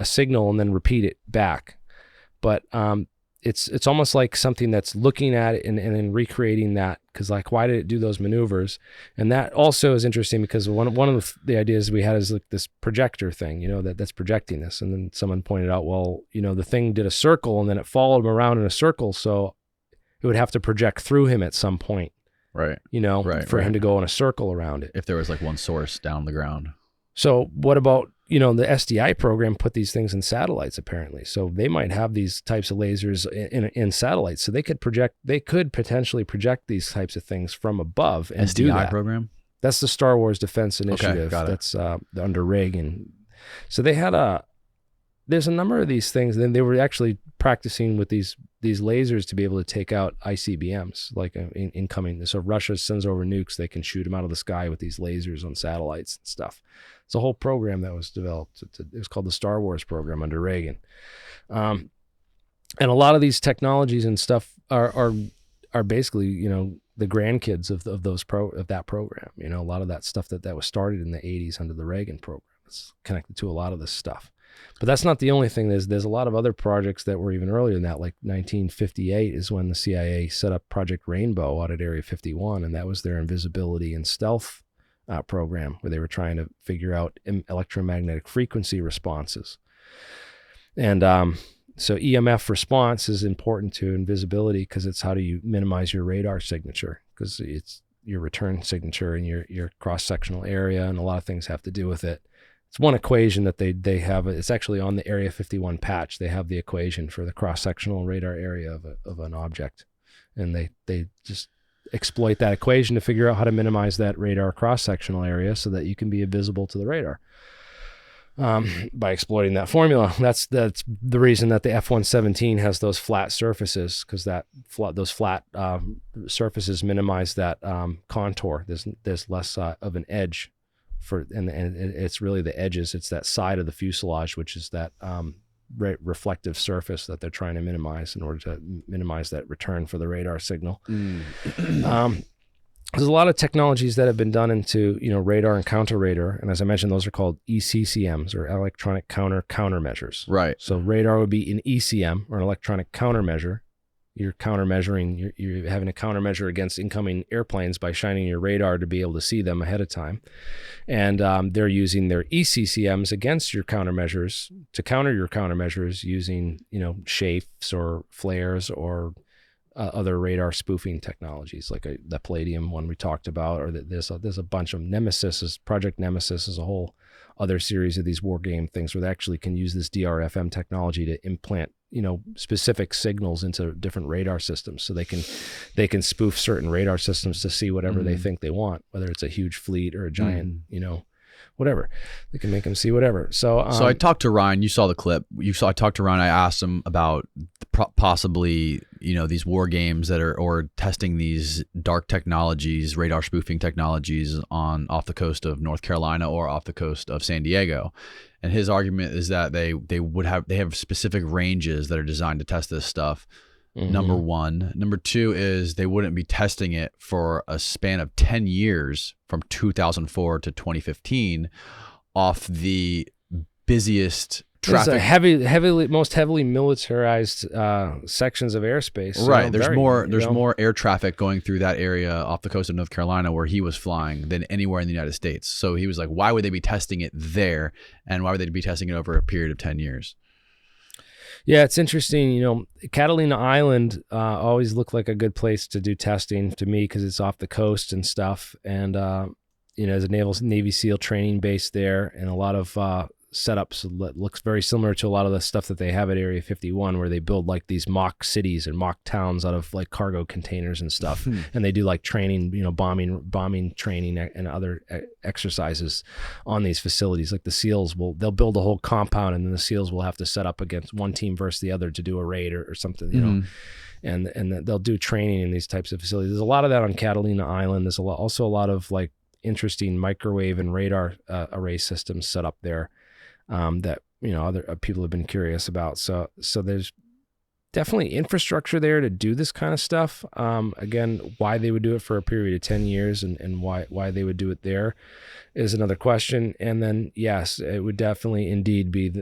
signal and then repeat it back. But it's almost like something that's looking at it and then recreating that, because like, why did it do those maneuvers? And that also is interesting, because one of the ideas we had is like this projector thing, that's projecting this. And then someone pointed out, well, the thing did a circle and then it followed him around in a circle, so it would have to project through him at some point, right? For him to go in a circle around it. If there was like one source down the ground. So what about, the SDI program put these things in satellites, apparently. So they might have these types of lasers in satellites. So they could potentially project these types of things from above and SDI do that. Program? That's the Star Wars Defense Initiative. Okay, got it. That's under Reagan. So they had there's a number of these things. Then they were actually practicing with these lasers to be able to take out ICBMs, like incoming. So if Russia sends over nukes, they can shoot them out of the sky with these lasers on satellites and stuff. It's a whole program that was developed. It was called the Star Wars program under Reagan. And a lot of these technologies and stuff are basically, the grandkids of that program. A lot of that stuff that was started in the 80s under the Reagan program. It's connected to a lot of this stuff. But that's not the only thing. There's a lot of other projects that were even earlier than that. Like 1958 is when the CIA set up Project Rainbow out at Area 51, and that was their invisibility and stealth program, where they were trying to figure out electromagnetic frequency responses. And so EMF response is important to invisibility, because it's how do you minimize your radar signature, because it's your return signature and your cross-sectional area, and a lot of things have to do with it. It's one equation that they have. It's actually on the Area 51 patch. They have the equation for the cross-sectional radar area of an object, and they just exploit that equation to figure out how to minimize that radar cross-sectional area so that you can be invisible to the radar by exploiting that formula. That's the reason that the F-117 has those flat surfaces, because those flat surfaces minimize that contour. There's less of an edge and it's really the edges. It's that side of the fuselage, which is that reflective surface that they're trying to minimize in order to minimize that return for the radar signal. There's a lot of technologies that have been done into radar and counter radar, and as I mentioned, those are called ECCMs, or electronic countermeasures. Right. So radar would be an ECM, or an electronic countermeasure, You're countermeasuring. You're having a countermeasure against incoming airplanes by shining your radar to be able to see them ahead of time, and they're using their ECCMs against your countermeasures to counter your countermeasures using shapes or flares or other radar spoofing technologies like the Palladium one we talked about, or there's a bunch of Project Nemesis is a whole other series of these war game things where they actually can use this DRFM technology to implant specific signals into different radar systems, so they can spoof certain radar systems to see whatever they think they want, whether it's a huge fleet or a giant whatever. They can make them see whatever. So I talked to Ryan. You saw the clip. I talked to Ryan. I asked him about possibly these war games that are, or testing these dark technologies, radar spoofing technologies off the coast of North Carolina or off the coast of San Diego. And his argument is that they have specific ranges that are designed to test this stuff. Number one. Number two is they wouldn't be testing it for a span of 10 years from 2004 to 2015 off the busiest traffic. It's most heavily militarized sections of airspace. So right. There's more air traffic going through that area off the coast of North Carolina where he was flying than anywhere in the United States. So he was like, why would they be testing it there? And why would they be testing it over a period of 10 years? Yeah, it's interesting. Catalina Island always looked like a good place to do testing to me because it's off the coast and stuff. And, there's a Navy SEAL training base there and a lot of setups that looks very similar to a lot of the stuff that they have at Area 51, where they build like these mock cities and mock towns out of like cargo containers and stuff. And they do like training, bombing training and other exercises on these facilities. Like the SEALs they'll build a whole compound, and then the SEALs will have to set up against one team versus the other to do a raid or something, and they'll do training in these types of facilities. There's a lot of that on Catalina Island. There's also a lot of like interesting microwave and radar array systems set up there. That other people have been curious about. So there's definitely infrastructure there to do this kind of stuff. Again, why they would do it for a period of 10 years and why they would do it there is another question. And then yes, it would definitely indeed be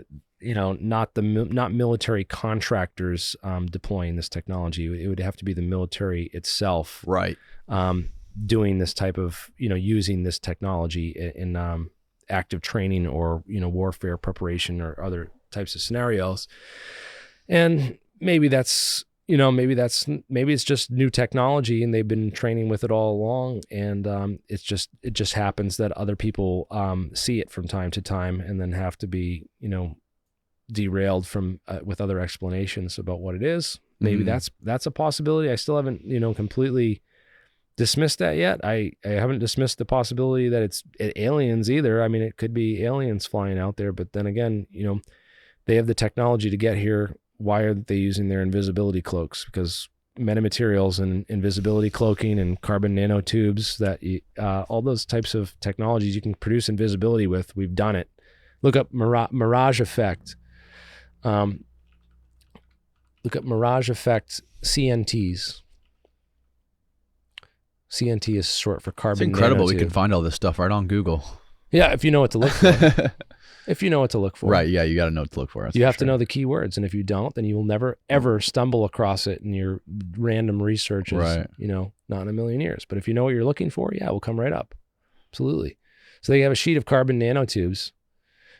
not military contractors deploying this technology. It would have to be the military itself, right? Doing this type of using this technology in active training or warfare preparation or other types of scenarios. And maybe it's just new technology and they've been training with it all along, and it just happens that other people see it from time to time and then have to be derailed from with other explanations about what it is. Maybe that's a possibility. I still haven't completely dismissed that yet. I haven't dismissed the possibility that it's aliens either. I mean, it could be aliens flying out there, but then again, they have the technology to get here. Why are they using their invisibility cloaks? Because metamaterials and invisibility cloaking and carbon nanotubes, that all those types of technologies you can produce invisibility with, we've done it. Look up Mirage effect. Look up Mirage effect CNTs. CNT is short for carbon nanotube. It's incredible. We can find all this stuff right on Google. Yeah, if you know what to look for. If you know what to look for. Right, yeah, you got to know what to look for. You have to know the keywords, and if you don't, then you will never, ever stumble across it in your random researches, right. Not in a million years. But if you know what you're looking for, yeah, it will come right up. Absolutely. So they have a sheet of carbon nanotubes,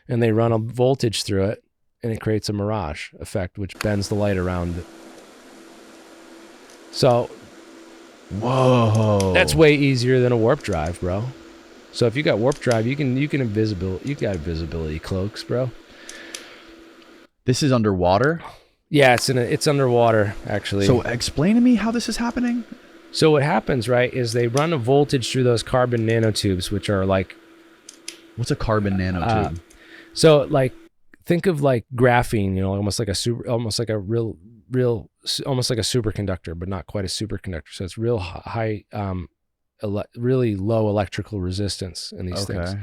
and they run a voltage through it, and it creates a mirage effect, which bends the light around it. So... Whoa. That's way easier than a warp drive, bro. So if you got warp drive, you can invisibility. You got invisibility cloaks, bro. This is underwater? Yeah, it's underwater actually. So explain to me how this is happening. So what happens, right, is they run a voltage through those carbon nanotubes, which are like, what's a carbon nanotube? So like, think of like graphene, almost like a superconductor, but not quite a superconductor. So it's real high, really low electrical resistance in these things.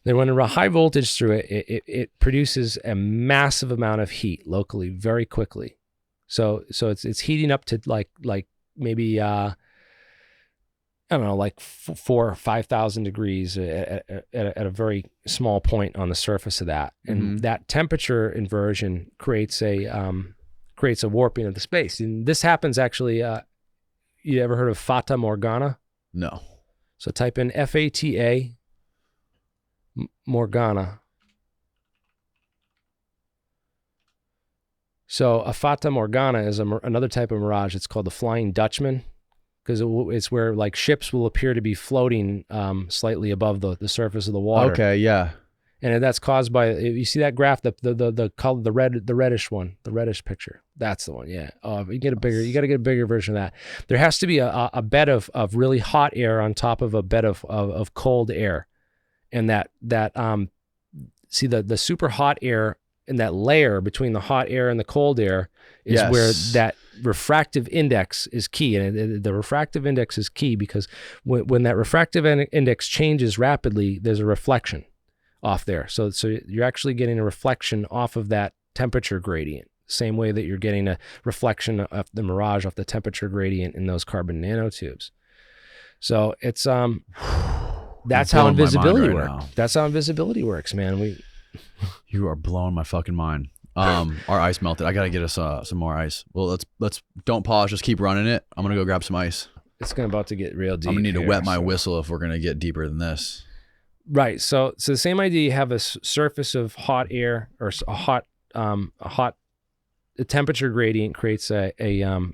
Then when you run high voltage through it, it produces a massive amount of heat locally very quickly. So it's heating up to like maybe I don't know, like 4,000 or 5,000 degrees at a very small point on the surface of that. And that temperature inversion creates a creates a warping of the space. And this happens actually, you ever heard of Fata Morgana? No. So type in Fata Morgana. So a Fata Morgana is another type of mirage. It's called the Flying Dutchman, because it's where like ships will appear to be floating slightly above the surface of the water. Okay, yeah. And that's caused by, you see that graph, the color, the reddish one, the reddish picture. That's the one. Yeah. Oh, you got to get a bigger version of that. There has to be a bed of really hot air on top of a bed of cold air, and see the super hot air. And that layer between the hot air and the cold air is where that refractive index is key. And the refractive index is key because when that refractive index changes rapidly, there's a reflection off there. So you're actually getting a reflection off of that temperature gradient, same way that you're getting a reflection of the mirage off the temperature gradient in those carbon nanotubes. So it's that's how invisibility works. That's how invisibility works, man. You are blowing my fucking mind. Our ice melted. I gotta get us some more ice. Well, let's don't pause. Just keep running it. I'm gonna go grab some ice. It's about to get real deep. I'm gonna need to wet my whistle if we're gonna get deeper than this. Right. So the same idea. You have a surface of hot air or the temperature gradient creates an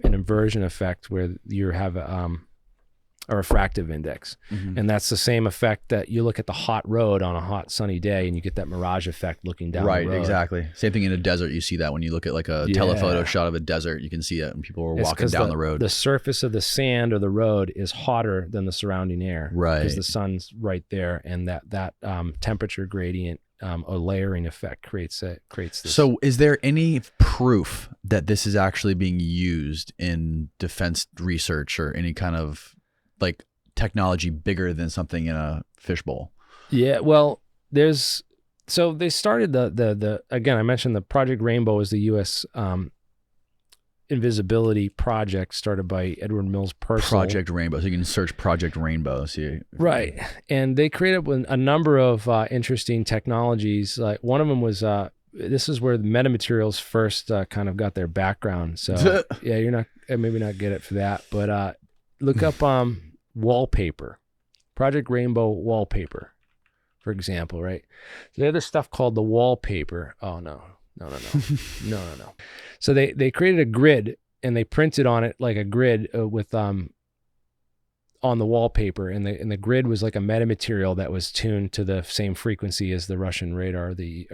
inversion effect where you have a refractive index. Mm-hmm. And that's the same effect that you look at the hot road on a hot sunny day and you get that mirage effect looking down the road. Right, exactly. Same thing in a desert. You see that when you look at like a telephoto shot of a desert, you can see it when people are walking down the road. The surface of the sand or the road is hotter than the surrounding air. Right. Because the sun's right there, and that temperature gradient a layering effect creates this. So is there any proof that this is actually being used in defense research or any kind of like technology bigger than something in a fishbowl? Yeah, well, they started the again, I mentioned the Project Rainbow is the U.S. Invisibility project started by Edward Mills Purcell. Project Rainbow. So you can search Project Rainbow. See. Right, and they created a number of interesting technologies. Like one of them was this is where the metamaterials first kind of got their background. So yeah, you're not maybe not get it for that, but look up wallpaper, Project Rainbow wallpaper, for example, right? So they have this stuff called the wallpaper. Oh no. So they created a grid and they printed on it like a grid with on the wallpaper, and the grid was like a metamaterial that was tuned to the same frequency as the Russian radar, the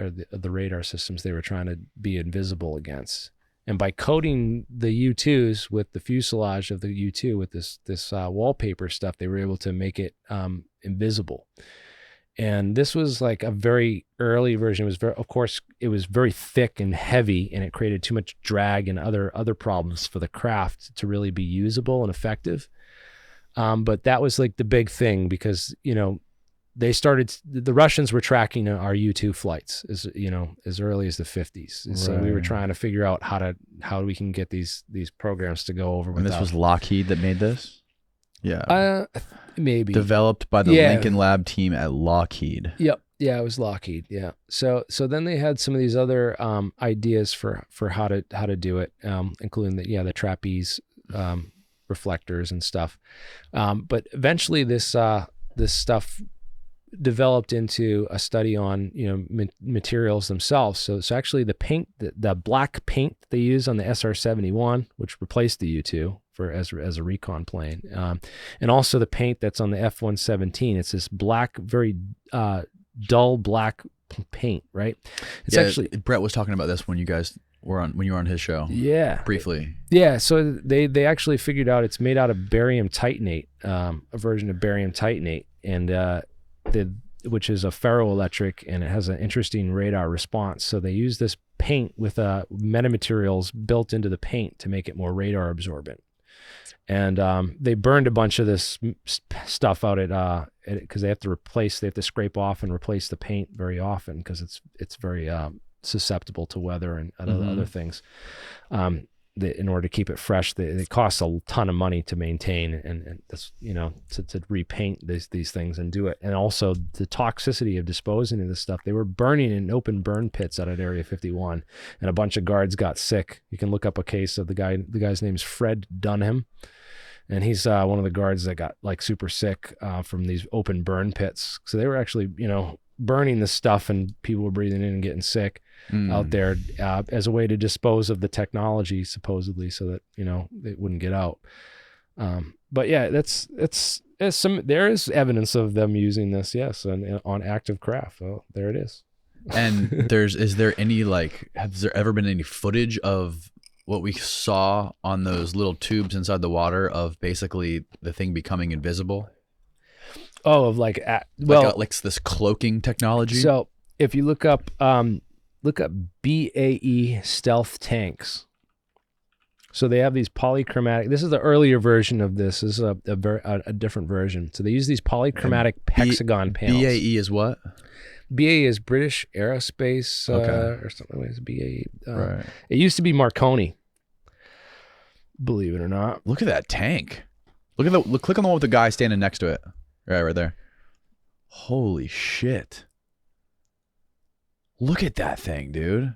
radar systems they were trying to be invisible against. And by coating the U-2s with the fuselage of the U-2 with this wallpaper stuff, they were able to make it invisible. And this was like a very early version. It was very thick and heavy, and it created too much drag and other problems for the craft to really be usable and effective. But that was like the big thing because, the Russians were tracking our U-2 flights as early as the 50s. And so we were trying to figure out how we can get these programs to go over. And this was Lockheed that made this? Yeah. Maybe. Developed by the Lincoln Lab team at Lockheed. Yep. Yeah, it was Lockheed. Yeah. So then they had some of these other ideas for how to do it, including the trapeze reflectors and stuff. But eventually this stuff developed into a study on materials themselves. So actually the paint, the black paint they use on the SR-71, which replaced the U-2 as a recon plane, and also the paint that's on the F-117. It's this black, very dull black paint, right? It's actually Brett was talking about this when you were on his show. Yeah, briefly. Yeah, so they actually figured out it's made out of barium titanate, a version of barium titanate, and which is a ferroelectric, and it has an interesting radar response. So they use this paint with metamaterials built into the paint to make it more radar absorbent. And they burned a bunch of this stuff out because they have to scrape off and replace the paint very often because it's very susceptible to weather and other things. in order to keep it fresh, it costs a ton of money to maintain and that's, you know, to repaint these things and do it. And also the toxicity of disposing of this stuff. They were burning in open burn pits out at Area 51, and a bunch of guards got sick. You can look up a case of the guy's name is Fred Dunham, and he's one of the guards that got like super sick from these open burn pits. So they were actually, you know, burning the stuff, and people were breathing in and getting sick out there as a way to dispose of the technology, supposedly, so that, you know, it wouldn't get out. But yeah, there is evidence of them using this, yes, and on active craft. Well, there it is. And is there any, like, has there ever been any footage of what we saw on those little tubes inside the water of basically the thing becoming invisible? Oh, of like this cloaking technology. So if you look up BAE stealth tanks. So they have these polychromatic. This is the earlier version of this. This is a different version. So they use these polychromatic hexagon panels. BAE is what? BAE is British Aerospace or something like that. BAE. Right. It used to be Marconi. Believe it or not. Look at that tank. Click on the one with the guy standing next to it. Right there. Holy shit. Look at that thing, dude.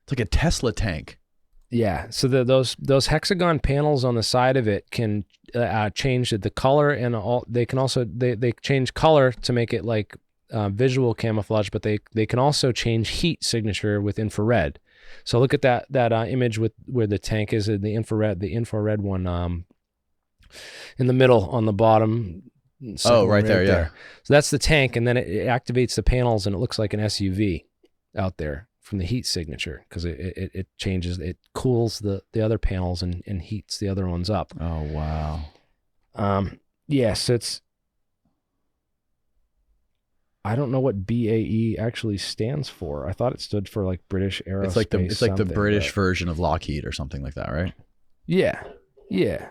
It's like a Tesla tank. Yeah. So those hexagon panels on the side of it can change the color, and they can also they change color to make it like visual camouflage, but they can also change heat signature with infrared. So look at that image with where the tank is in the infrared one in the middle on the bottom. Right there, yeah. So that's the tank, and then it activates the panels, and it looks like an SUV out there from the heat signature, because it changes, it cools the other panels and heats the other ones up. Oh wow. Yes, it's. I don't know what BAE actually stands for. I thought it stood for like British Aerospace. It's like the British version of Lockheed or something like that, right? Yeah. Yeah.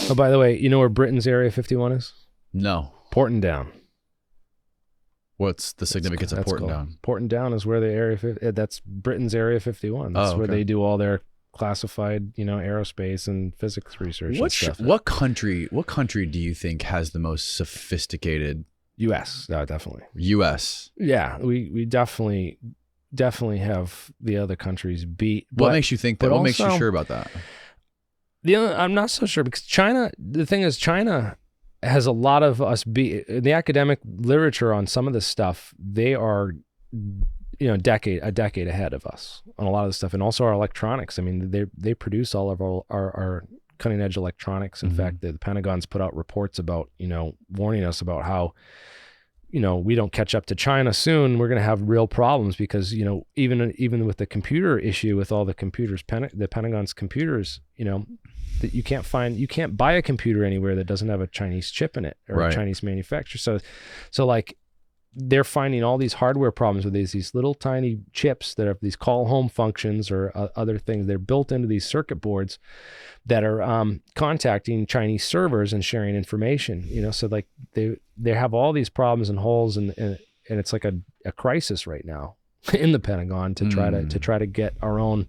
Oh, by the way, you know where Britain's Area 51 is? No. Porton Down. What's the significance of Porton Down? Porton Down is where the that's Britain's Area 51. That's where they do all their classified, you know, aerospace and physics research and stuff. What country do you think has the most sophisticated? U.S. Definitely. U.S. Yeah, we definitely have the other countries beat. What makes you think that? What makes you sure about that? I'm not so sure, because China, the thing is, China has a lot of us the academic literature on some of this stuff. They are, you know, a decade ahead of us on a lot of this stuff, and also our electronics. I mean, they produce all of our cutting edge electronics. In fact, the Pentagon's put out reports about, you know, warning us about how, you know, we don't catch up to China soon, we're going to have real problems, because, you know, even with the computer issue with all the computers, the Pentagon's computers, you know, that you can't buy a computer anywhere that doesn't have a Chinese chip in it, or a Chinese manufacturer. So like, they're finding all these hardware problems with these little tiny chips that have these call home functions or other things. They're built into these circuit boards that are contacting Chinese servers and sharing information, you know, so like they have all these problems and holes, and it's like a crisis right now in the Pentagon to try to get our own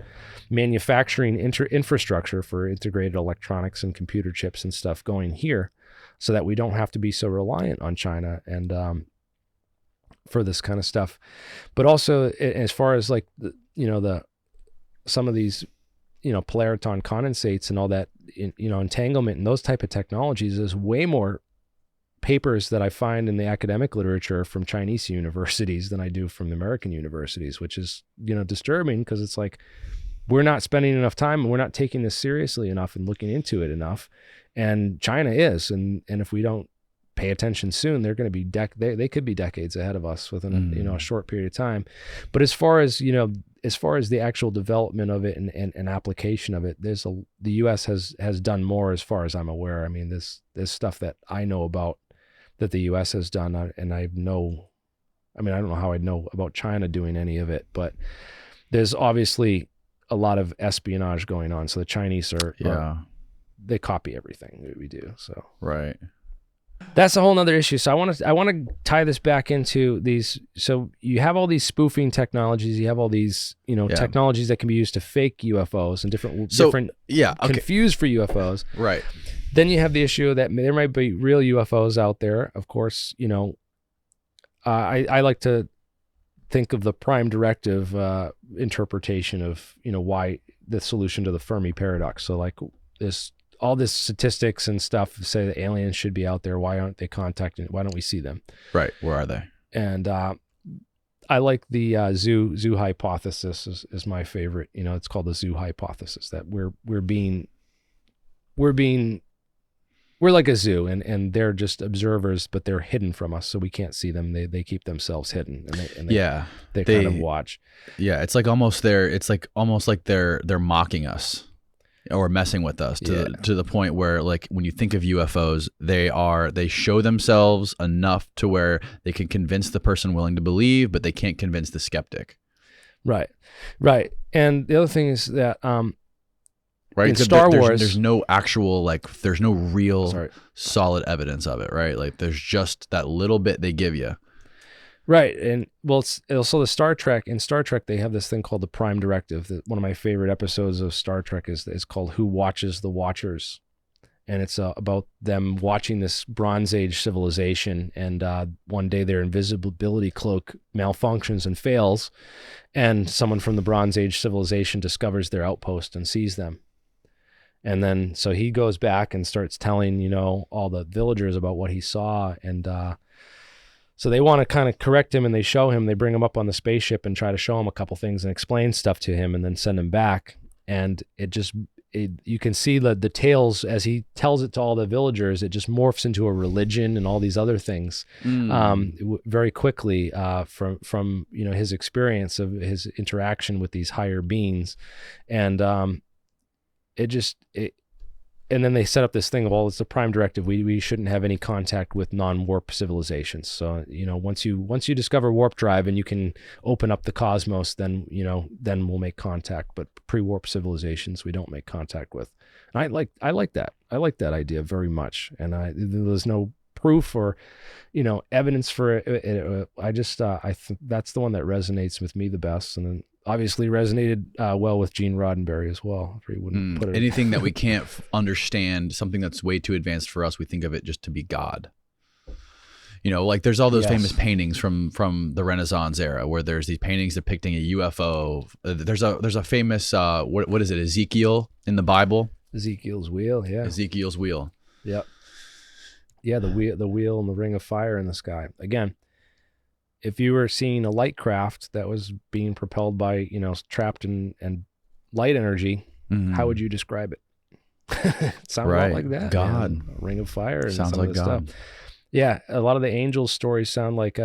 manufacturing infrastructure for integrated electronics and computer chips and stuff going here, so that we don't have to be so reliant on China and for this kind of stuff. But also, as far as like some of these, you know, polariton condensates and all that, you know, entanglement and those type of technologies, there's way more papers that I find in the academic literature from Chinese universities than I do from the American universities, which is, you know, disturbing, because it's like, we're not spending enough time and we're not taking this seriously enough and looking into it enough. And China is, and if we don't pay attention soon, they're going to be they could be decades ahead of us within you know, a short period of time. But as far as, you know, as far as the actual development of it and application of it, the U.S. has done more, as far as I'm aware. I mean, there's stuff that I know about that the U.S. has done, and I don't know how I'd know about China doing any of it, but there's obviously a lot of espionage going on. So the Chinese they copy everything that we do. So right. That's a whole nother issue. So I want to tie this back into these. So you have all these spoofing technologies. You have all these, technologies that can be used to fake UFOs and different confused for UFOs. Right. Then you have the issue that there might be real UFOs out there. Of course, I like to think of the prime directive interpretation of, why the solution to the Fermi paradox. So like all this statistics and stuff say that aliens should be out there. Why aren't they contacting? Why don't we see them? Right. Where are they? And I like the zoo hypothesis is my favorite. It's called the zoo hypothesis, that we're like a zoo and they're just observers, but they're hidden from us, so we can't see them. They keep themselves hidden, and they kind of watch. Yeah, it's almost like they're mocking us or messing with us to the point where, like, when you think of UFOs, they show themselves enough to where they can convince the person willing to believe, but they can't convince the skeptic. Right. And the other thing is that right, in Star Wars, there's no actual, there's no real solid evidence of it, right? Like, there's just that little bit they give you. Right. And it's also in Star Trek, they have this thing called the Prime Directive. One of my favorite episodes of Star Trek is called Who Watches the Watchers. And it's about them watching this Bronze Age civilization. And one day their invisibility cloak malfunctions and fails. And someone from the Bronze Age civilization discovers their outpost and sees them. And then, so he goes back and starts telling, all the villagers about what he saw. And so they want to kind of correct him, and they show him, they bring him up on the spaceship and try to show him a couple things and explain stuff to him and then send him back. And you can see the tales as he tells it to all the villagers, it just morphs into a religion and all these other things very quickly from his experience of his interaction with these higher beings. And and then they set up this thing of, well, it's the Prime Directive. We shouldn't have any contact with non-warp civilizations. So, once you discover warp drive and you can open up the cosmos, then we'll make contact. But pre-warp civilizations, we don't make contact with. And I like that. I like that idea very much. And there's no proof or, evidence for it. I think that's the one that resonates with me the best. And then obviously resonated well with Gene Roddenberry as well. If he wouldn't put it anything that we can't understand, something that's way too advanced for us, we think of it just to be God. There's all those famous paintings from the Renaissance era where there's these paintings depicting a UFO. There's a famous what is it, Ezekiel in the Bible? Ezekiel's wheel, yeah. Ezekiel's wheel. Yep. Yeah, the wheel and the ring of fire in the sky. Again, if you were seeing a light craft that was being propelled by, trapped in light energy, how would you describe it? It sounds a lot like that. God. Man. A ring of fire. And sounds some like of this God. Stuff. Yeah, a lot of the angel stories sound like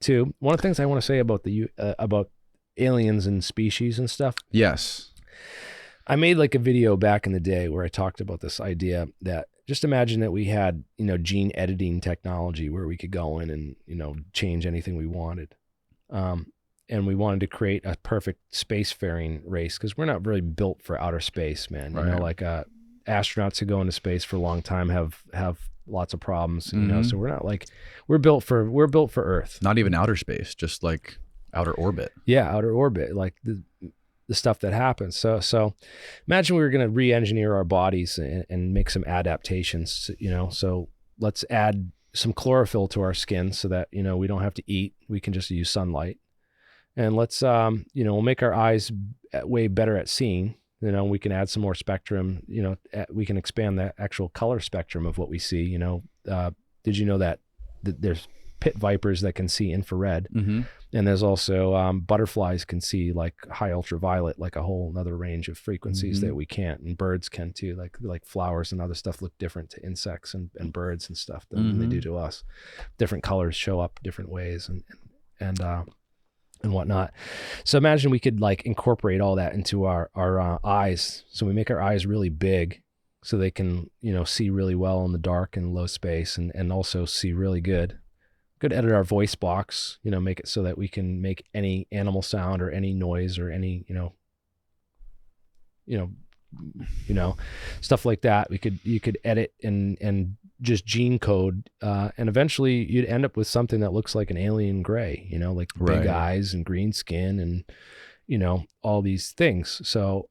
too. One of the things I want to say about about aliens and species and stuff. Yes. I made a video back in the day where I talked about this idea that, just imagine that we had, gene editing technology where we could go in and, change anything we wanted. And we wanted to create a perfect spacefaring race, because we're not really built for outer space, man. Right. Astronauts who go into space for a long time have lots of problems, so we're not we're built for Earth. Not even outer space, just outer orbit. Yeah, outer orbit, the stuff that happens. So imagine we were going to re-engineer our bodies and make some adaptations, so let's add some chlorophyll to our skin so that, we don't have to eat. We can just use sunlight. And let's, we'll make our eyes way better at seeing. We can add some more spectrum, we can expand the actual color spectrum of what we see. Did you know that there's pit vipers that can see infrared? Mm-hmm. And there's also butterflies can see high ultraviolet, a whole another range of frequencies that we can't, and birds can too, like flowers and other stuff look different to insects and birds and stuff than they do to us. Different colors show up different ways and whatnot. So imagine we could incorporate all that into our eyes. So we make our eyes really big so they can, see really well in the dark and low space, and also see really good. Could edit our voice box, make it so that we can make any animal sound or any noise or any, stuff like that. You could edit and just gene code, and eventually you'd end up with something that looks like an alien gray, you know, like big eyes and green skin and, you know, all these things. So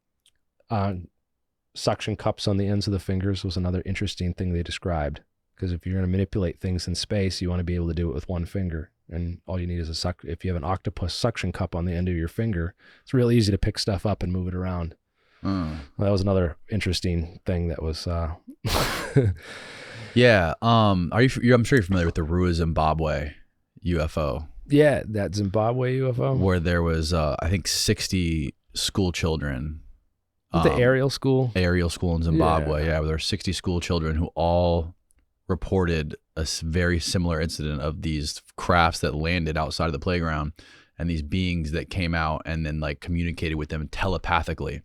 suction cups on the ends of the fingers was another interesting thing they described, because if you're going to manipulate things in space, you want to be able to do it with one finger. And all you need is if you have an octopus suction cup on the end of your finger, it's real easy to pick stuff up and move it around. Well, that was another interesting thing that was, yeah. I'm sure you're familiar with the Rua Zimbabwe UFO. Yeah. That Zimbabwe UFO where there was, I think 60 school children. The aerial school in Zimbabwe. Yeah. Where there were 60 school children who all reported a very similar incident of these crafts that landed outside of the playground and these beings that came out and then like communicated with them telepathically.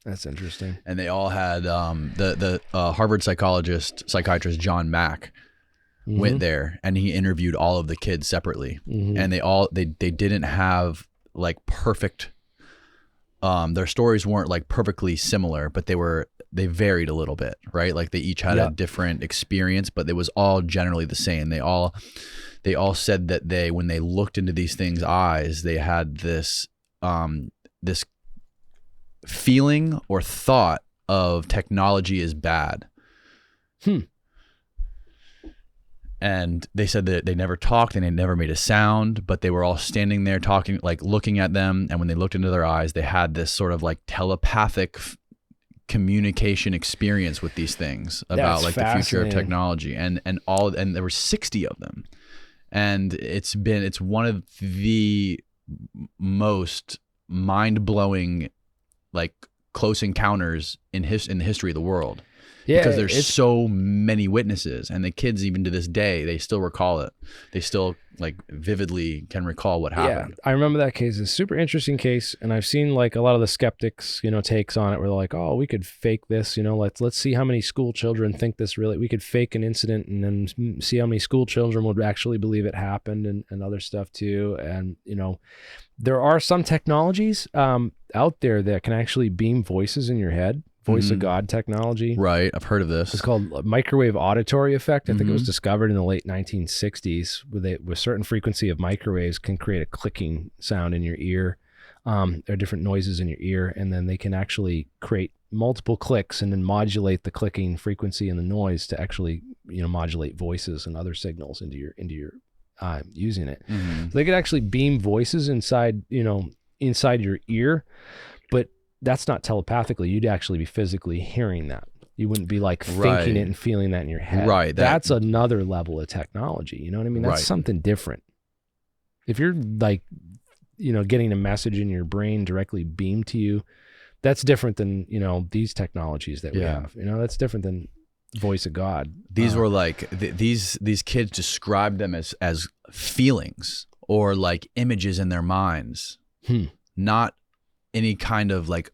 That's interesting. And they all had the Harvard psychiatrist John Mack went there and he interviewed all of the kids separately, and they didn't have like perfect. Their stories weren't like perfectly similar, but they varied a little bit, right? Like they each had a different experience, but it was all generally the same. They all said that when they looked into these things' eyes, they had this this feeling or thought of technology is bad. And they said that they never talked and they never made a sound, but they were all standing there talking, like looking at them. And when they looked into their eyes, they had this sort of like telepathic communication experience with these things about like the future of technology, and there were 60 of them. And it's one of the most mind-blowing like close encounters in the history of the world. Yeah, because there's so many witnesses, and the kids, even to this day, they still recall it. They still like vividly can recall what happened. Yeah, I remember that case. It's a super interesting case, and I've seen like a lot of the skeptics, you know, takes on it where they're like, "Oh, we could fake this, you know, let's see how many school children think this really. We could fake an incident and then see how many school children would actually believe it happened, and other stuff too." And you know, there are some technologies out there that can actually beam voices in your head. Voice of God technology. Right. I've heard of this. It's called microwave auditory effect. I think it was discovered in the late 1960s with certain frequency of microwaves can create a clicking sound in your ear. There are different noises in your ear, and then they can actually create multiple clicks and then modulate the clicking frequency and the noise to actually, you know, modulate voices and other signals into your using it. So they could actually beam voices inside your ear, but that's not telepathically. You'd actually be physically hearing that. You wouldn't be like thinking it and feeling that in your head. Right. That's another level of technology. You know what I mean? That's something different. If you're like, you know, getting a message in your brain directly beamed to you, that's different than, you know, these technologies that we have. You know, that's different than voice of God. These were like, these kids described them as feelings or like images in their minds, not any kind of like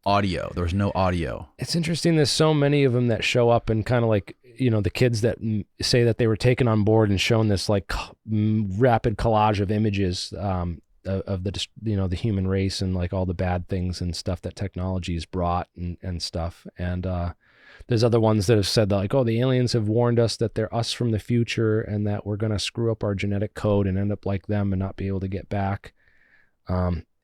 audio. There was no audio. It's interesting. There's so many of them that show up and kind of like, you know, the kids that say that they were taken on board and shown this like rapid collage of images of the, you know, the human race and like all the bad things and stuff that technology has brought and stuff. And there's other ones that have said that like, oh, the aliens have warned us that they're us from the future and that we're going to screw up our genetic code and end up like them and not be able to get back.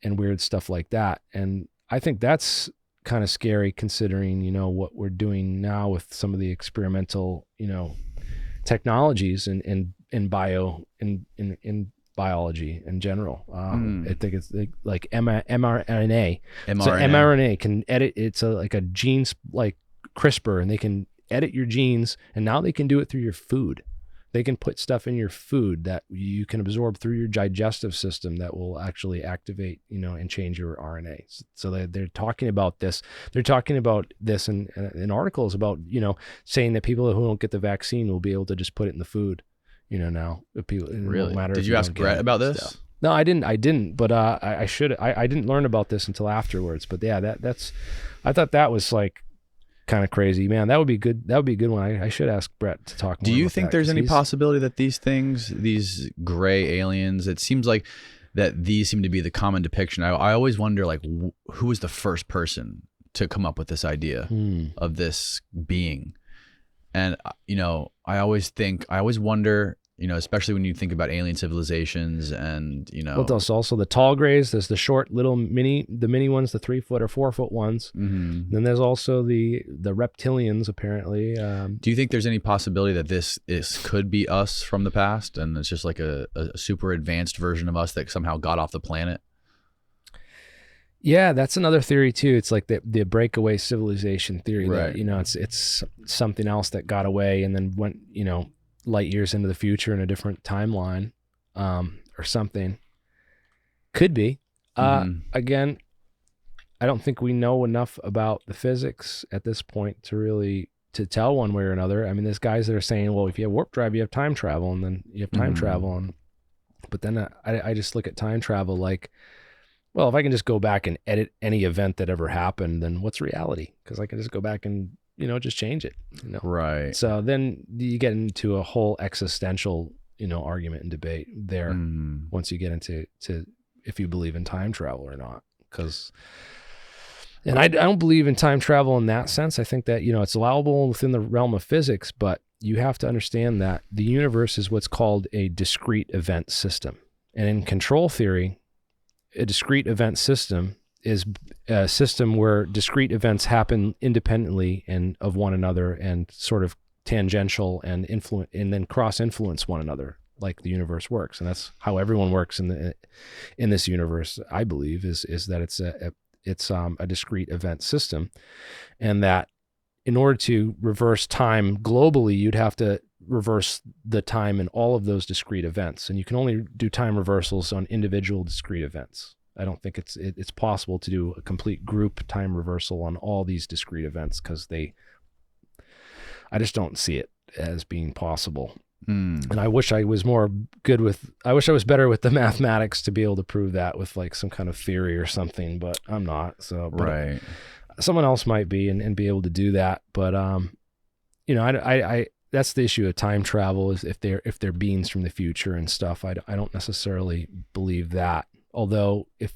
And weird stuff like that. And I think that's kind of scary considering, you know, what we're doing now with some of the experimental, you know, technologies in biology in general. I think it's like mRNA. So mRNA can edit. It's like a genes like CRISPR, and they can edit your genes, and now they can do it through your food. They can put stuff in your food that you can absorb through your digestive system that will actually activate, you know, and change your RNA. So they're talking about this. They're talking about this in articles about, you know, saying that people who don't get the vaccine will be able to just put it in the food, you know, now. People, really? Did you ask Brett about this? Stuff. No, I didn't, but I should. I didn't learn about this until afterwards. But yeah, I thought that was like kind of crazy, man. That would be good. That would be a good one. I should ask Brett to talk more. Do you think there's any possibility that these things, these gray aliens, it seems like that these seem to be the common depiction. I always wonder, like, who was the first person to come up with this idea of this being? And, I always wonder, especially when you think about alien civilizations and, Well, there's also the tall grays. There's the short little mini ones, the 3 foot or 4 foot ones. Mhm. Then there's also the reptilians, apparently. Do you think there's any possibility that this could be us from the past, and it's just like a super advanced version of us that somehow got off the planet? Yeah, that's another theory too. It's like the breakaway civilization theory. Right. That, it's something else that got away and then went, light years into the future in a different timeline, or something. Could be. Again, I don't think we know enough about the physics at this point to tell one way or another. I mean, there's guys that are saying, well, if you have warp drive, you have time travel, and then you have time travel. But then I just look at time travel like, well, if I can just go back and edit any event that ever happened, then what's reality? Because I can just go back and, just change it. Right. So then you get into a whole existential, argument and debate there once you get into if you believe in time travel or not. And I don't believe in time travel in that sense. I think that, it's allowable within the realm of physics, but you have to understand that the universe is what's called a discrete event system. And in control theory, a discrete event system is a system where discrete events happen independently and of one another and sort of tangential and influence, and then cross influence one another, like the universe works. And that's how everyone works in this universe, I believe, is that it's a discrete event system, and that in order to reverse time globally, you'd have to reverse the time in all of those discrete events. And you can only do time reversals on individual discrete events. I don't think it's possible to do a complete group time reversal on all these discrete events because I just don't see it as being possible. And I wish I was better with the mathematics to be able to prove that with like some kind of theory or something, but I'm not. So, right. Someone else might be and be able to do that. But, I that's the issue of time travel, is if they're beings from the future and stuff. I don't necessarily believe that. Although if,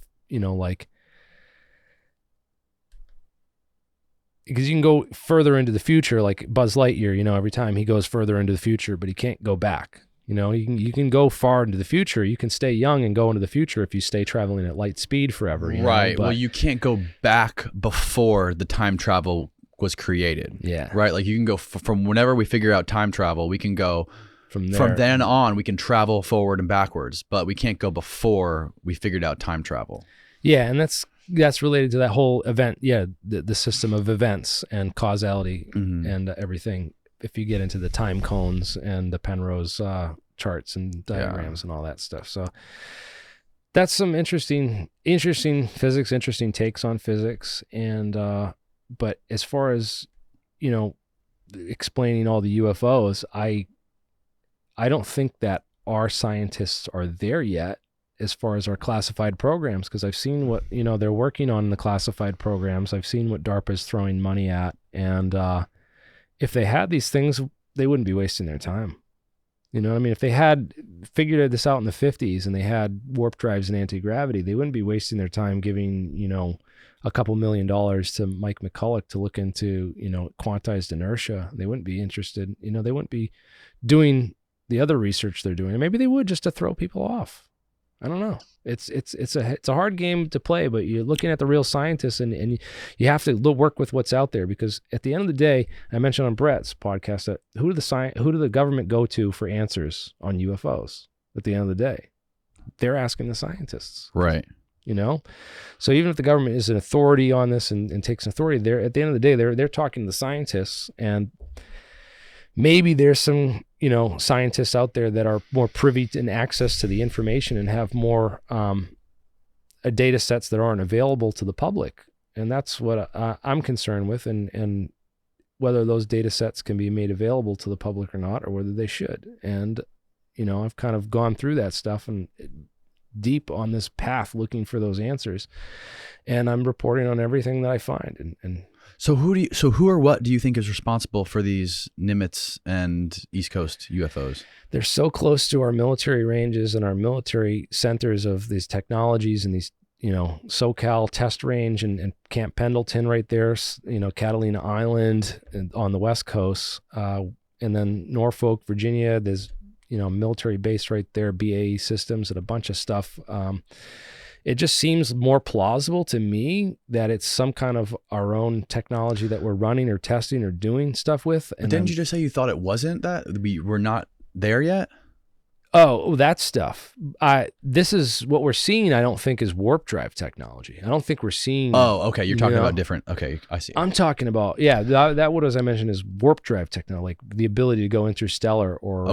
because you can go further into the future, like Buzz Lightyear, every time he goes further into the future, but he can't go back. You can go far into the future. You can stay young and go into the future if you stay traveling at light speed forever. Right. Well, you can't go back before the time travel was created. Yeah. Right. Like you can go from whenever we figure out time travel, we can go from then on, we can travel forward and backwards, but we can't go before we figured out time travel. Yeah. And that's related to that whole event. Yeah. The system of events and causality and everything. If you get into the time cones and the Penrose charts and diagrams and all that stuff. So that's some interesting physics, interesting takes on physics. And, but as far as, explaining all the UFOs, I don't think that our scientists are there yet as far as our classified programs, because I've seen what, they're working on in the classified programs. I've seen what DARPA's throwing money at. And, if they had these things, they wouldn't be wasting their time. You know what I mean? If they had figured this out in the 50s and they had warp drives and anti-gravity, they wouldn't be wasting their time giving, a couple $1 million to Mike McCulloch to look into, quantized inertia. They wouldn't be interested. They wouldn't be doing the other research they're doing. And maybe they would, just to throw people off. I don't know. It's a hard game to play, but you're looking at the real scientists and you have to work with what's out there, because at the end of the day, I mentioned on Brett's podcast that who do the government go to for answers on UFOs at the end of the day? They're asking the scientists. Right. So even if the government is an authority on this and takes an authority, they're at the end of the day, they're talking to the scientists, and maybe there's some, scientists out there that are more privy to and access to the information and have more data sets that aren't available to the public. And that's what I'm concerned with, and whether those data sets can be made available to the public or not, or whether they should. And, I've kind of gone through that stuff and deep on this path looking for those answers, and I'm reporting on everything that I find. And So who or what do you think is responsible for these Nimitz and East Coast UFOs? They're so close to our military ranges and our military centers of these technologies and these SoCal test range and Camp Pendleton right there, Catalina Island on the West Coast. And then Norfolk, Virginia, there's, military base right there, BAE Systems and a bunch of stuff. It just seems more plausible to me that it's some kind of our own technology that we're running or testing or doing stuff with. But didn't you just say you thought it wasn't that? We're not there yet? Oh, that stuff. This is what we're seeing. I don't think is warp drive technology. I don't think we're seeing. Oh, okay. You're talking about different. Okay, I see. I'm talking about that. What as I mentioned is warp drive technology, like the ability to go interstellar or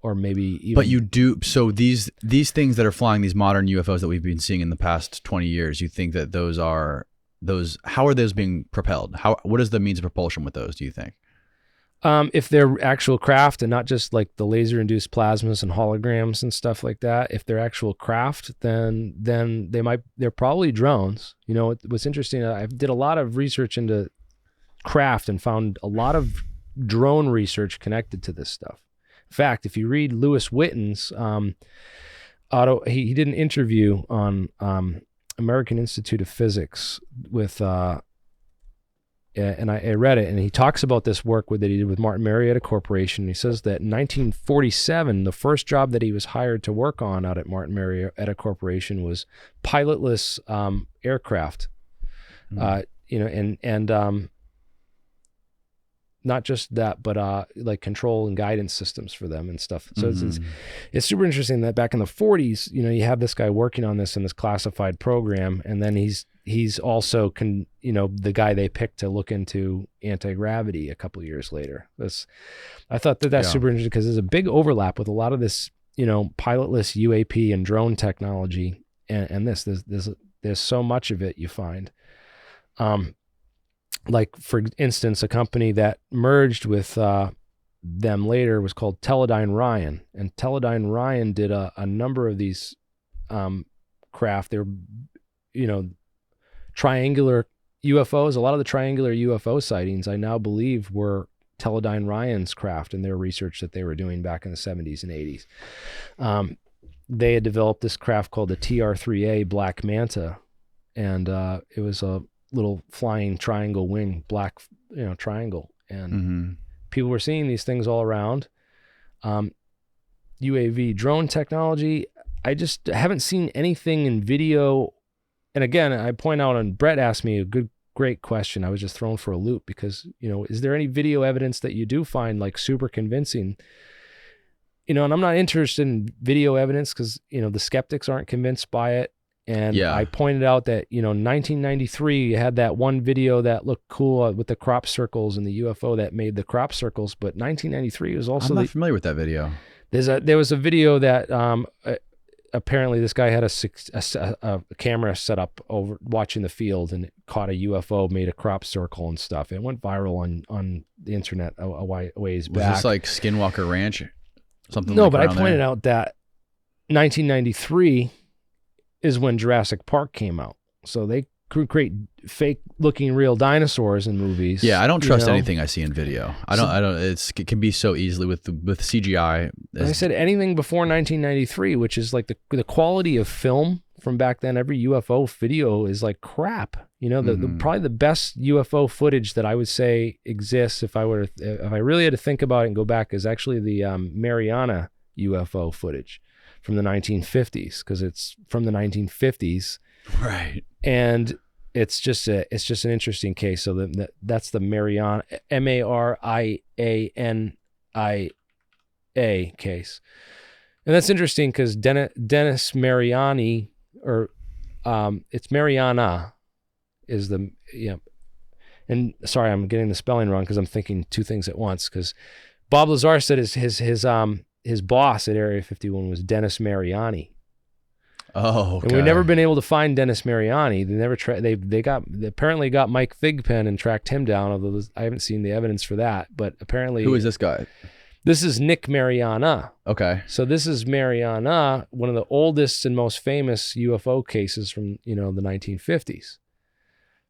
or maybe even. But you do. So these things that are flying, these modern UFOs that we've been seeing in the past 20 years, you think that those? How are those being propelled? What is the means of propulsion with those? Do you think? If they're actual craft and not just like the laser-induced plasmas and holograms and stuff like that, if they're actual craft, then they're probably drones. What's interesting, I did a lot of research into craft and found a lot of drone research connected to this stuff. In fact, if you read Louis Witten's, he did an interview on American Institute of Physics with, and I read it, and he talks about this work that he did with Martin Marietta Corporation. He says that in 1947, the first job that he was hired to work on out at Martin Marietta Corporation was pilotless aircraft, and not just that, but like control and guidance systems for them and stuff. So it's super interesting that back in the 40s, you have this guy working on this in this classified program, and then he's also the guy they picked to look into anti-gravity a couple of years later. I thought that's super interesting because there's a big overlap with a lot of this, pilotless UAP and drone technology, and there's so much of it you find. Like, for instance, a company that merged with them later was called Teledyne Ryan. And Teledyne Ryan did a number of these craft. They were, triangular UFOs. A lot of the triangular UFO sightings, I now believe, were Teledyne Ryan's craft in their research that they were doing back in the 70s and 80s. They had developed this craft called the TR-3A Black Manta. And it was a little flying triangle wing, black, triangle. And people were seeing these things all around. UAV drone technology, I just haven't seen anything in video. And again, I point out, and Brett asked me a great question. I was just thrown for a loop because, is there any video evidence that you do find like super convincing? And I'm not interested in video evidence because, the skeptics aren't convinced by it. And I pointed out that, 1993, you had that one video that looked cool with the crop circles and the UFO that made the crop circles. But 1993 was also... I'm not familiar with that video. There was a video that apparently this guy had a camera set up over watching the field and it caught a UFO, made a crop circle and stuff. It went viral on the internet a ways back. Was this like Skinwalker Ranch? Something No, like but I pointed out that 1993... is when Jurassic Park came out. So they create fake looking real dinosaurs in movies. Yeah, I don't trust anything I see in video. I don't it can be so easily with CGI. I said anything before 1993, which is like the quality of film from back then. Every UFO video is like crap. Probably the best UFO footage that I would say exists if I really had to think about it and go back is actually the Mariana UFO footage from the 1950s, because it's from the 1950s, right? And it's just an interesting case. So that's the Mariana, Mariana case, and that's interesting because Dennis Mariani, or it's Mariana, is the And sorry, I'm getting the spelling wrong because I'm thinking two things at once. Because Bob Lazar said his boss at Area 51 was Dennis Mariani. Oh, okay. And we've never been able to find Dennis Mariani. They never they apparently got Mike Thigpen and tracked him down, although I haven't seen the evidence for that. But apparently, who is this guy? This is Nick Mariana. Okay. So this is Mariana, one of the oldest and most famous UFO cases from, the 1950s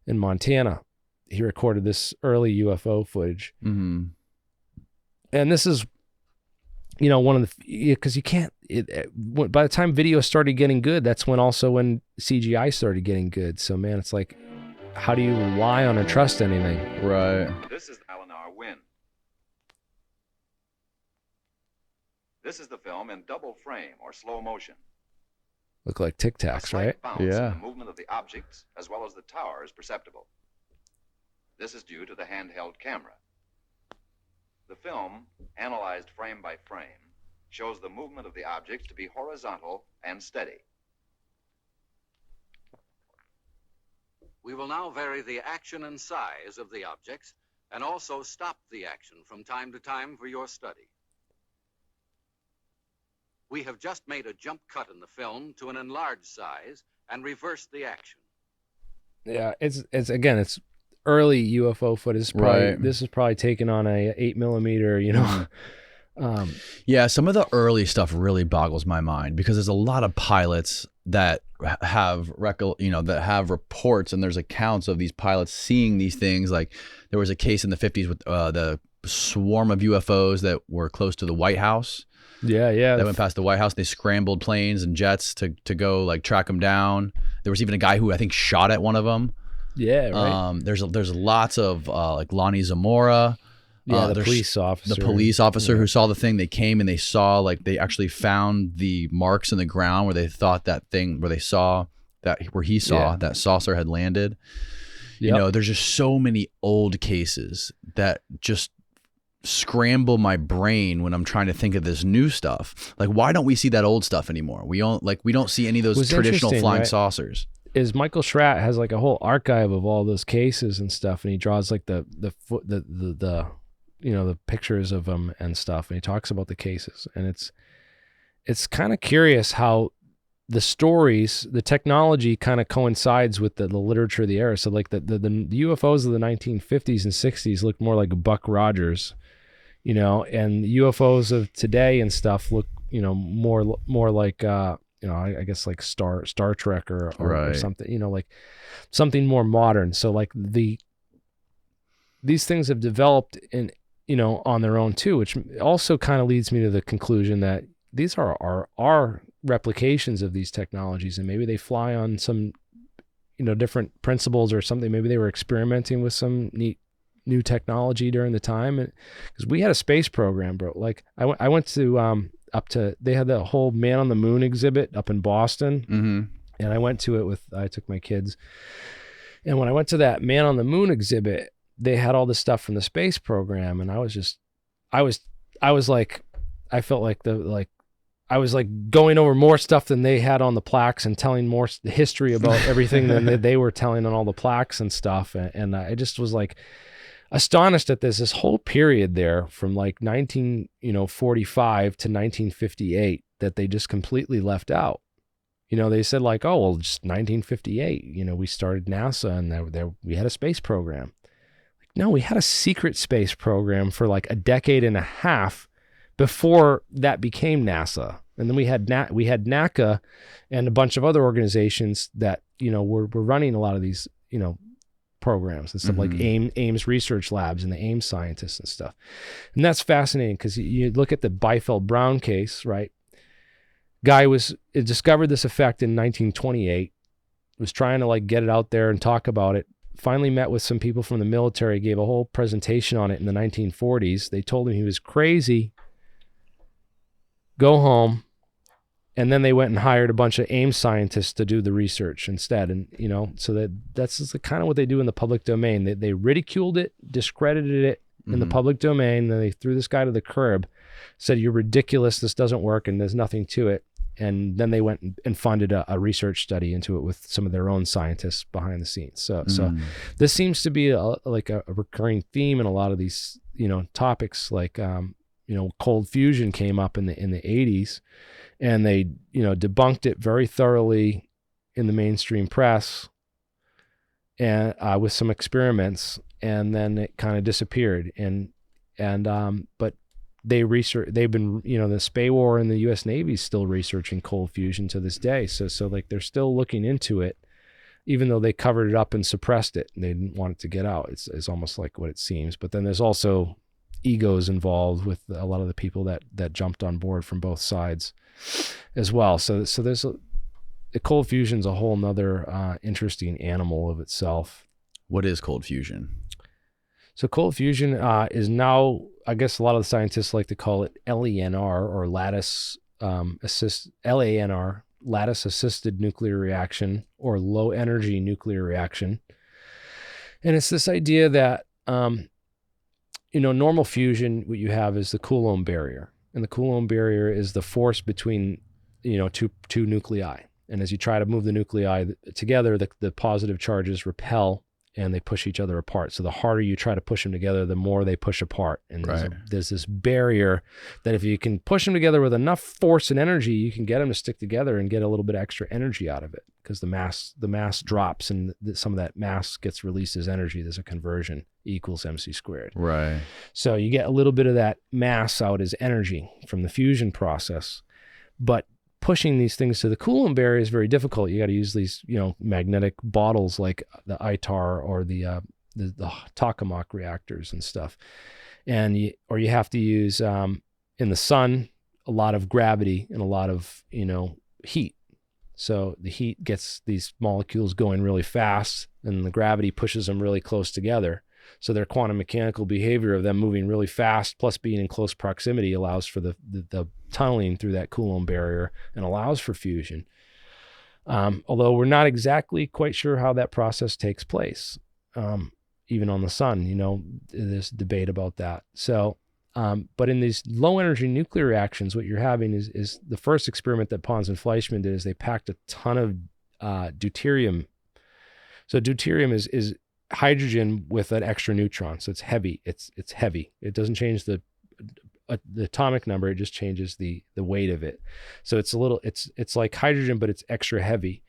in Montana. He recorded this early UFO footage. Mm-hmm. And this is, one of the, because you can't, by the time video started getting good, that's when CGI started getting good. So man, it's like, how do you rely on or trust anything? Right. This is Alinar Win. This is the film in double frame or slow motion. Look like Tic A Tacs, slight right? bounce in Yeah. the movement of the objects as well as the tower is perceptible. This is due to the handheld camera. The film, analyzed frame by frame, shows the movement of the objects to be horizontal and steady. We will now vary the action and size of the objects and also stop the action from time to time for your study. We have just made a jump cut in the film to an enlarged size and reversed the action. Yeah, it's early UFO footage. Right. This is probably taken on a 8mm, you know. Yeah, some of the early stuff really boggles my mind because there's a lot of pilots that have reports, and there's accounts of these pilots seeing these things. Like there was a case in the 50s with the swarm of UFOs that were close to the White House. Yeah. That went past the White House. They scrambled planes and jets to go like track them down. There was even a guy who I think shot at one of them. Yeah, right. There's lots of like Lonnie Zamora. Yeah, the there's police officer. The police officer who saw the thing. They came and they saw, like, they actually found the marks in the ground where they thought that thing, where he saw that saucer had landed. You know, there's just so many old cases that just scramble my brain when I'm trying to think of this new stuff. Like, why don't we see that old stuff ananymore? We don't see any of those traditional flying saucers. Is Michael Schratt has like a whole archive of all those cases and stuff, and he draws like the pictures of them and stuff, and he talks about the cases, and it's kind of curious how the stories, the technology kind of coincides with the literature of the era. So like the UFOs of the 1950s and 60s looked more like Buck Rogers, you know, and the UFOs of today and stuff look, you know, more like I guess like Star Trek or something, you know, like something more modern. So like these things have developed in, you know, on their own too, which also kind of leads me to the conclusion that these are replications of these technologies, and maybe they fly on some, you know, different principles or something. Maybe they were experimenting with some neat new technology during the time, because we had a space program, bro. Like I went to they had the whole Man on the Moon exhibit up in Boston, and I went to it I took my kids, and when I went to that Man on the Moon exhibit, they had all this stuff from the space program, and I felt like I was like going over more stuff than they had on the plaques and telling more history about everything than they were telling on all the plaques and stuff. And I just was like astonished that there's this whole period there from like 1945 to 1958 that they just completely left out. You know, they said like, oh, well, just 1958, you know, we started NASA and we had a space program. Like, no, we had a secret space program for like a decade and a half before that became NASA. And then we had NACA and a bunch of other organizations that, you know, were running a lot of these, you know, programs and stuff, like Ames research labs and the Ames scientists and stuff. And that's fascinating because you look at the Biefeld-Brown case, right? Guy discovered this effect in 1928, was trying to like get it out there and talk about it. Finally met with some people from the military, gave a whole presentation on it in the 1940s. They told him he was crazy. Go home. And then they went and hired a bunch of Ames scientists to do the research instead. And, you know, so that's kind of what they do in the public domain. They ridiculed it, discredited it in the public domain. Then they threw this guy to the curb, said, you're ridiculous, this doesn't work, and there's nothing to it. And then they went and funded a research study into it with some of their own scientists behind the scenes. So this seems to be like a recurring theme in a lot of these, you know, topics. Like, you know, cold fusion came up in the 80s, and they, you know, debunked it very thoroughly in the mainstream press and with some experiments, and then it kind of disappeared. But they've been, you know, the Spey War and the U.S. Navy is still researching cold fusion to this day. So like they're still looking into it, even though they covered it up and suppressed it and they didn't want it to get out. It's almost like what it seems. But then there's also, egos involved with a lot of the people that jumped on board from both sides as well. So there's the cold fusion's a whole nother interesting animal of itself. What is cold fusion? So cold fusion is now, I guess a lot of the scientists like to call it LENR, or lattice LANR, lattice assisted nuclear reaction, or low energy nuclear reaction. And it's this idea that normal fusion, what you have is the Coulomb barrier, and the Coulomb barrier is the force between two nuclei. And as you try to move the nuclei together, the positive charges repel and they push each other apart. So the harder you try to push them together, the more they push apart. And there's this barrier that if you can push them together with enough force and energy, you can get them to stick together and get a little bit extra energy out of it, because the mass drops and some of that mass gets released as energy. There's a conversion, E equals mc squared. Right. So you get a little bit of that mass out as energy from the fusion process. But pushing these things to the Coulomb barrier is very difficult. You got to use these, magnetic bottles like the ITAR or the tokamak reactors and stuff. And you have to use, in the sun, a lot of gravity and a lot of, heat. So the heat gets these molecules going really fast, and the gravity pushes them really close together. So their quantum mechanical behavior of them moving really fast plus being in close proximity allows for the tunneling through that Coulomb barrier and allows for fusion. Although we're not exactly quite sure how that process takes place. Even on the sun, there's debate about that. So, but in these low energy nuclear reactions, what you're having is the first experiment that Pons and Fleischmann did is they packed a ton of deuterium. So deuterium is hydrogen with an extra neutron. So it's heavy. It's heavy. It doesn't change the atomic number. It just changes the weight of it. So it's like hydrogen, but it's extra heavy.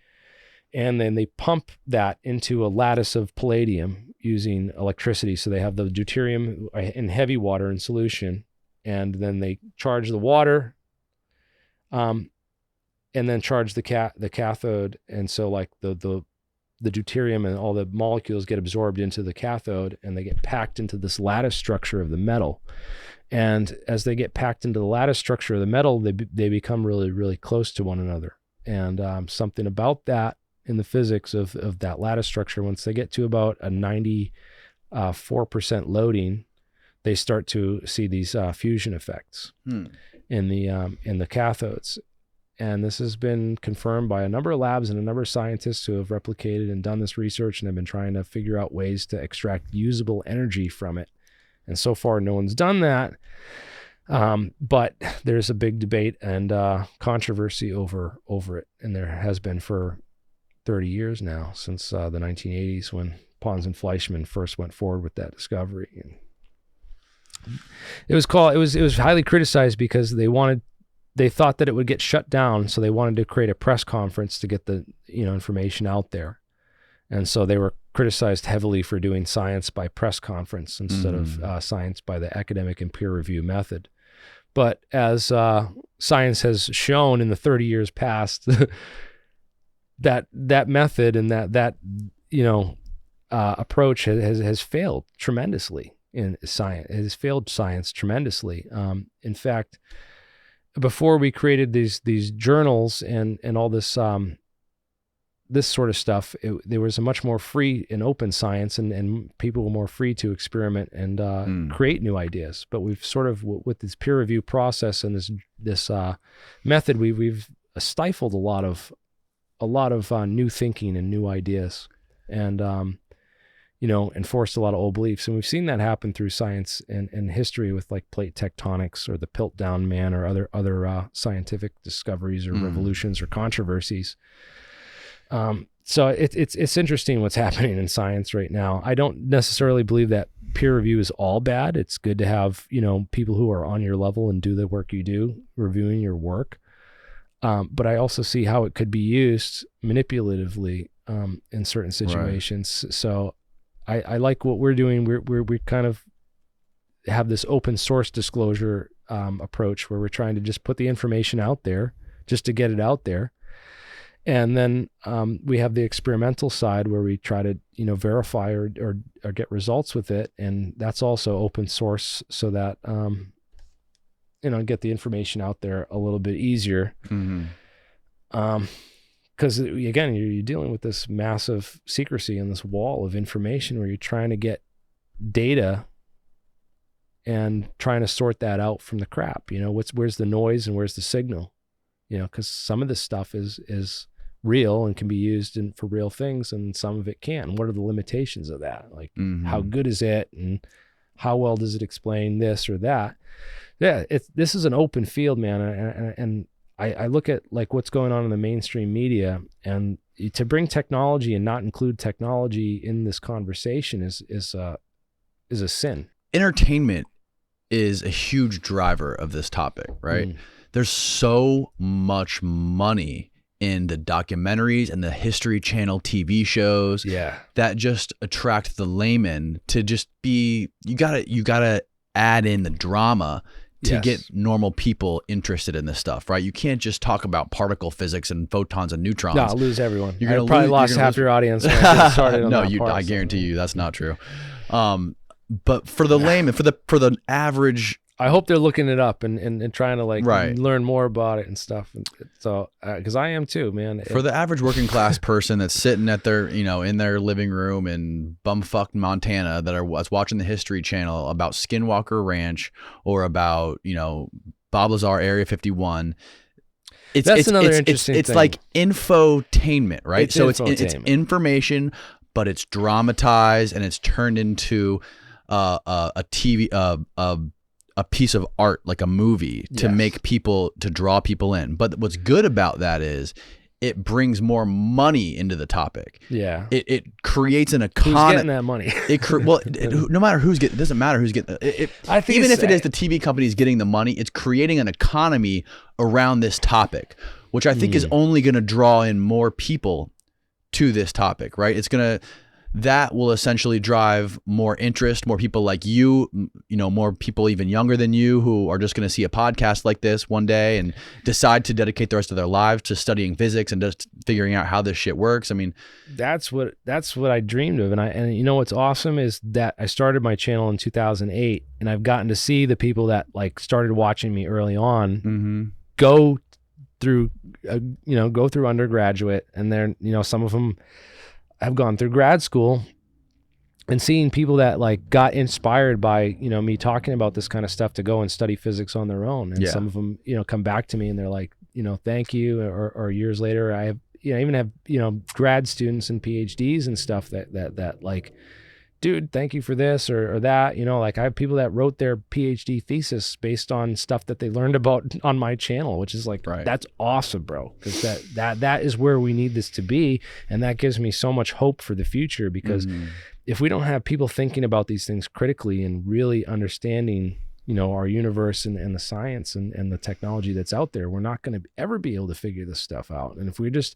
And then they pump that into a lattice of palladium using electricity. So they have the deuterium in heavy water in solution, and then they charge the water, and then charge the cathode. And so like the deuterium and all the molecules get absorbed into the cathode, and they get packed into this lattice structure of the metal. And as they get packed into the lattice structure of the metal, they become really, really close to one another. And something about that in the physics of that lattice structure, once they get to about a 94% loading, they start to see these fusion effects in the cathodes. And this has been confirmed by a number of labs and a number of scientists who have replicated and done this research and have been trying to figure out ways to extract usable energy from it. And so far, no one's done that. But there's a big debate and controversy over it. And there has been for 30 years now, since the 1980s, when Pons and Fleischmann first went forward with that discovery. And it was highly criticized because they thought that it would get shut down, so they wanted to create a press conference to get the information out there. And so they were criticized heavily for doing science by press conference instead of science by the academic and peer review method. But as science has shown in the 30 years past, that method and that approach has failed tremendously in science. It has failed science tremendously. In fact, before we created these journals and all this this sort of stuff, there was a much more free and open science, and people were more free to experiment and create new ideas. But we've sort of, with this peer review process and this method, we've stifled a lot of new thinking and new ideas, and enforced a lot of old beliefs. And we've seen that happen through science and history with like plate tectonics or the Piltdown Man or other scientific discoveries or revolutions or controversies. So it's interesting what's happening in science right now. I don't necessarily believe that peer review is all bad. It's good to have, people who are on your level and do the work you do, reviewing your work. But I also see how it could be used manipulatively in certain situations. Right. So I like what we're doing. We kind of have this open source disclosure approach where we're trying to just put the information out there just to get it out there. And then we have the experimental side where we try to, verify or get results with it. And that's also open source so that, get the information out there a little bit easier. Because again, you're dealing with this massive secrecy and this wall of information where you're trying to get data and trying to sort that out from the crap. Where's the noise and where's the signal? Because some of this stuff is real and can be used for real things, and some of it can't. What are the limitations of that? Like, how good is it, and how well does it explain this or that? Yeah, this is an open field, man, and I look at like what's going on in the mainstream media, and to bring technology and not include technology in this conversation is a sin. Entertainment is a huge driver of this topic, right? There's so much money in the documentaries and the History Channel TV shows that just attract the layman to just be, you gotta add in the drama to get normal people interested in this stuff, right? You can't just talk about particle physics and photons and neutrons. No, I'll lose everyone. You're gonna probably lost half your audience when I get started on that part, I guarantee you that's not true. But for the layman, for the average, I hope they're looking it up and trying to learn more about it and stuff. And so, because I am too, man. For the average working class person that's sitting at their, in their living room in bumfuck Montana that's watching the History Channel about Skinwalker Ranch or about, Bob Lazar Area 51. That's another interesting thing. It's like infotainment, right? It's information, but it's dramatized and it's turned into a TV, a piece of art, like a movie, to to draw people in. But what's good about that is it brings more money into the topic. Yeah. It creates an economy. Who's getting that money? No matter who's getting, it doesn't matter who's getting it. I think even if it is the TV companies getting the money, it's creating an economy around this topic, which I think is only going to draw in more people to this topic, right? That will essentially drive more interest, more people like you, more people even younger than you who are just going to see a podcast like this one day and decide to dedicate the rest of their lives to studying physics and just figuring out how this shit works. I mean, that's what I dreamed of. And what's awesome is that I started my channel in 2008, and I've gotten to see the people that started watching me early on go through undergraduate, and they're, some of them have gone through grad school, and seeing people that got inspired by, me talking about this kind of stuff to go and study physics on their own. And some of them, come back to me and they're like, thank you. Or years later, I have, even have, grad students and PhDs and stuff that like, dude, thank you for this or that. I have people that wrote their PhD thesis based on stuff that they learned about on my channel, which is that's awesome, bro. Because that is where we need this to be. And that gives me so much hope for the future, because if we don't have people thinking about these things critically and really understanding, our universe and the science and the technology that's out there, we're not going to ever be able to figure this stuff out. And if we're just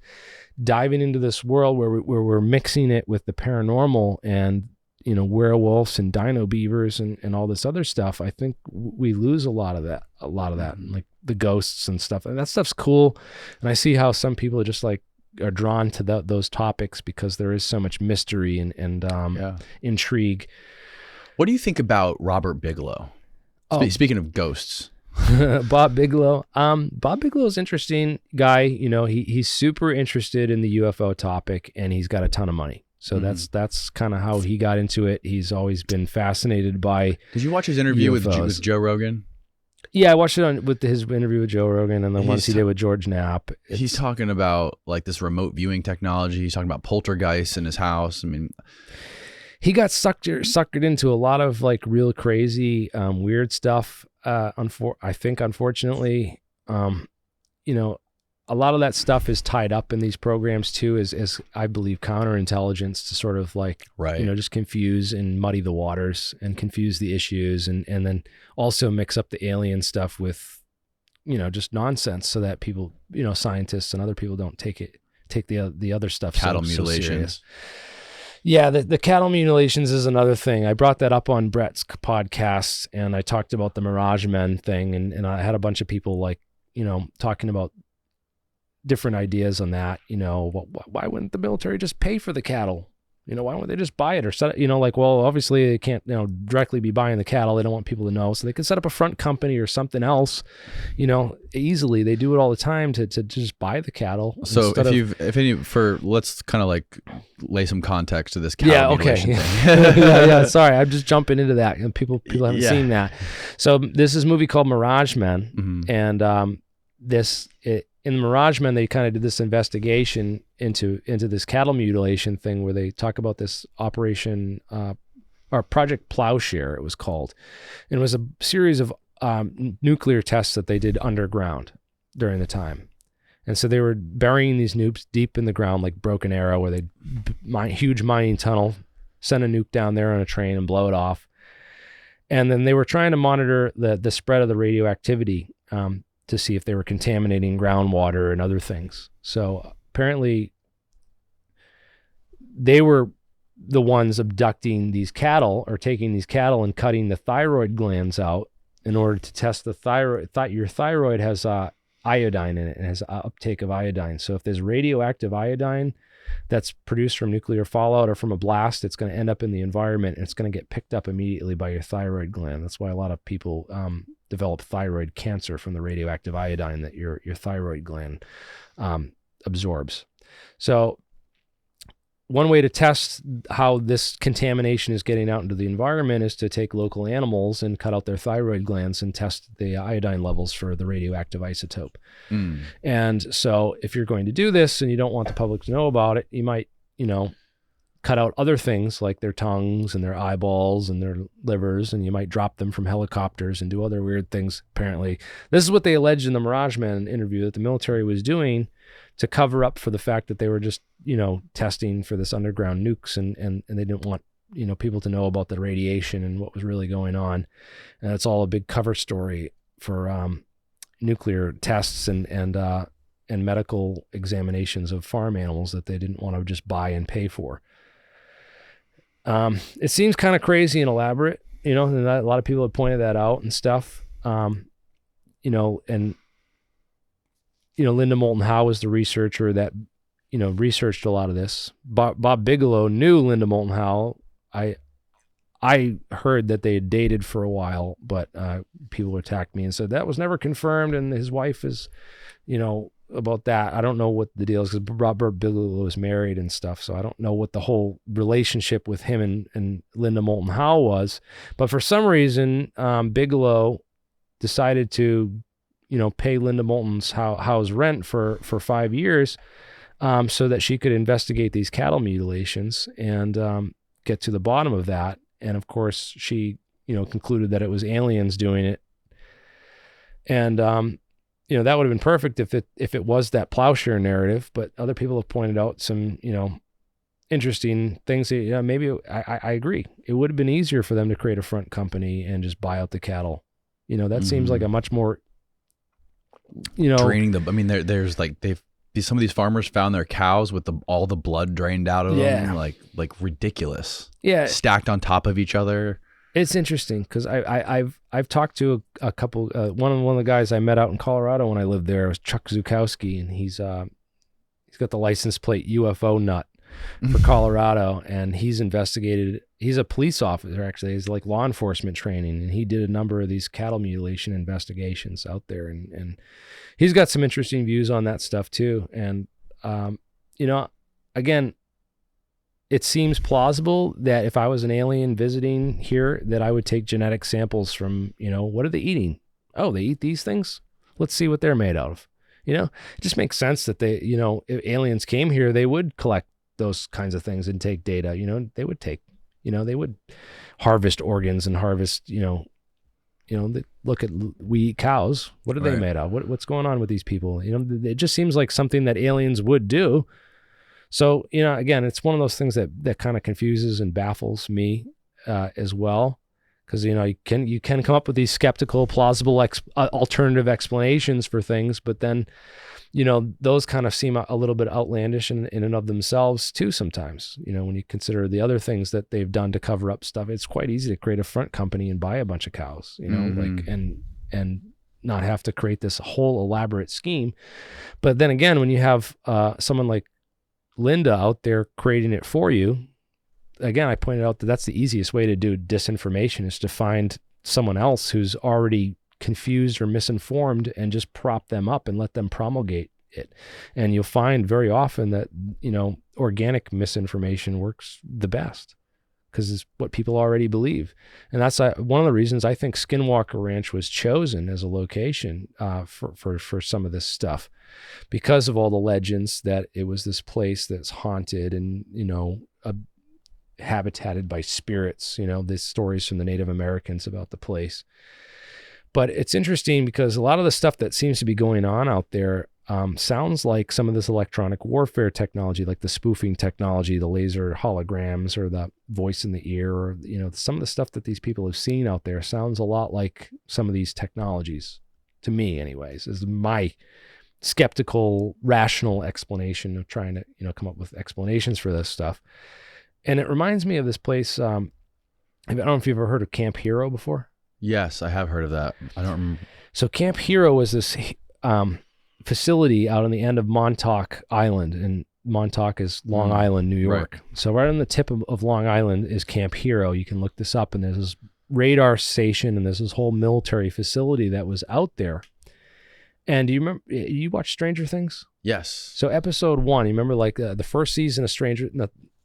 diving into this world where we're mixing it with the paranormal and werewolves and dino beavers and all this other stuff, I think we lose a lot of that, like the ghosts and stuff. And that stuff's cool. And I see how some people are just are drawn to those topics because there is so much mystery and intrigue. What do you think about Robert Bigelow? Speaking of ghosts. Bob Bigelow. Bob Bigelow's interesting guy. He's super interested in the UFO topic, and he's got a ton of money. So that's kind of how he got into it. He's always been fascinated by. Did you watch his interview with Joe Rogan? Yeah, I watched it with his interview with Joe Rogan, and the ones he did with George Knapp. He's talking about this remote viewing technology. He's talking about poltergeists in his house. I mean, he got suckered into a lot of real crazy, weird stuff. I think unfortunately, a lot of that stuff is tied up in these programs too, as I believe counterintelligence to sort of just confuse and muddy the waters and confuse the issues, and then also mix up the alien stuff with, just nonsense, so that people, scientists and other people don't take the other stuff cattle so mutilations. Serious. Yeah, the cattle mutilations is another thing. I brought that up on Brett's podcast, and I talked about the Mirage men thing, and I had a bunch of people talking about different ideas on that. Why wouldn't the military just pay for the cattle? Why wouldn't they just buy it or set it? Well, obviously they can't, directly be buying the cattle. They don't want people to know. So they could set up a front company or something else, easily. They do it all the time to just buy the cattle. So let's kind of like lay some context to this cattle mutilation thing. Yeah. Sorry. I'm just jumping into that. And people haven't seen that. So this is a movie called Mirage Men. And, in the Mirage Men, they kind of did this investigation into this cattle mutilation thing where they talk about this operation, or Project Plowshare, it was called. And it was a series of nuclear tests that they did underground during the time. And so they were burying these nukes deep in the ground, like Broken Arrow, where they huge mining tunnel, send a nuke down there on a train and blow it off. And then they were trying to monitor the spread of the radioactivity, to see if they were contaminating groundwater and other things. So apparently they were the ones abducting these cattle or taking these cattle and cutting the thyroid glands out in order to test the thyroid. Your thyroid has iodine in it and has uptake of iodine. So if there's radioactive iodine that's produced from nuclear fallout or from a blast, it's going to end up in the environment and it's going to get picked up immediately by your thyroid gland. That's why a lot of people develop thyroid cancer from the radioactive iodine that your thyroid gland absorbs. So one way to test how this contamination is getting out into the environment is to take local animals and cut out their thyroid glands and test the iodine levels for the radioactive isotope. And so if you're going to do this and you don't want the public to know about it, you might, cut out other things like their tongues and their eyeballs and their livers, and you might drop them from helicopters and do other weird things. Apparently, this is what they alleged in the Mirage Man interview that the military was doing to cover up for the fact that they were just, testing for this underground nukes and they didn't want, people to know about the radiation and what was really going on. And it's all a big cover story for nuclear tests and medical examinations of farm animals that they didn't want to just buy and pay for. It seems kind of crazy and elaborate, and a lot of people have pointed that out and stuff. And Linda Moulton Howe was the researcher that, researched a lot of this. Bob Bigelow knew Linda Moulton Howe. I heard that they had dated for a while, but people attacked me and said that was never confirmed. And his wife is, about that. I don't know what the deal is because Robert Bigelow was married and stuff. So I don't know what the whole relationship with him and Linda Moulton Howe was. But for some reason, Bigelow decided to, pay Linda Moulton Howe's rent for 5 years so that she could investigate these cattle mutilations and get to the bottom of that. And of course, she, concluded that it was aliens doing it. And, that would have been perfect if it was that Plowshare narrative, but other people have pointed out some, interesting things that, maybe I agree. It would have been easier for them to create a front company and just buy out the cattle. That seems like a much more, draining there's like some of these farmers found their cows with all the blood drained out of them, like ridiculous. Yeah. Stacked on top of each other. It's interesting because I've talked to a couple. One of the guys I met out in Colorado when I lived there was Chuck Zukowski, and he's got the license plate UFO nut for Colorado, and he's investigated. He's a police officer actually. He's like law enforcement training, and he did a number of these cattle mutilation investigations out there, and he's got some interesting views on that stuff too. And again, it seems plausible that if I was an alien visiting here, that I would take genetic samples from, what are they eating? Oh, they eat these things? Let's see what they're made out of. It just makes sense that they, if aliens came here, they would collect those kinds of things and take data. They would take, they would harvest organs and harvest, they look at, we eat cows. What are they made of? What's going on with these people? It just seems like something that aliens would do. So, again, it's one of those things that kind of confuses and baffles me as well, because, you can come up with these skeptical, plausible, alternative explanations for things, but then, those kind of seem a little bit outlandish in and of themselves too sometimes. When you consider the other things that they've done to cover up stuff, it's quite easy to create a front company and buy a bunch of cows, and not have to create this whole elaborate scheme. But then again, when you have someone like Linda out there creating it for you, again, I pointed out that that's the easiest way to do disinformation, is to find someone else who's already confused or misinformed and just prop them up and let them promulgate it. And you'll find very often that, organic misinformation works the best, because it's what people already believe. And that's one of the reasons I think Skinwalker Ranch was chosen as a location for some of this stuff, because of all the legends that it was this place that's haunted and, habitated by spirits, these stories from the Native Americans about the place. But it's interesting because a lot of the stuff that seems to be going on out there sounds like some of this electronic warfare technology, like the spoofing technology, the laser holograms, or the voice in the ear, or, some of the stuff that these people have seen out there sounds a lot like some of these technologies, to me anyways, is my skeptical, rational explanation of trying to, come up with explanations for this stuff. And it reminds me of this place. I don't know if you've ever heard of Camp Hero before. Yes, I have heard of that. I don't remember. So Camp Hero was this facility out on the end of Montauk Island, and Montauk is Long Island, New York. Right. So right on the tip of Long Island is Camp Hero. You can look this up, and there's this radar station, and there's this whole military facility that was out there. And do you remember, you watched Stranger Things? Yes. So episode 1, you remember the first season of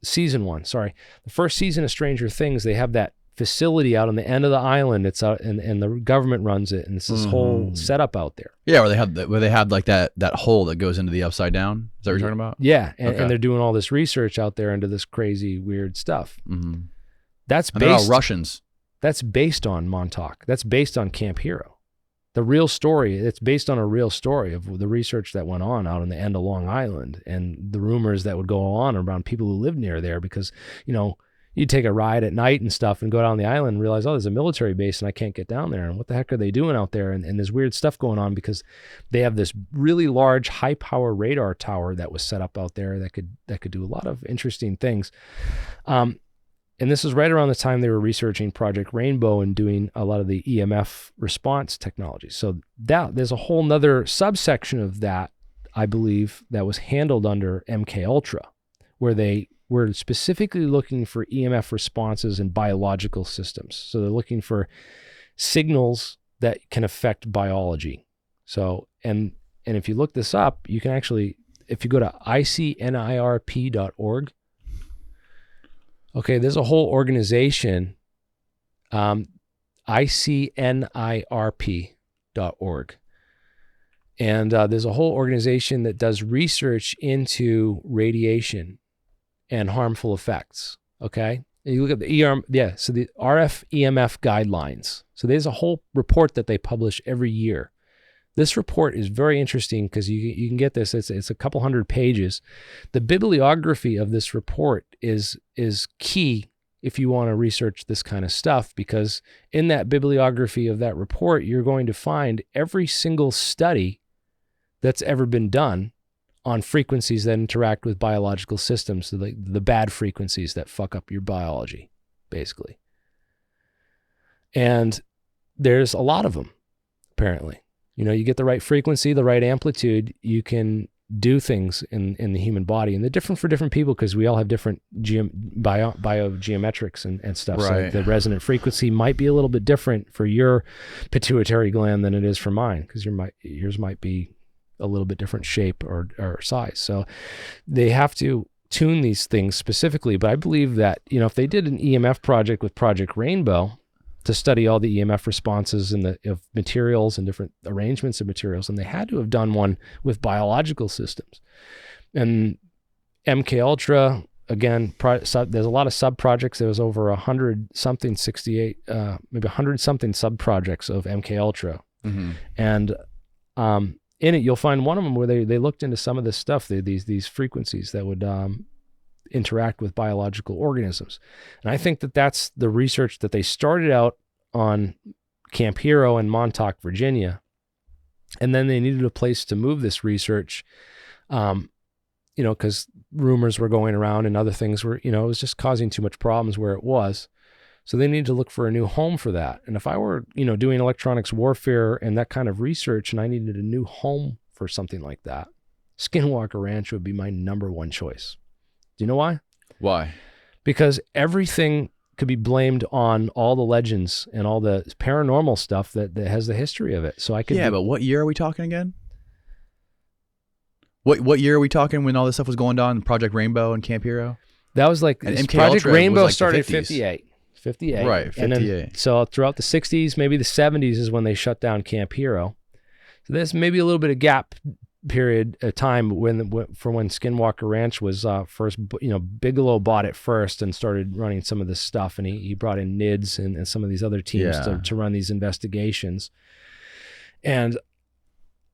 season 1, sorry. The first season of Stranger Things, they have that facility out on the end of the island. It's out, and the government runs it, and it's this whole setup out there. Yeah, where they had like that hole that goes into the upside down. Is that what you're talking about? Yeah, and they're doing all this research out there into this crazy, weird stuff. Mm-hmm. That's they're all Russians. That's based on Montauk. That's based on Camp Hero. The real story, it's based on a real story of the research that went on out on the end of Long Island, and the rumors that would go on around people who lived near there, because, you'd take a ride at night and stuff and go down the island and realize, oh, there's a military base and I can't get down there. And what the heck are they doing out there? And there's weird stuff going on because they have this really large high power radar tower that was set up out there that could do a lot of interesting things. And this is right around the time they were researching Project Rainbow and doing a lot of the EMF response technology. So there's a whole nother subsection of that, I believe, that was handled under MK Ultra, where they were specifically looking for EMF responses in biological systems. So they're looking for signals that can affect biology. So, and if you look this up, you can actually, if you go to icnirp.org, okay, there's a whole organization, icnirp.org. And there's a whole organization that does research into radiation and harmful effects, okay? And you look at the so the RF EMF guidelines. So there's a whole report that they publish every year. This report is very interesting because you can get this. It's a couple hundred pages. The bibliography of this report is key if you want to research this kind of stuff, because in that bibliography of that report, you're going to find every single study that's ever been done on frequencies that interact with biological systems, so the bad frequencies that fuck up your biology, basically. And there's a lot of them, apparently. You get the right frequency, the right amplitude, you can do things in the human body. And they're different for different people because we all have different biogeometrics and stuff. Right. So the resonant frequency might be a little bit different for your pituitary gland than it is for mine, because yours might be a little bit different shape or size. So they have to tune these things specifically. But I believe that, if they did an EMF project with Project Rainbow to study all the EMF responses of materials and different arrangements of materials, and they had to have done one with biological systems. And MK Ultra, again, there's a lot of sub-projects. There was over 100-something, 68, maybe 100-something sub-projects of MK Ultra. Mm-hmm. And in it, you'll find one of them where they looked into some of this stuff, these frequencies that would interact with biological organisms. And I think that that's the research that they started out on Camp Hero in Montauk, Virginia. And then they needed a place to move this research, because rumors were going around and other things were, it was just causing too much problems where it was. So they need to look for a new home for that. And if I were, doing electronics warfare and that kind of research, and I needed a new home for something like that, Skinwalker Ranch would be my number one choice. Do you know why? Why? Because everything could be blamed on all the legends and all the paranormal stuff that has the history of it. So I could. Yeah, but what year are we talking again? What year are we talking when all this stuff was going on? Project Rainbow and Camp Hero? That was like And MK Project Ultra was Rainbow like the started 50s. 58. Right, And 58. then, so throughout the 60s, maybe the 70s is when they shut down Camp Hero. So there's maybe a little bit of gap period of time when Skinwalker Ranch was first, Bigelow bought it first and started running some of this stuff, and he brought in NIDS and some of these other teams to run these investigations. And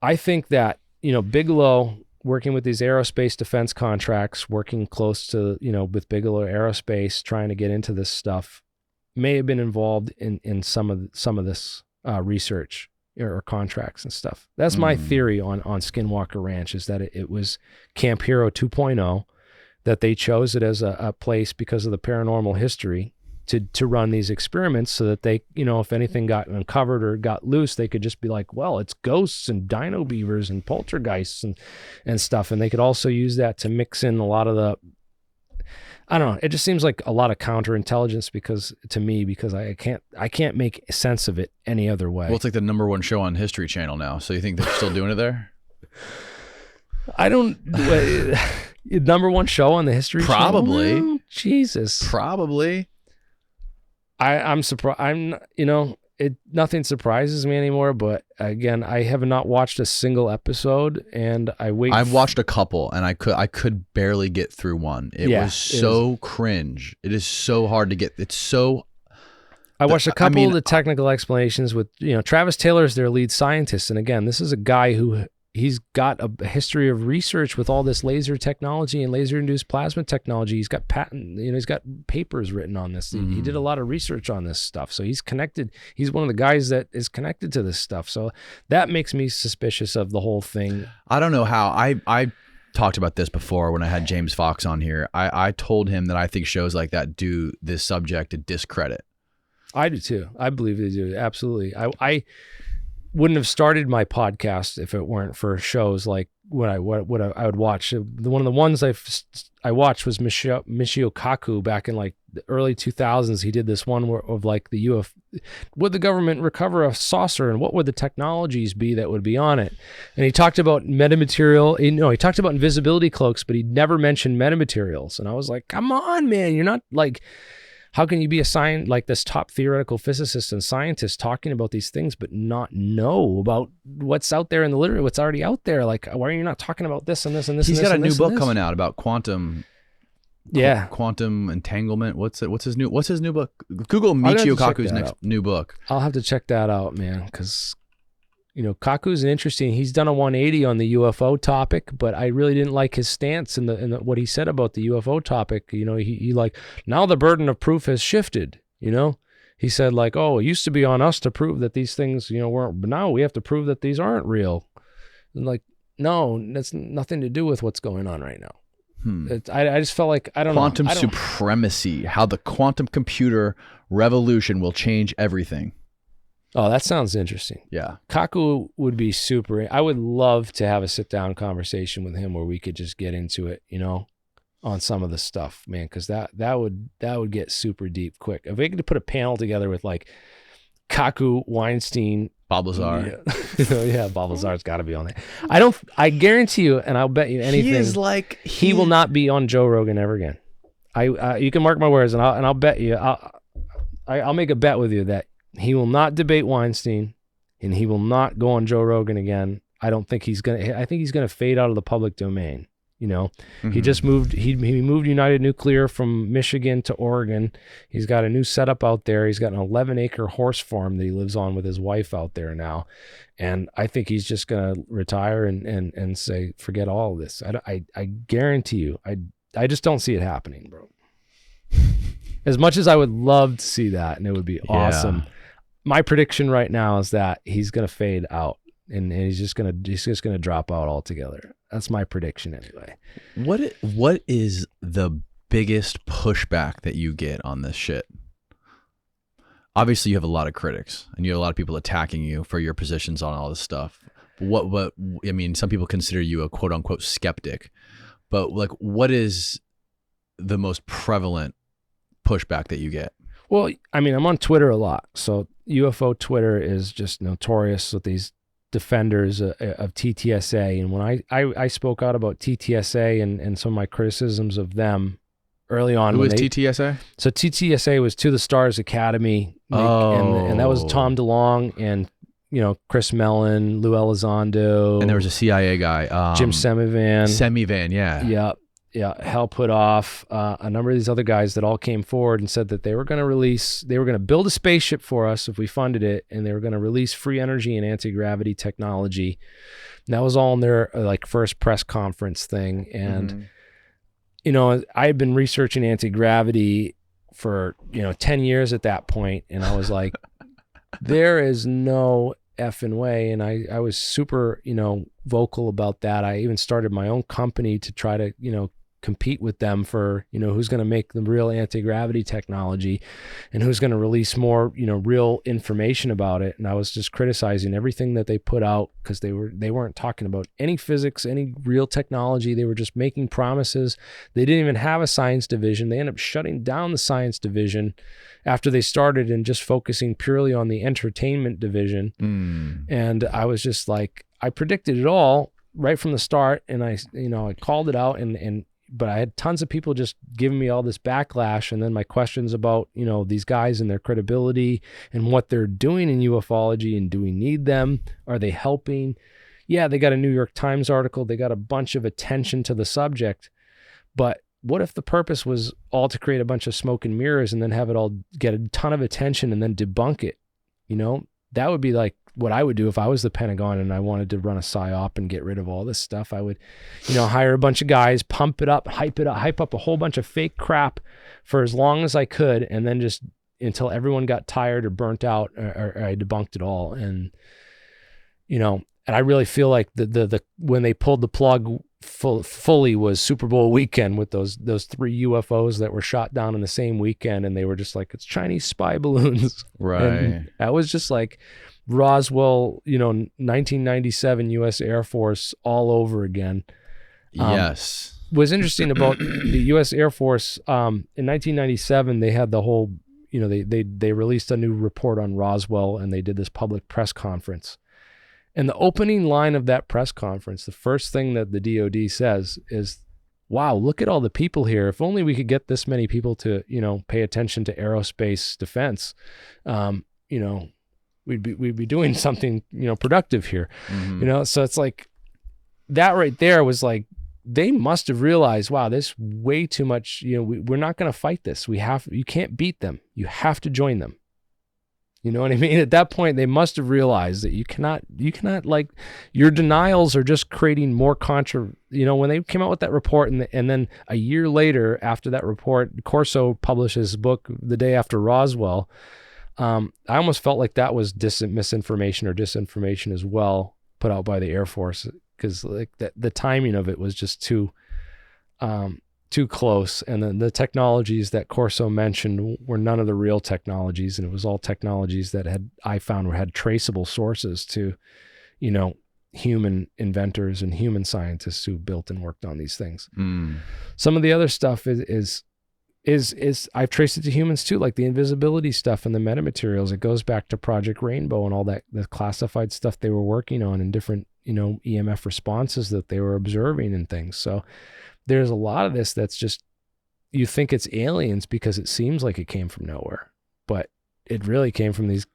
I think that, Bigelow working with these aerospace defense contracts, working close to, with Bigelow Aerospace, trying to get into this stuff, may have been involved in some of this research or contracts and stuff. That's my theory on Skinwalker Ranch, is that it was Camp Hero 2.0, that they chose it as a place because of the paranormal history to run these experiments, so that they, if anything got uncovered or got loose, they could just be like, well, it's ghosts and dino beavers and poltergeists and stuff. And they could also use that to mix in a lot of the, I don't know. It just seems like a lot of counterintelligence because I can't make sense of it any other way. Well, it's like the #1 show on History Channel now. So you think they're still doing it there? I don't. #1 show on the History Probably. Channel? Well, Jesus. Probably. I'm surprised. Nothing surprises me anymore. But again, I have not watched a single episode, and I've watched a couple, and I could barely get through one. It was so cringe. It is so hard to get. It's so. I watched a couple of the technical explanations with, Travis Taylor is their lead scientist, and again, this is a guy who. He's got a history of research with all this laser technology and laser-induced plasma technology. He's got he's got papers written on this. He did a lot of research on this stuff. So he's connected. He's one of the guys that is connected to this stuff. So that makes me suspicious of the whole thing. I don't know how. I talked about this before when I had James Fox on here. I told him that I think shows like that do this subject a discredit. I do too. I believe they do. Absolutely. I wouldn't have started my podcast if it weren't for shows like what I would watch. One of the ones I watched was Michio Kaku back in like the early 2000s. He did this one of like the UFO. Would the government recover a saucer, and what would the technologies be that would be on it? And he talked about metamaterial. He talked about invisibility cloaks, but he never mentioned metamaterials. And I was like, come on, man, you're not like. How can you be like this top theoretical physicist and scientist talking about these things, but not know about what's out there in the literature, what's already out there? Like, why are you not talking about this and this and this? He's and this got and a new this book and this? coming out about quantum. Yeah. Quantum entanglement. What's his new book? Google Michio Kaku's new book. I'll have to check that out, man, because Kaku's interesting. He's done a 180 on the UFO topic, but I really didn't like his stance in the what he said about the UFO topic. He like, now the burden of proof has shifted. He said like, oh, it used to be on us to prove that these things, weren't, but now we have to prove that these aren't real. And like, no, that's nothing to do with what's going on right now. I just felt like, I don't know. Quantum supremacy, how the quantum computer revolution will change everything. Oh, that sounds interesting. Yeah. Kaku would be super. I would love to have a sit-down conversation with him where we could just get into it, on some of the stuff, man, because that would get super deep quick. If we could put a panel together with like Kaku, Weinstein, Bob Lazar. Yeah, Bob Lazar's got to be on there. I guarantee you, and I'll bet you anything. He will not be on Joe Rogan ever again. You can mark my words, and I'll bet you. I'll make a bet with you that he will not debate Weinstein, and he will not go on Joe Rogan again. I think he's gonna fade out of the public domain. He just moved. He moved United Nuclear from Michigan to Oregon. He's got a new setup out there. He's got an 11-acre horse farm that he lives on with his wife out there now, and I think he's just gonna retire and say forget all of this. I guarantee you. I just don't see it happening, bro. As much as I would love to see that, and it would be awesome. My prediction right now is that he's gonna fade out, and he's just gonna drop out altogether. That's my prediction anyway. What is the biggest pushback that you get on this shit? obviously you have a lot of critics and you have a lot of people attacking you for your positions on all this stuff. What I mean, some people consider you a quote unquote skeptic, but like, what is the most prevalent pushback that you get? Well, I mean, I'm on Twitter a lot. So UFO Twitter is just notorious with these defenders of TTSA. And when I spoke out about TTSA and some of my criticisms of them early on. Who is TTSA? So TTSA was To the Stars Academy. And that was Tom DeLonge and, you know, Chris Mellon, Lou Elizondo. And there was a CIA guy. Jim Semivan, yeah. Yeah, Hal Puthoff, a number of these other guys that all came forward and said that they were going to build a spaceship for us if we funded it, and they were going to release free energy and anti-gravity technology. And that was all in their like first press conference thing. And, you know, I had been researching anti-gravity for, 10 years at that point. And I was like, there is no effing way. And I was super, vocal about that. I even started my own company to try to, compete with them for, who's going to make the real anti-gravity technology and who's going to release more, real information about it. And I was just criticizing everything that they put out because they weren't talking about any physics, any real technology. They were just making promises. They didn't even have a science division. They ended up shutting down the science division after they started and just focusing purely on the entertainment division. And I was just like, I predicted it all right from the start. And I called it out but I had tons of people just giving me all this backlash. And then my questions about, these guys and their credibility and what they're doing in ufology, and do we need them? Are they helping? Yeah, they got a New York Times article. They got a bunch of attention to the subject. But what if the purpose was all to create a bunch of smoke and mirrors and then have it all get a ton of attention and then debunk it? That would be like what I would do if I was the Pentagon and I wanted to run a psyop and get rid of all this stuff. I would, hire a bunch of guys, pump it up, hype up a whole bunch of fake crap for as long as I could. And then just until everyone got tired or burnt out or I debunked it all. And, and I really feel like the when they pulled the plug fully was Super Bowl weekend with those 3 UFOs that were shot down in the same weekend. And they were just like, it's Chinese spy balloons. Right. And that was just like Roswell, 1997 U.S. Air Force all over again. Yes. What's interesting about the U.S. Air Force, in 1997, they had the whole, they released a new report on Roswell, and they did this public press conference. And the opening line of that press conference, the first thing that the DOD says is, wow, look at all the people here. If only we could get this many people to, pay attention to aerospace defense, we'd be doing something, productive here. So it's like that right there was like, they must have realized, wow, there's way too much, we're not going to fight this. You can't beat them. You have to join them. You know what I mean? At that point, they must have realized that you cannot like, your denials are just creating more when they came out with that report and then a year later after that report, Corso published his book the day after Roswell. I almost felt like that was misinformation or disinformation as well, put out by the Air Force, because like the timing of it was just too close. And then the technologies that Corso mentioned were none of the real technologies, and it was all technologies that I found had traceable sources to, human inventors and human scientists who built and worked on these things. Some of the other stuff is I've traced it to humans too, like the invisibility stuff and the metamaterials. It goes back to Project Rainbow and all that, the classified stuff they were working on and different, EMF responses that they were observing and things. So there's a lot of this that's just, you think it's aliens because it seems like it came from nowhere, but it really came from these,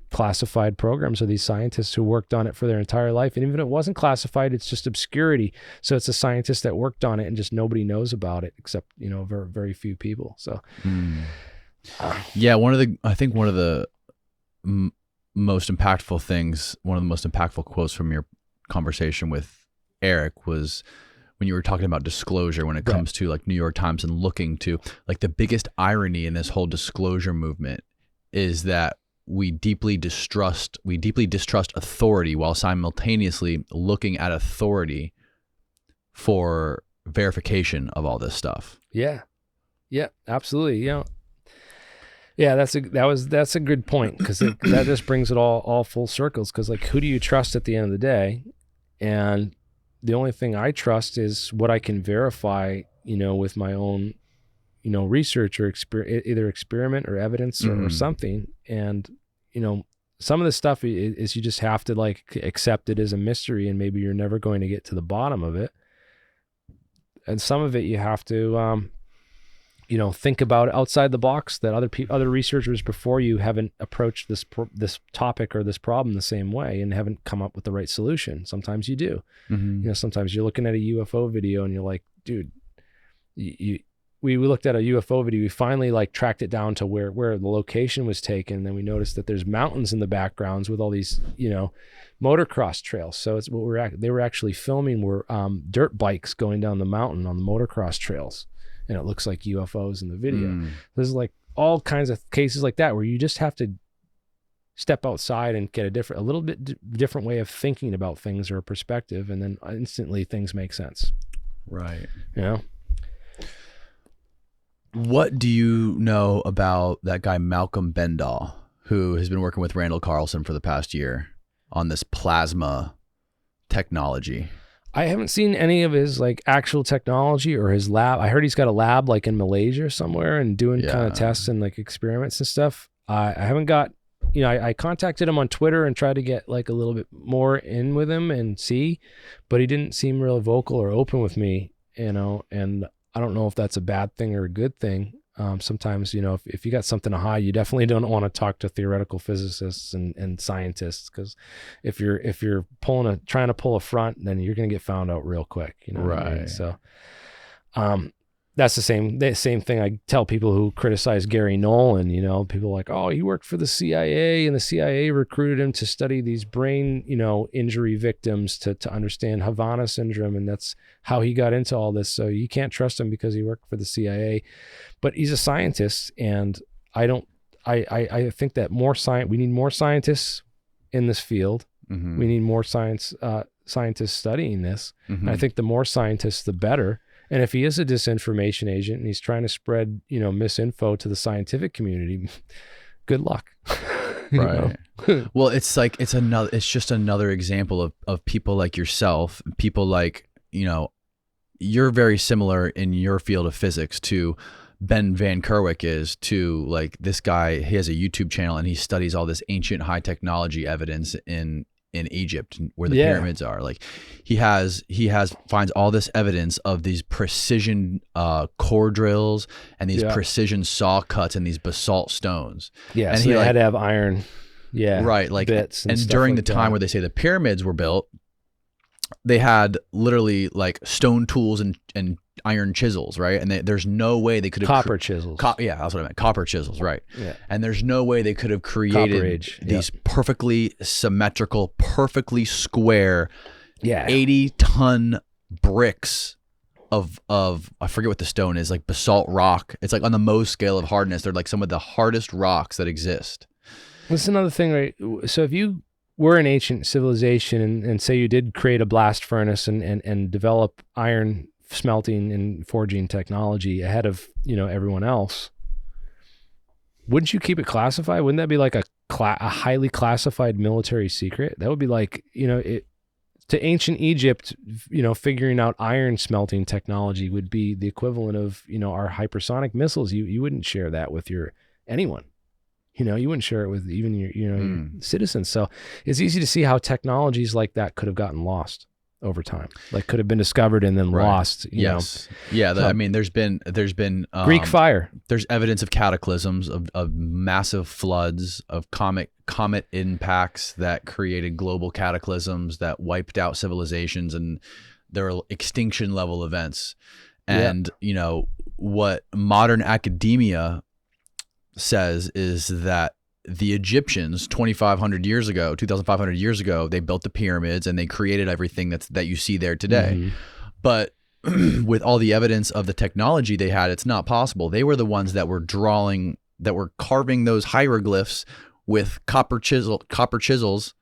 classified programs of these scientists who worked on it for their entire life. And even if it wasn't classified, it's just obscurity. So it's a scientist that worked on it and just nobody knows about it except, very, very few people. So, yeah, one of the most impactful things, one of the most impactful quotes from your conversation with Eric was when you were talking about disclosure when it comes to like New York Times and looking to like the biggest irony in this whole disclosure movement is that we deeply distrust authority while simultaneously looking at authority for verification of all this stuff. Yeah, absolutely. Yeah, that's a good point, because that just brings it all full circles. Because like, who do you trust at the end of the day? And the only thing I trust is what I can verify, with my own, research or either experiment or evidence or something. And some of the stuff is you just have to like accept it as a mystery, and maybe you're never going to get to the bottom of it. And some of it you have to think about outside the box, that other researchers before you haven't approached this topic or this problem the same way and haven't come up with the right solution. Sometimes you do. Sometimes you're looking at a UFO video and you're like, dude, we looked at a UFO video. We finally like tracked it down to where the location was taken. And then we noticed that there's mountains in the backgrounds with all these, motocross trails. So it's they were actually filming were dirt bikes going down the mountain on the motocross trails. And it looks like UFOs in the video. There's like all kinds of cases like that where you just have to step outside and get a little bit different way of thinking about things or a perspective, and then instantly things make sense. Right. What do you know about that guy Malcolm Bendall, who has been working with Randall Carlson for the past year on this plasma technology? I haven't seen any of his like actual technology or his lab. I heard he's got a lab like in Malaysia somewhere and doing kind of tests and like experiments and stuff. I haven't got, I contacted him on Twitter and tried to get like a little bit more in with him and see, but he didn't seem real vocal or open with me, and I don't know if that's a bad thing or a good thing. Sometimes, if you got something to hide, you definitely don't want to talk to theoretical physicists and scientists, because if you're trying to pull a front, then you're going to get found out real quick. Right. What I mean? So, that's the same thing I tell people who criticize Gary Nolan. People are like, oh, he worked for the CIA and the CIA recruited him to study these brain, injury victims to understand Havana syndrome. And that's how he got into all this. So you can't trust him because he worked for the CIA, but he's a scientist. And I think that we need more scientists in this field. We need more scientists studying this. And I think the more scientists, the better. And if he is a disinformation agent and he's trying to spread, misinfo to the scientific community, good luck. Right. Well, it's just another example of people like yourself, people like, you're very similar in your field of physics to Ben Van Kerwick is to like this guy. He has a YouTube channel and he studies all this ancient high technology evidence in Egypt where the pyramids are. Like he finds all this evidence of these precision core drills and these precision saw cuts and these basalt stones. Yeah. And so they had to have iron. Yeah. Right. Like bits and during the time where they say the pyramids were built, they had literally like stone tools and iron chisels, right? And there's no way they could have copper chisels. Yeah, that's what I meant. Copper chisels, right? Yeah. And there's no way they could have created these perfectly symmetrical, perfectly square, 80-ton bricks of I forget what the stone is, like basalt rock. It's like on the Mohs scale of hardness. They're like some of the hardest rocks that exist. That's another thing, right? So if you were an ancient civilization and say you did create a blast furnace and develop iron smelting and forging technology ahead of everyone else, wouldn't you keep it classified? Wouldn't that be like a highly classified military secret? That would be like to ancient Egypt, figuring out iron smelting technology would be the equivalent of our hypersonic missiles. You wouldn't share that with anyone. You wouldn't share it with even your citizens. So it's easy to see how technologies like that could have gotten lost over time, like could have been discovered and then lost. Yes. Yeah. I mean, there's been Greek fire. There's evidence of cataclysms, of massive floods, of comet impacts that created global cataclysms that wiped out civilizations, and there are extinction level events. And what modern academia says is that the Egyptians 2,500 years ago, they built the pyramids and they created everything that you see there today. But with all the evidence of the technology they had, it's not possible. They were the ones that were carving those hieroglyphs with copper chisels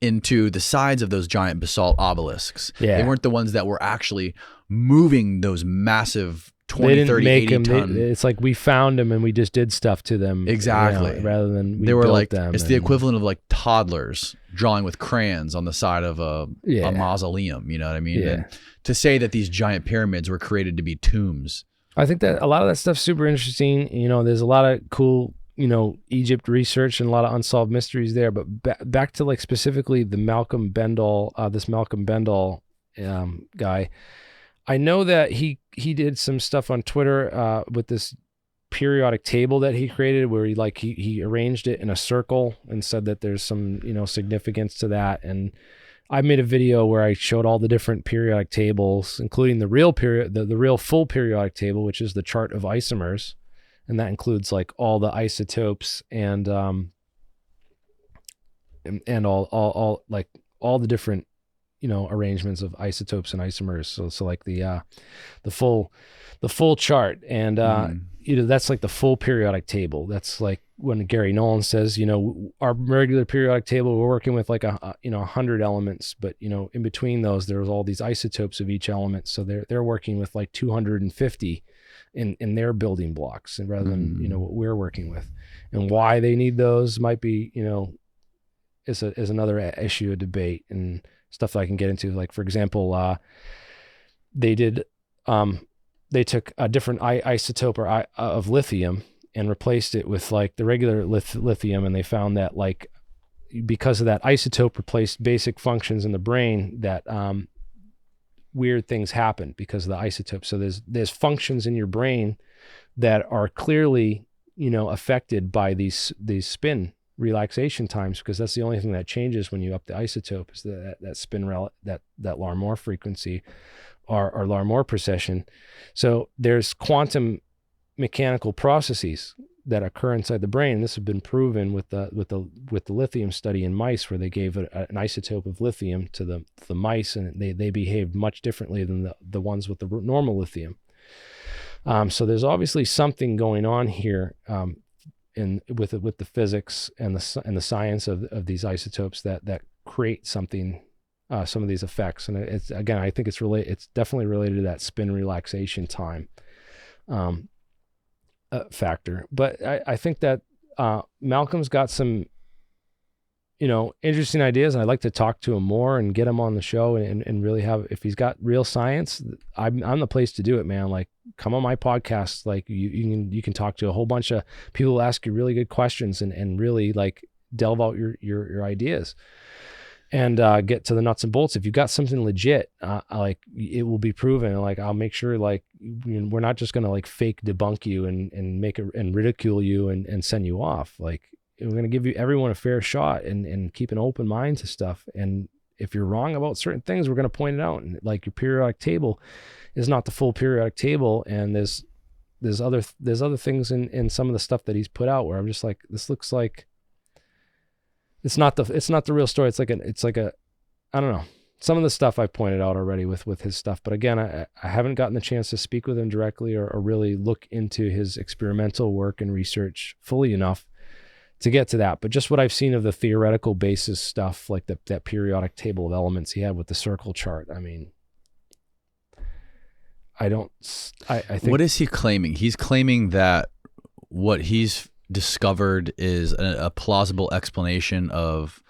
into the sides of those giant basalt obelisks. They weren't the ones that were actually moving those massive 20, 30, 80 ton. It's like we found them and we just did stuff to them. Exactly. Rather than we they were built like, them. it's the equivalent of like toddlers drawing with crayons on the side of a mausoleum. You know what I mean? Yeah. And to say that these giant pyramids were created to be tombs. I think that a lot of that stuff's super interesting. There's a lot of cool, Egypt research and a lot of unsolved mysteries there. But back to like specifically the Malcolm Bendall, this Malcolm Bendall guy. I know that he did some stuff on Twitter with this periodic table that he created, where he arranged it in a circle and said that there's some significance to that. And I made a video where I showed all the different periodic tables, including the real the real full periodic table, which is the chart of isomers, and that includes like all the isotopes and all like all the different arrangements of isotopes and isomers. So like the full chart, and that's like the full periodic table. That's like when Gary Nolan says, our regular periodic table, we're working with like 100 elements, but in between those there's all these isotopes of each element. So they're working with like 250 in their building blocks, and rather than what we're working with. And why they need those might be is another issue of debate and stuff that I can get into. Like, for example, they took a different isotope of lithium and replaced it with like the regular lithium, and they found that like because of that isotope replaced basic functions in the brain, that weird things happen because of the isotope. So there's functions in your brain that are clearly affected by these spin relaxation times, because that's the only thing that changes when you up the isotope is that spin that Larmor frequency or Larmor precession. So there's quantum mechanical processes that occur inside the brain. This has been proven with the lithium study in mice, where they gave an isotope of lithium to the mice, and they behaved much differently than the ones with the normal lithium. So there's obviously something going on here with the physics and the science of these isotopes that create something, some of these effects. And it's, again, I think it's definitely related to that spin relaxation time factor. But I think that Malcolm's got some interesting ideas, and I'd like to talk to him more and get him on the show and really have, if he's got real science, I'm the place to do it, man. Like, come on my podcast. Like you can talk to a whole bunch of people who ask you really good questions and really like delve out your ideas and get to the nuts and bolts. If you've got something legit, like it will be proven. Like, I'll make sure, like, we're not just going to like fake debunk you and make it and ridicule you and send you off. Like, we're going to give everyone a fair shot and keep an open mind to stuff. And if you're wrong about certain things, we're going to point it out. And like, your periodic table is not the full periodic table. And there's other things in some of the stuff that he's put out where I'm just like, this looks like it's not the real story. It's like a I don't know. Some of the stuff I've pointed out already with his stuff. But again, I haven't gotten the chance to speak with him directly or really look into his experimental work and research fully enough to get to that. But just what I've seen of the theoretical basis stuff, like that periodic table of elements he had with the circle chart. I mean, I think. What is he claiming? He's claiming that what he's discovered is a plausible explanation of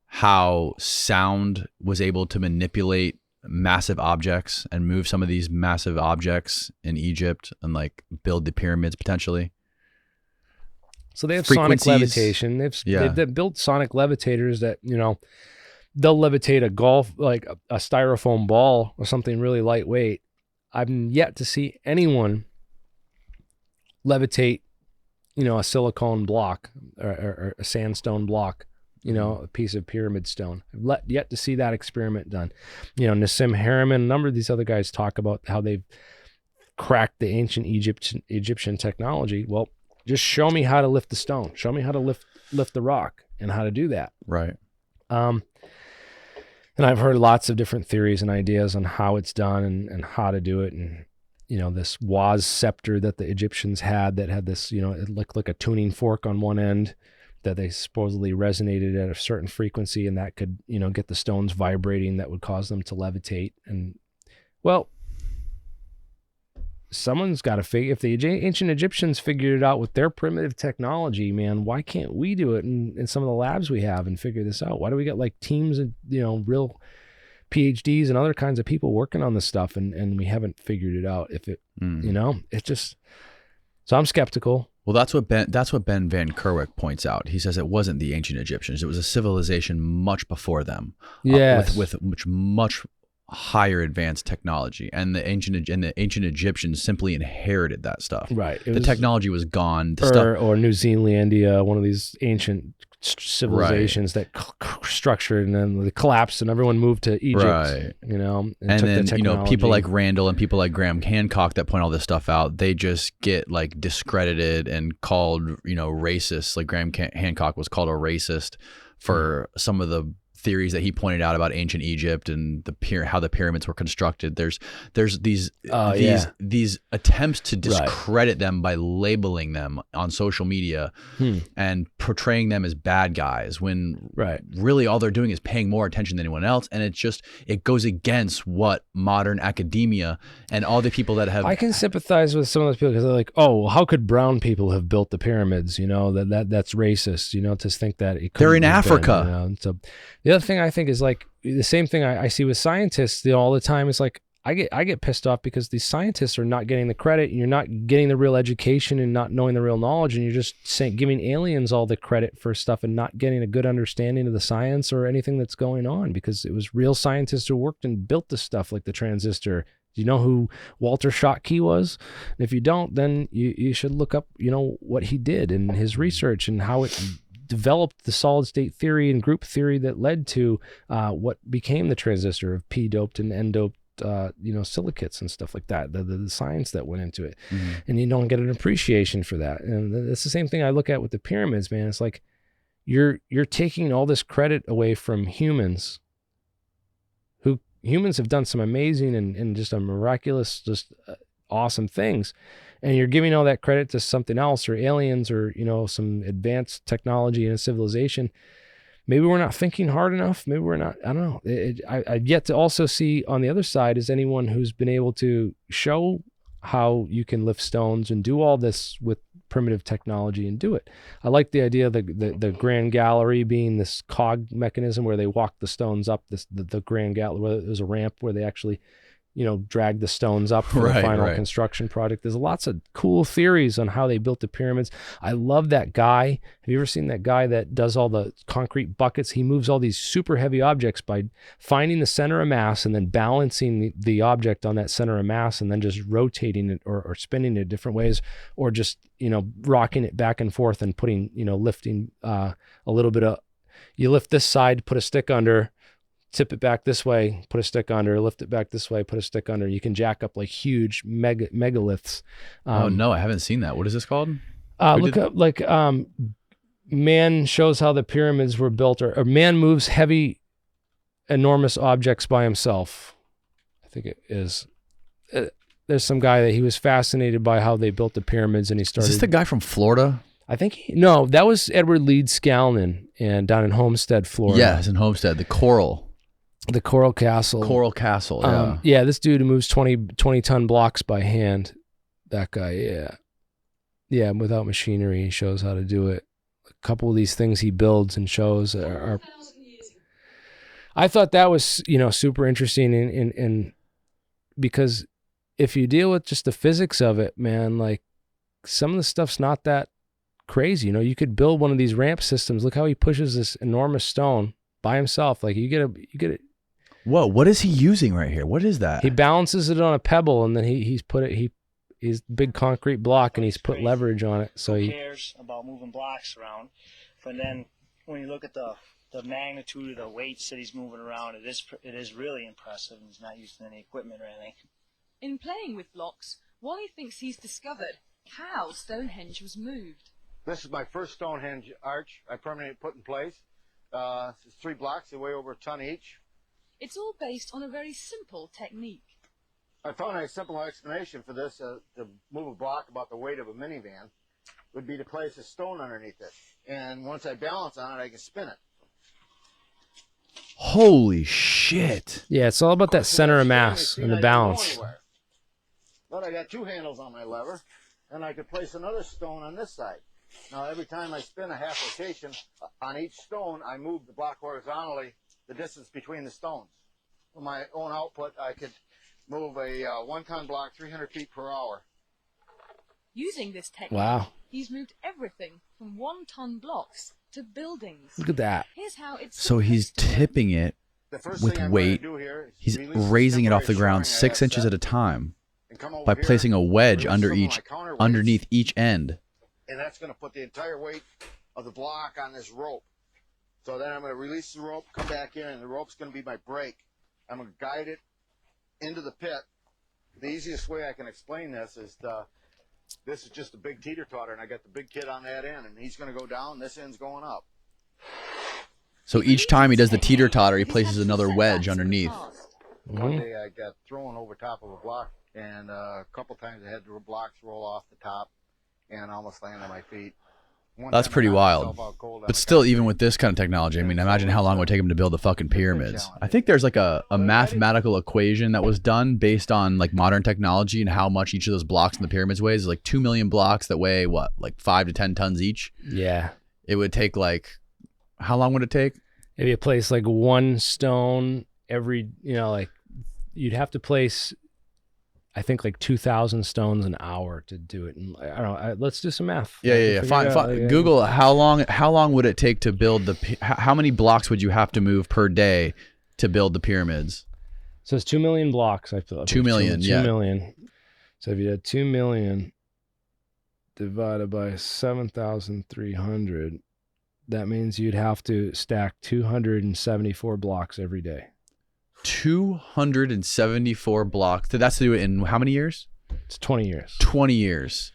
how sound was able to manipulate massive objects and move some of these massive objects in Egypt and like build the pyramids potentially. So they have sonic levitation. They've built sonic levitators that, they'll levitate a golf, like a styrofoam ball or something really lightweight. I've yet to see anyone levitate, a silicone block or a sandstone block, a piece of pyramid stone. I've yet to see that experiment done. Nassim Haramein, a number of these other guys talk about how they've cracked the ancient Egyptian technology. Well, just show me how to lift the stone. Show me how to lift the rock and how to do that. Right. And I've heard lots of different theories and ideas on how it's done and how to do it. And, this Waz scepter that the Egyptians had that had this, it looked like a tuning fork on one end that they supposedly resonated at a certain frequency, and that could, get the stones vibrating that would cause them to levitate. And, well, someone's got to figure, if the ancient Egyptians figured it out with their primitive technology, man, why can't we do it in some of the labs we have and figure this out? Why do we got like teams of, real PhDs and other kinds of people working on this stuff and we haven't figured it out? If it, it just, so I'm skeptical. Well, that's what Ben Van Kerwick points out. He says it wasn't the ancient Egyptians. It was a civilization much before them. Yes. With much higher advanced technology, and the ancient Egyptians simply inherited that stuff. Right. The technology was gone. Or New Zealandia, one of these ancient civilizations that structured and then they collapsed and everyone moved to Egypt. Right. And then people like Randall and people like Graham Hancock that point all this stuff out, they just get like discredited and called racist. Like Graham Hancock was called a racist for some of the theories that he pointed out about ancient Egypt and how the pyramids were constructed. There's these attempts to discredit them by labeling them on social media and portraying them as bad guys when really all they're doing is paying more attention than anyone else, and it goes against what modern academia and all the people that have. I can sympathize with some of those people because they're like, oh, well, how could brown people have built the pyramids? That's racist. To think that they're in Africa. So the other thing I think is like the same thing I see with scientists all the time is like I get pissed off because these scientists are not getting the credit and you're not getting the real education and not knowing the real knowledge, and you're just giving aliens all the credit for stuff and not getting a good understanding of the science or anything that's going on, because it was real scientists who worked and built this stuff like the transistor. Do you know who Walter Schottky was? And if you don't, then you should look up what he did and his research and how it developed the solid state theory and group theory that led to what became the transistor of p-doped and n-doped silicates and stuff like that, the science that went into it. And you don't get an appreciation for that. And it's the same thing I look at with the pyramids, man. It's like you're taking all this credit away from humans have done some amazing and just a miraculous, just awesome things. And you're giving all that credit to something else or aliens or, some advanced technology and civilization. Maybe we're not thinking hard enough. Maybe we're not, I don't know. I've yet to also see on the other side is anyone who's been able to show how you can lift stones and do all this with primitive technology and do it. I like the idea of the Grand Gallery being this cog mechanism where they walk the stones up the Grand Gallery, where there's a ramp where they actually drag the stones up for the final construction project. There's lots of cool theories on how they built the pyramids. I love that guy. Have you ever seen that guy that does all the concrete buckets? He moves all these super heavy objects by finding the center of mass and then balancing the object on that center of mass and then just rotating it or spinning it different ways, or just, rocking it back and forth and putting, lifting a little bit of, you lift this side, put a stick under, tip it back this way, put a stick under, lift it back this way, put a stick under. You can jack up like huge megaliths. Oh no, I haven't seen that. What is this called? Look up like man shows how the pyramids were built, or man moves heavy, enormous objects by himself. I think it is. There's some guy that he was fascinated by how they built the pyramids, and he started. Is this the guy from Florida? I think no, that was Edward Leeds Scalnan, and down in Homestead, Florida. Yeah, it's in Homestead. The Coral Castle. Coral Castle. Yeah. Yeah, this dude who moves 20-ton blocks by hand. That guy. Yeah, without machinery, he shows how to do it. A couple of these things he builds and shows are. I thought that was super interesting, and because if you deal with just the physics of it, man, like some of the stuff's not that crazy. You could build one of these ramp systems. Look how he pushes this enormous stone by himself. Like you get it. Whoa, what is he using right here? What is that? He balances it on a pebble, and then he's big concrete block, and he's put leverage on it. So he cares about moving blocks around. But then when you look at the magnitude of the weights that he's moving around, it is really impressive. And he's not using any equipment or anything. In playing with blocks, Wally thinks he's discovered how Stonehenge was moved. This is my first Stonehenge arch I permanently put in place. It's 3 blocks, they weigh over a ton each. It's all based on a very simple technique. I found a simple explanation for this. To move a block about the weight of a minivan would be to place a stone underneath it. And once I balance on it, I can spin it. Holy shit. Yeah, it's all about that center of mass and the balance. but I got 2 handles on my lever, and I could place another stone on this side. Now, every time I spin a half rotation on each stone, I move the block horizontally, the distance between the stones. For my own output, I could move a 1-ton block 300 feet per hour. Using this technique, he's moved everything from 1-ton blocks to buildings. Look at that. Here's how it's So he's tipping it with weight. He's raising it off the ground 6 inches at a time by placing a wedge underneath each end. And that's going to put the entire weight of the block on this rope. So then I'm going to release the rope, come back in, and the rope's going to be my brake. I'm going to guide it into the pit. The easiest way I can explain this is this is just a big teeter-totter, and I got the big kid on that end, and he's going to go down, this end's going up. So each time he does the teeter-totter, he places another wedge underneath. One day I got thrown over top of a block, and a couple times I had the blocks roll off the top and almost land on my feet. That's pretty wild. But still, even with this kind of technology, I mean, imagine how long it would take him to build the fucking pyramids. I think there's like a mathematical equation that was done based on like modern technology and how much each of those blocks in the pyramids weighs. Like 2 million blocks that weigh what, like 5 to 10 tons each? Yeah. It would take like, how long would it take? Maybe a place like 1 stone every, like you'd have to place, I think, like 2,000 stones an hour to do it. And I don't know. Let's do some math. Yeah. Fine. Google how long would it take to build how many blocks would you have to move per day to build the pyramids? So it's 2 million blocks. I feel 2 million. 2 million. So if you had 2 million divided by 7,300, that means you'd have to stack 274 blocks every day. 274 blocks. That's to do it in how many years? It's 20 years. 20 years.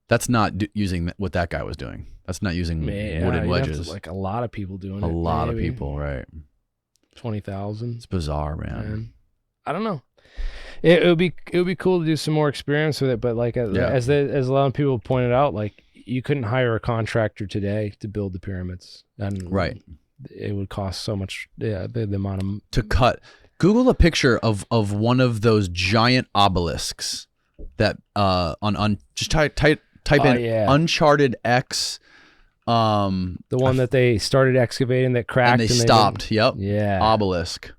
That's not using what that guy was doing. That's not using wooden wedges. Like a lot of people doing it. A lot of people, right? 20,000. It's bizarre, man. I don't know. It would be cool to do some more experience with it, but like as a lot of people pointed out, like you couldn't hire a contractor today to build the pyramids, and it would cost so much. Yeah, the amount of to cut. Google a picture of one of those giant obelisks that just type in Uncharted X. The one that they started excavating that cracked and they stopped. Yep. Yeah. Obelisk.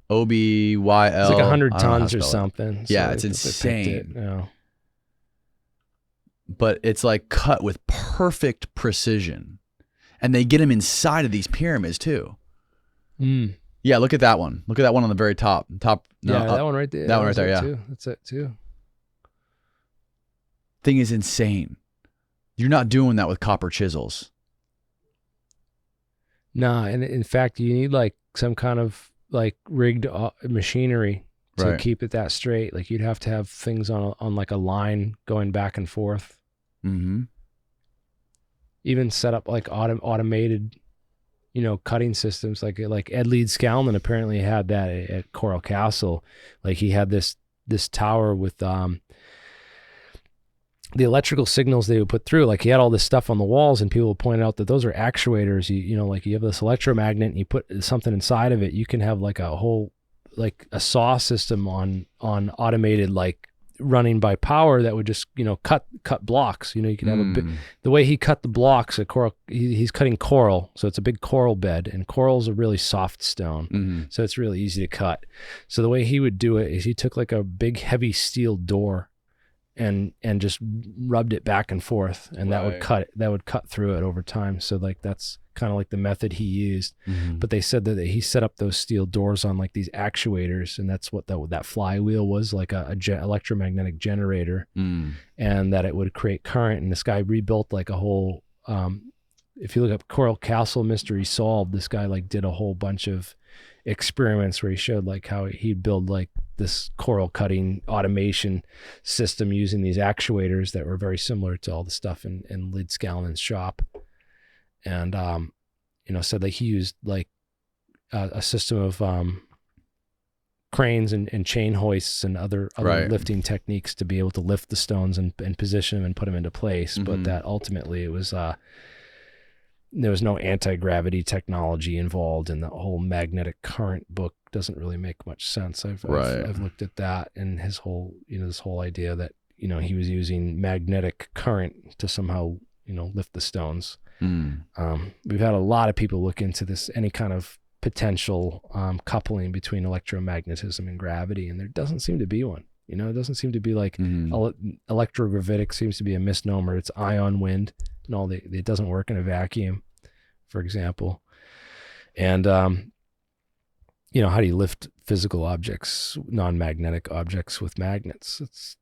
OBYL. It's like 100 tons or something. Yeah, it's insane. But it's like cut with perfect precision. And they get him inside of these pyramids too. Yeah, look at that one. Look at that one on the very top. That one right there. That one right there, yeah. That's it too. Thing is insane. You're not doing that with copper chisels. Nah, and in fact, you need like some kind of like rigged machinery to keep it that straight. Like you'd have to have things on like a line going back and forth. Mm-hmm. Even set up like automated, cutting systems. Like Ed Leeds Scalman apparently had that at Coral Castle. Like he had this tower with the electrical signals they would put through. Like he had all this stuff on the walls, and people pointed out that those are actuators. Like you have this electromagnet, and you put something inside of it. You can have like a whole, like a saw system on automated, like running by power that would just cut blocks. You can have the way he cut the blocks at Coral. He's cutting coral, so it's a big coral bed, and coral's a really soft stone, so it's really easy to cut. So the way he would do it is he took like a big heavy steel door and just rubbed it back and forth, and that would cut through it over time. So like that's kind of like the method he used. But they said that he set up those steel doors on like these actuators, and that's what that flywheel was, like a electromagnetic generator, and that it would create current. And this guy rebuilt like a whole if you look up Coral Castle Mystery Solved, this guy like did a whole bunch of experiments where he showed like how he'd build like this coral cutting automation system using these actuators that were very similar to all the stuff in Leeds Scalman's shop. And said that he used like a system of cranes and chain hoists and other lifting techniques to be able to lift the stones and position them and put them into place. But that ultimately it was there was no anti-gravity technology involved, and the whole magnetic current book doesn't really make much sense. I've looked at that, and his whole, this whole idea that, he was using magnetic current to somehow, lift the stones. We've had a lot of people look into this, any kind of potential coupling between electromagnetism and gravity, and there doesn't seem to be one. It doesn't seem to be like electrogravitic seems to be a misnomer. It's ion wind. No, it doesn't work in a vacuum, for example. And, how do you lift physical objects, non-magnetic objects with magnets?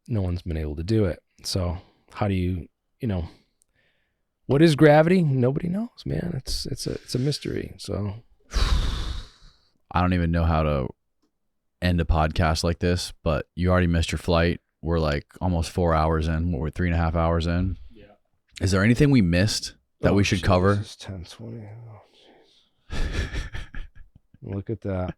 No one's been able to do it. So how do you, what is gravity? Nobody knows, man. It's a mystery. So I don't even know how to end a podcast like this, but you already missed your flight. We're like almost 4 hours in. We're 3.5 hours in. Yeah. Is there anything we missed that we should cover? It's 10:20. Oh, look at that.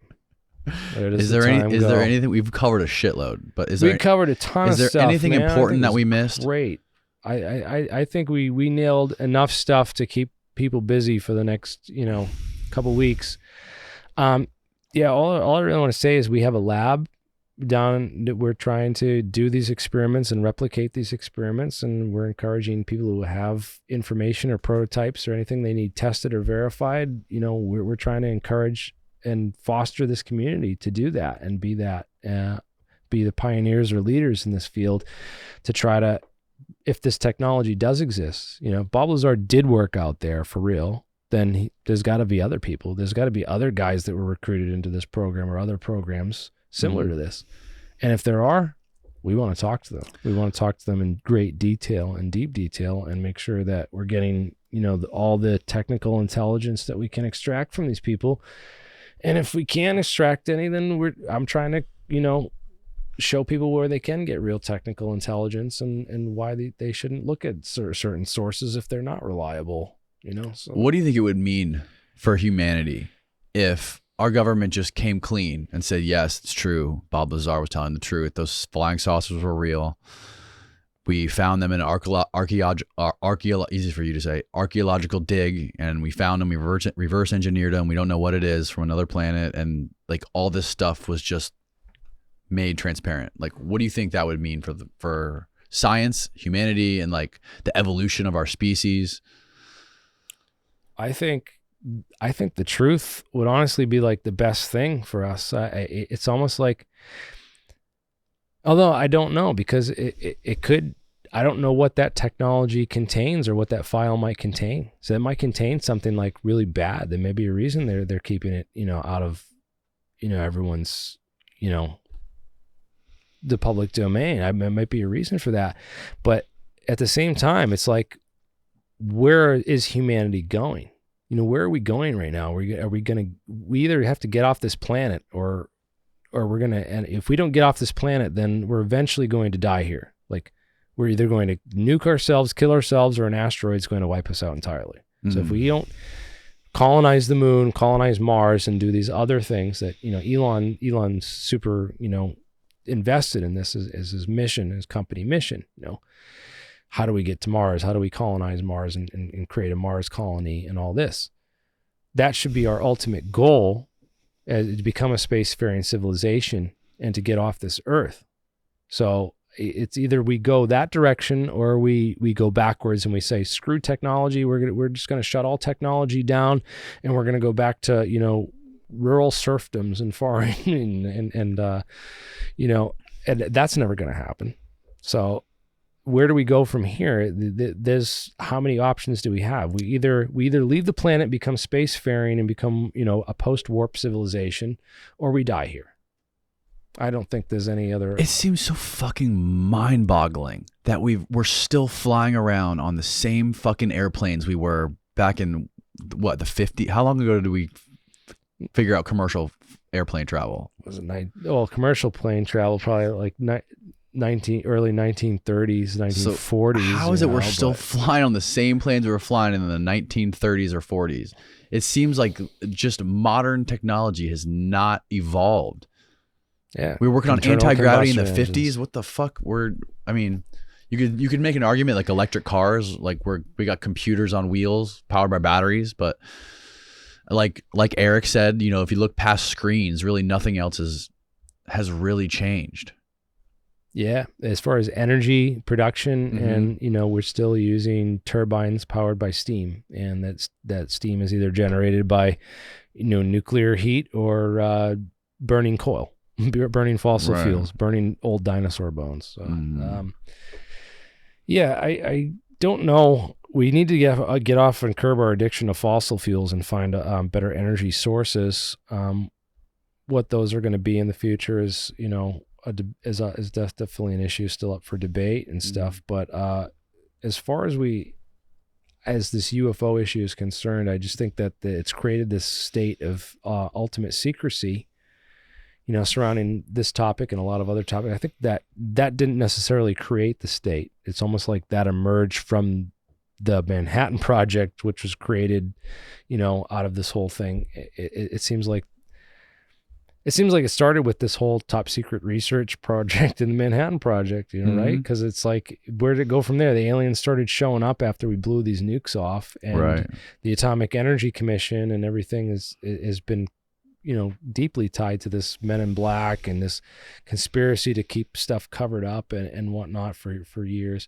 Is there anything we've covered a shitload? But we covered a ton of stuff. Is there anything important that we missed? Great. I think we nailed enough stuff to keep people busy for the next couple weeks. All I really want to say is we have a lab down that we're trying to do these experiments and replicate these experiments, and we're encouraging people who have information or prototypes or anything they need tested or verified. We're trying to encourage and foster this community to do that and be the pioneers or leaders in this field to try to, if this technology does exist, Bob Lazar did work out there for real, then there's got to be other people. There's got to be other guys that were recruited into this program or other programs similar to this. And if there are, we want to talk to them. We want to talk to them in great detail and deep detail and make sure that we're getting, all the technical intelligence that we can extract from these people. And if we can't extract any, then I'm trying to, show people where they can get real technical intelligence and why they shouldn't look at certain sources if they're not reliable. So. What do you think it would mean for humanity if our government just came clean and said, yes, it's true, Bob Lazar was telling the truth, those flying saucers were real, we found them in an easy for you to say, archaeological dig, and we found them, we reverse engineered them, we don't know what it is, from another planet, and like all this stuff was just made transparent? Like, what do you think that would mean for science, humanity, and like the evolution of our species? I think the truth would honestly be like the best thing for us. It's almost like, although I don't know, because it could, I don't know what that technology contains or what that file might contain. So it might contain something like really bad. There may be a reason they're keeping it, out of, everyone's, the public domain. There might be a reason for that. But at the same time, it's like, where is humanity going? Where are we going right now? We either have to get off this planet or we're going to, and if we don't get off this planet, then we're eventually going to die here. Like, we're either going to nuke ourselves, kill ourselves, or an asteroid's going to wipe us out entirely. Mm-hmm. So if we don't colonize the moon, colonize Mars, and do these other things that, Elon's super, invested in this as his mission, his company mission, how do we get to Mars? How do we colonize Mars and create a Mars colony and all this? That should be our ultimate goal, to become a spacefaring civilization and to get off this Earth. So it's either we go that direction or we go backwards and we say, screw technology. We're just going to shut all technology down, and we're going to go back to, rural serfdoms and foreign and that's never going to happen. So where do we go from here? There's, how many options do we have? We either leave the planet, become spacefaring, and become, a post-warp civilization, or we die here. I don't think there's any other. It seems so fucking mind-boggling that we're still flying around on the same fucking airplanes we were back in the 50s. How long ago did we figure out commercial airplane travel? Was it commercial plane travel probably like early 1930s, 1940s. So how is it we're still flying on the same planes we were flying in the 1930s or 40s? It seems like just modern technology has not evolved. Yeah. We were working on anti-gravity in the 50s. What the fuck? You could make an argument like electric cars, like we got computers on wheels powered by batteries, but like Eric said, you know, if you look past screens, really nothing else has really changed. Yeah, as far as energy production, and you know, we're still using turbines powered by steam, and that steam is either generated by, you know, nuclear heat or burning coal, burning fossil fuels, burning old dinosaur bones. So, yeah, I don't know. We need to get off and curb our addiction to fossil fuels and find better energy sources. What those are going to be in the future is, you know, is definitely an issue still up for debate and stuff. But as far as this UFO issue is concerned, I just think that it's created this state of ultimate secrecy, you know, surrounding this topic and a lot of other topics. I think that didn't necessarily create the state. It's almost like that emerged from the Manhattan Project, which was created, you know, out of this whole thing. It seems like it started with this whole top secret research project in the Manhattan Project, you know, right? Because it's like, where did it go from there? The aliens started showing up after we blew these nukes off, and the Atomic Energy Commission and everything has been, you know, deeply tied to this Men in Black and this conspiracy to keep stuff covered up and whatnot for years.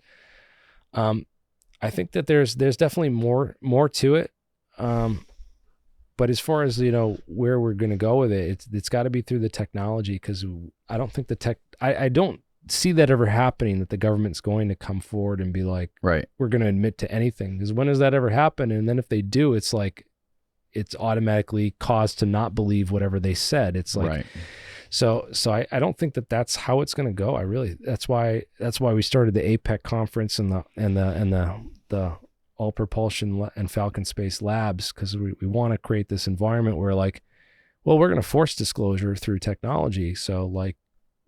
I think that there's definitely more to it. But as far as, you know, where we're going to go with it, it's got to be through the technology, because I don't think I don't see that ever happening, that the government's going to come forward and be like, we're going to admit to anything. Because when does that ever happen? And then if they do, it's like, it's automatically caused to not believe whatever they said. It's like, so I don't think that that's how it's going to go. That's why we started the APEC conference and the All Propulsion and Falcon Space Labs, because we want to create this environment where, like, well, we're going to force disclosure through technology. So, like,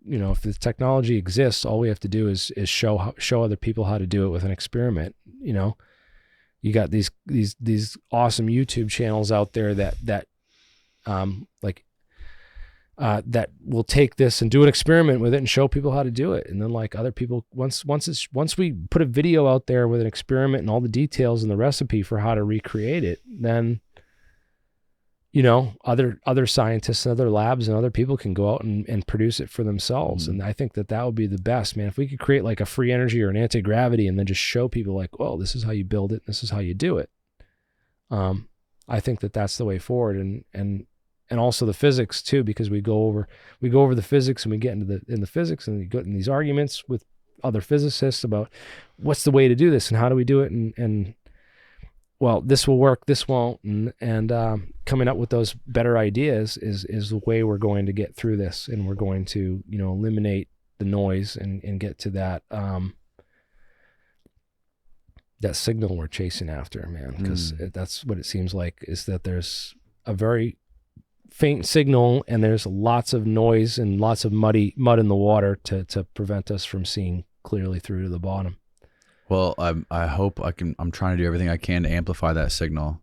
you know, if the technology exists, all we have to do is show other people how to do it with an experiment. You know, you got these awesome YouTube channels out there that will take this and do an experiment with it and show people how to do it. And then, like, other people, once we put a video out there with an experiment and all the details and the recipe for how to recreate it, then, you know, other scientists and other labs and other people can go out and produce it for themselves. And I think that would be the best, man. If we could create like a free energy or an anti-gravity and then just show people, like, well, this is how you build it, this is how you do it. I think that that's the way forward. And also the physics too, because we go over the physics, and we get into the physics, and we go in these arguments with other physicists about what's the way to do this and how do we do it, and well, this will work, this won't, and coming up with those better ideas is the way we're going to get through this, and we're going to, you know, eliminate the noise and get to that that signal we're chasing after, man, because that's what it seems like, is that there's a very faint signal and there's lots of noise and lots of mud in the water to prevent us from seeing clearly through to the bottom. Well, I hope I'm trying to do everything I can to amplify that signal.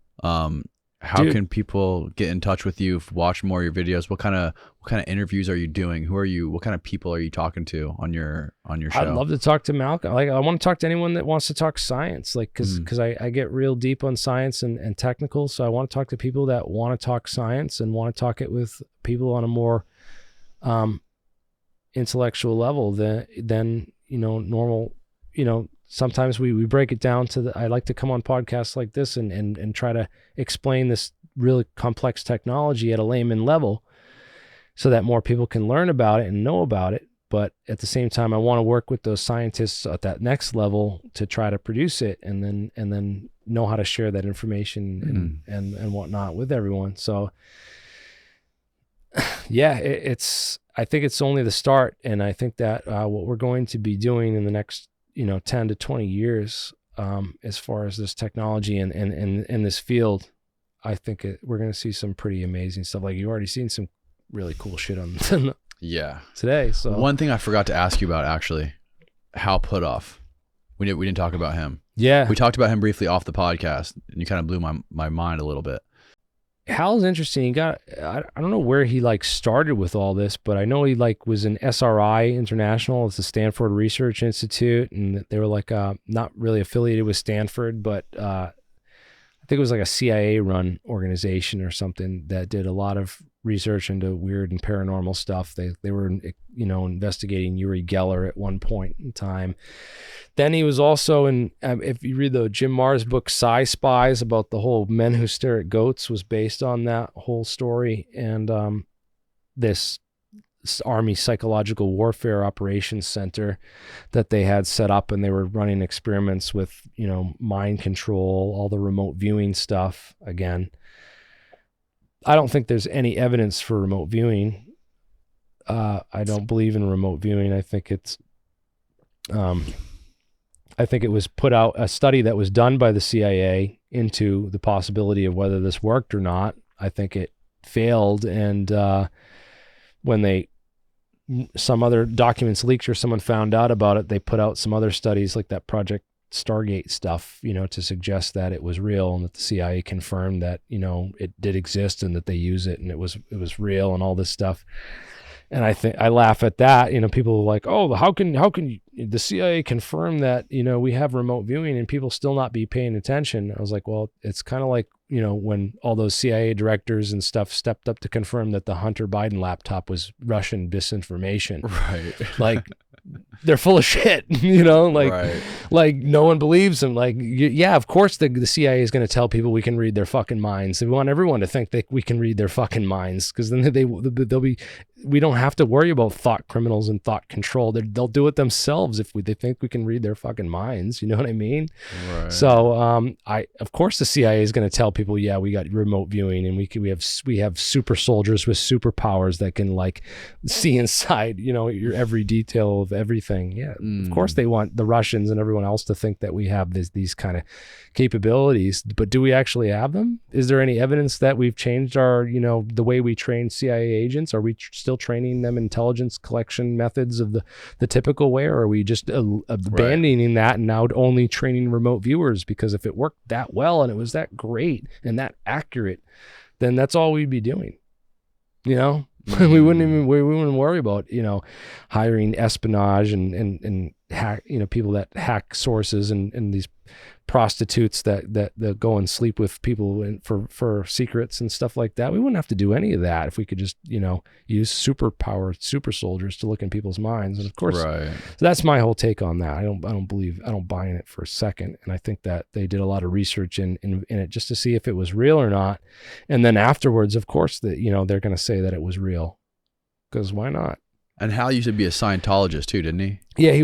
How can people get in touch with you, watch more of your videos? What kind of interviews are you doing? Who are you? What kind of people are you talking to on your show? I'd love to talk to Malcolm. Like, I want to talk to anyone that wants to talk science, like, because I get real deep on science and technical. So I want to talk to people that want to talk science and want to talk it with people on a more intellectual level than you know, normal. You know, sometimes we break it down to I like to come on podcasts like this and try to explain this really complex technology at a layman level so that more people can learn about it and know about it. But at the same time, I want to work with those scientists at that next level to try to produce it and then know how to share that information and whatnot with everyone. So yeah, I think it's only the start. And I think that what we're going to be doing in the next, you know, 10 to 20 years, as far as this technology and in this field, I think we're going to see some pretty amazing stuff. Like, you've already seen some really cool shit on today. So one thing I forgot to ask you about, actually, Hal Puthoff. We didn't talk about him. Yeah, we talked about him briefly off the podcast, and you kind of blew my mind a little bit. Hal's interesting. He got, I don't know where he like started with all this, but I know he like was in SRI International. It's the Stanford Research Institute. And they were like, not really affiliated with Stanford, but, I think it was like a CIA run organization or something that did a lot of research into weird and paranormal stuff. They were, investigating Uri Geller at one point in time. Then he was also in, if you read the Jim Marrs book, Sci Spies, about the whole Men Who Stare at Goats, was based on that whole story. And this Army Psychological Warfare Operations Center that they had set up, and they were running experiments with, mind control, all the remote viewing stuff. Again, I don't think there's any evidence for remote viewing. I don't believe in remote viewing. I think it's, I think it was put out, a study that was done by the CIA into the possibility of whether this worked or not. I think it failed. And when some other documents leaked or someone found out about it, they put out some other studies like that Project Stargate stuff, to suggest that it was real, and that the CIA confirmed that, it did exist and that they use it and it was real and all this stuff. And I laugh at that. People are like, oh, how can the CIA confirm that, we have remote viewing and people still not be paying attention? I was like, well, it's kind of like, when all those CIA directors and stuff stepped up to confirm that the Hunter Biden laptop was Russian disinformation. Right. Like, they're full of shit, Right. like no one believes them. Like, yeah, of course the CIA is going to tell people we can read their fucking minds. They want everyone to think that we can read their fucking minds, because then they'll be, we don't have to worry about thought criminals and thought control. They'll do it themselves if they think we can read their fucking minds. You know what I mean? Right. So, of course the CIA is going to tell people, yeah, we got remote viewing, and we have super soldiers with superpowers that can like see inside, your every detail of everything. Yeah. Of course they want the Russians and everyone else to think that we have these kind of capabilities, but do we actually have them? Is there any evidence that we've changed our, the way we train CIA agents? Are we still training them intelligence collection methods of the typical way, or are we just abandoning that and now only training remote viewers? Because if it worked that well and it was that great and that accurate, then that's all we'd be doing. We wouldn't worry about, hiring espionage and hack, people that hack sources and these prostitutes that go and sleep with people for secrets and stuff like that. We wouldn't have to do any of that if we could just, use super soldiers to look in people's minds. And of course, right. So that's my whole take on that. I don't buy in it for a second. And I think that they did a lot of research in it just to see if it was real or not. And then afterwards, of course, that, they're going to say that it was real, because why not? And Hal used to be a Scientologist too, didn't he? Yeah, he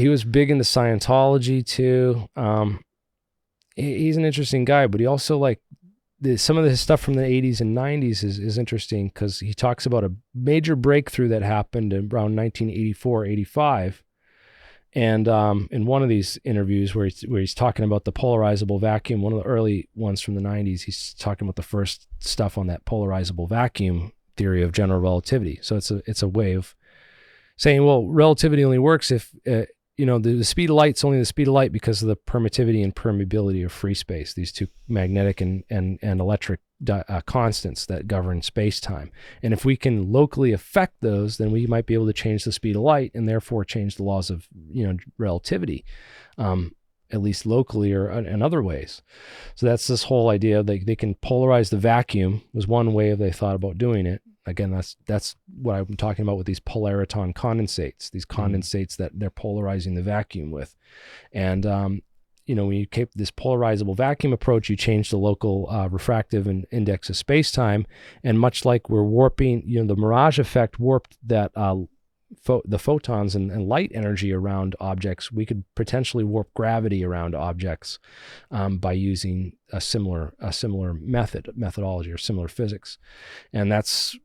was big into Scientology too. He's an interesting guy, but he also some of his stuff from the 80s and 90s is interesting, because he talks about a major breakthrough that happened around 1984, 85. And in one of these interviews where he's talking about the polarizable vacuum, one of the early ones from the 90s, he's talking about the first stuff on that polarizable vacuum theory of general relativity. So it's a way of saying, well, relativity only works if the speed of light's only the speed of light because of the permittivity and permeability of free space, these two magnetic and electric constants that govern space-time. And if we can locally affect those, then we might be able to change the speed of light and therefore change the laws of relativity, at least locally or in other ways. So that's this whole idea that they can polarize the vacuum was one way they thought about doing it. Again, that's what I'm talking about with these polariton condensates, these condensates that they're polarizing the vacuum with. And, when you keep this polarizable vacuum approach, you change the local refractive and index of space-time. And much like we're warping, the Mirage effect warped that the photons and light energy around objects, we could potentially warp gravity around objects by using a similar methodology or similar physics. And that's,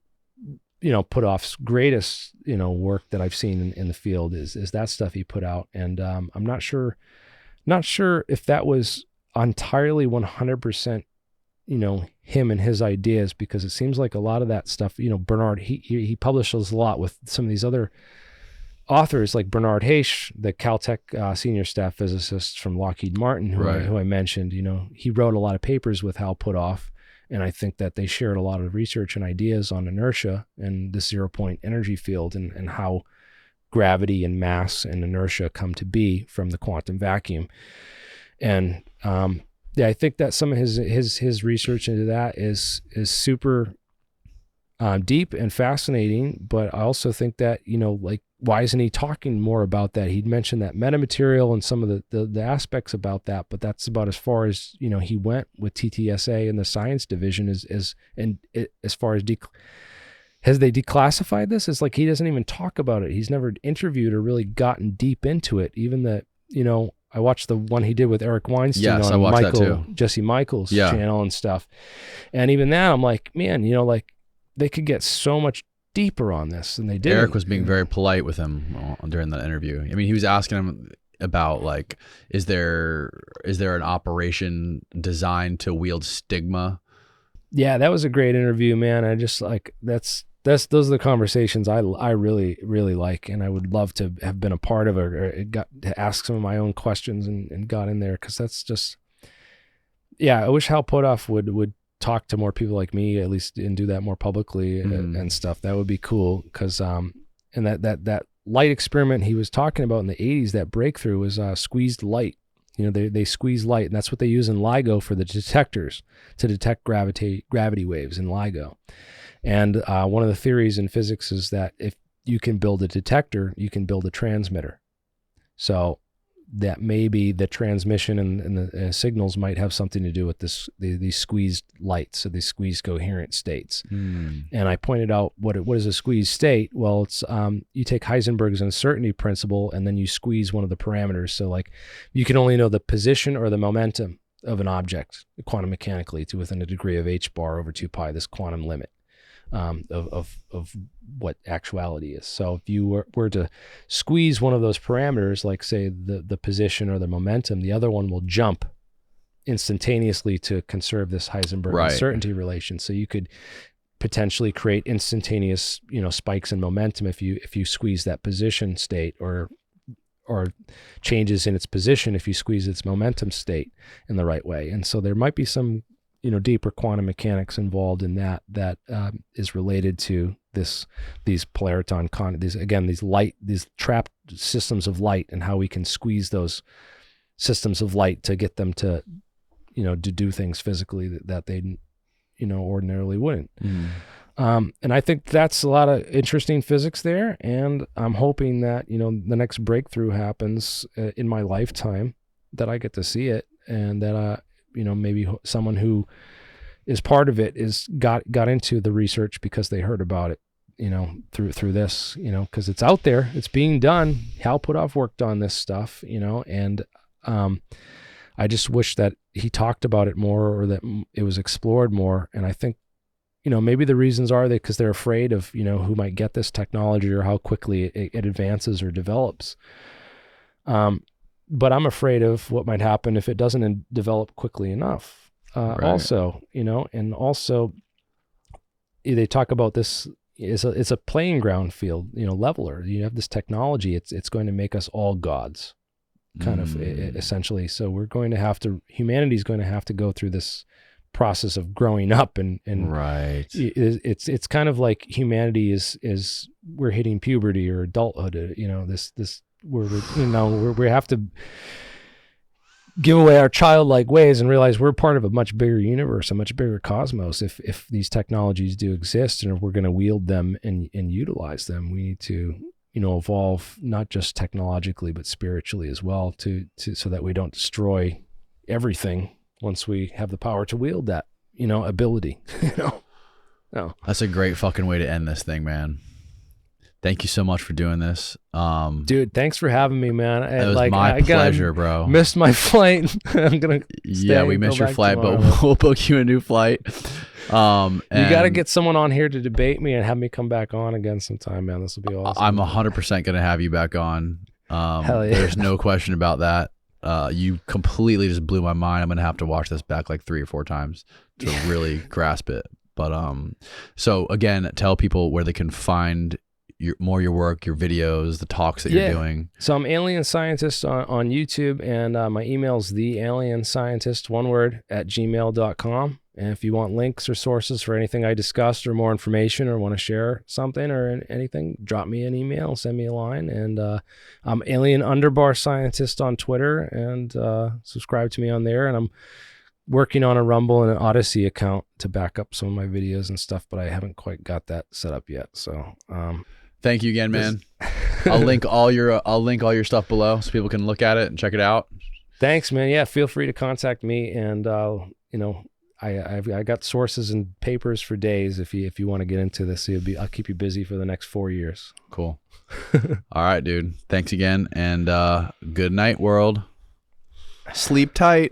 Puthoff's greatest, work that I've seen in the field is that stuff he put out. And I'm not sure if that was entirely 100%, him and his ideas, because it seems like a lot of that stuff, Bernard, he publishes a lot with some of these other authors like Bernard Haish, the Caltech senior staff physicist from Lockheed Martin, who I mentioned. He wrote a lot of papers with Hal Puthoff, And I think that they shared a lot of research and ideas on inertia and the 0-point energy field and how gravity and mass and inertia come to be from the quantum vacuum. And I think that some of his research into that is super deep and fascinating. But I also think that, like, why isn't he talking more about that? He'd mentioned that metamaterial and some of the aspects about that, but that's about as far as, he went with TTSA and the science division as far as has they declassified this? It's like he doesn't even talk about it. He's never interviewed or really gotten deep into it. Even that, I watched the one he did with Eric Weinstein on Jesse Michaels' channel and stuff. And even that, I'm like, man, like they could get so much deeper on this, and they did. Eric was being very polite with him during that interview. I mean, he was asking him about, like, is there an operation designed to wield stigma? Yeah, that was a great interview, man. I just like those are the conversations I really, really like, and I would love to have been a part of it, or got to ask some of my own questions and got in there, because that's just, yeah. I wish Hal Puthoff would talk to more people like me, at least, and do that more publicly and stuff. That would be cool, because and that light experiment he was talking about in the 80s, that breakthrough, was squeezed light. They squeeze light, and that's what they use in LIGO for the detectors, to detect gravity waves in LIGO. And one of the theories in physics is that if you can build a detector, you can build a transmitter. So that maybe the transmission and the signals might have something to do with these squeezed lights, so these squeezed coherent states. And I pointed out what is a squeezed state. Well, it's you take Heisenberg's uncertainty principle, and then you squeeze one of the parameters. So, like, you can only know the position or the momentum of an object quantum mechanically to within a degree of h bar over 2 pi, this quantum limit of what actuality is. So if you were to squeeze one of those parameters, like say the position or the momentum, the other one will jump instantaneously to conserve this Heisenberg uncertainty relation. So you could potentially create instantaneous, spikes in momentum if you squeeze that position state, or changes in its position if you squeeze its momentum state in the right way. And so there might be some deeper quantum mechanics involved in that is related to these polariton these trapped systems of light, and how we can squeeze those systems of light to get them to to do things physically that they ordinarily wouldn't. And I think that's a lot of interesting physics there, and I'm hoping that the next breakthrough happens in my lifetime, that I get to see it, and that maybe someone who is part of it got into the research because they heard about it, through this, because it's out there, it's being done. Hal Puthoff worked on this stuff, and I just wish that he talked about it more, or that it was explored more. And I think, maybe the reasons are that because they're afraid of, who might get this technology, or how quickly it advances or develops. But I'm afraid of what might happen if it doesn't develop quickly enough. Also, and also they talk about this it's a playing ground field, leveler. You have this technology, it's going to make us all gods, kind of essentially. So humanity's going to have to go through this process of growing up, and it's kind of like humanity is we're hitting puberty or adulthood, we have to give away our childlike ways and realize we're part of a much bigger universe, a much bigger cosmos. If these technologies do exist, and if we're going to wield them and utilize them, we need to evolve, not just technologically but spiritually as well, so that we don't destroy everything once we have the power to wield that ability. No. That's a great fucking way to end this thing, man. Thank you so much for doing this. Dude, thanks for having me, man. It was my pleasure, bro. Missed my flight. I'm going to we missed your flight, but we'll book you a new flight. You got to get someone on here to debate me and have me come back on again sometime, man. This will be awesome. I'm 100% going to have you back on. Hell yeah. There's no question about that. You completely just blew my mind. I'm going to have to watch this back like 3 or 4 times to really grasp it. But so again, tell people where they can find your work, your videos, the talks that you're doing. So I'm Alien Scientist on YouTube, and my email is thealienscientist, one word, @gmail.com. And if you want links or sources for anything I discussed or more information or want to share something or anything, drop me an email, send me a line. And I'm Alien_Scientist on Twitter, and subscribe to me on there. And I'm working on a Rumble and an Odyssey account to back up some of my videos and stuff, but I haven't quite got that set up yet. So thank you again, man. I'll link all your stuff below so people can look at it and check it out. Thanks, man. Yeah, feel free to contact me, and you know, I got sources and papers for days if you want to get into this. I'll keep you busy for the next 4 years. Cool. All right, dude. Thanks again, and good night, world. Sleep tight.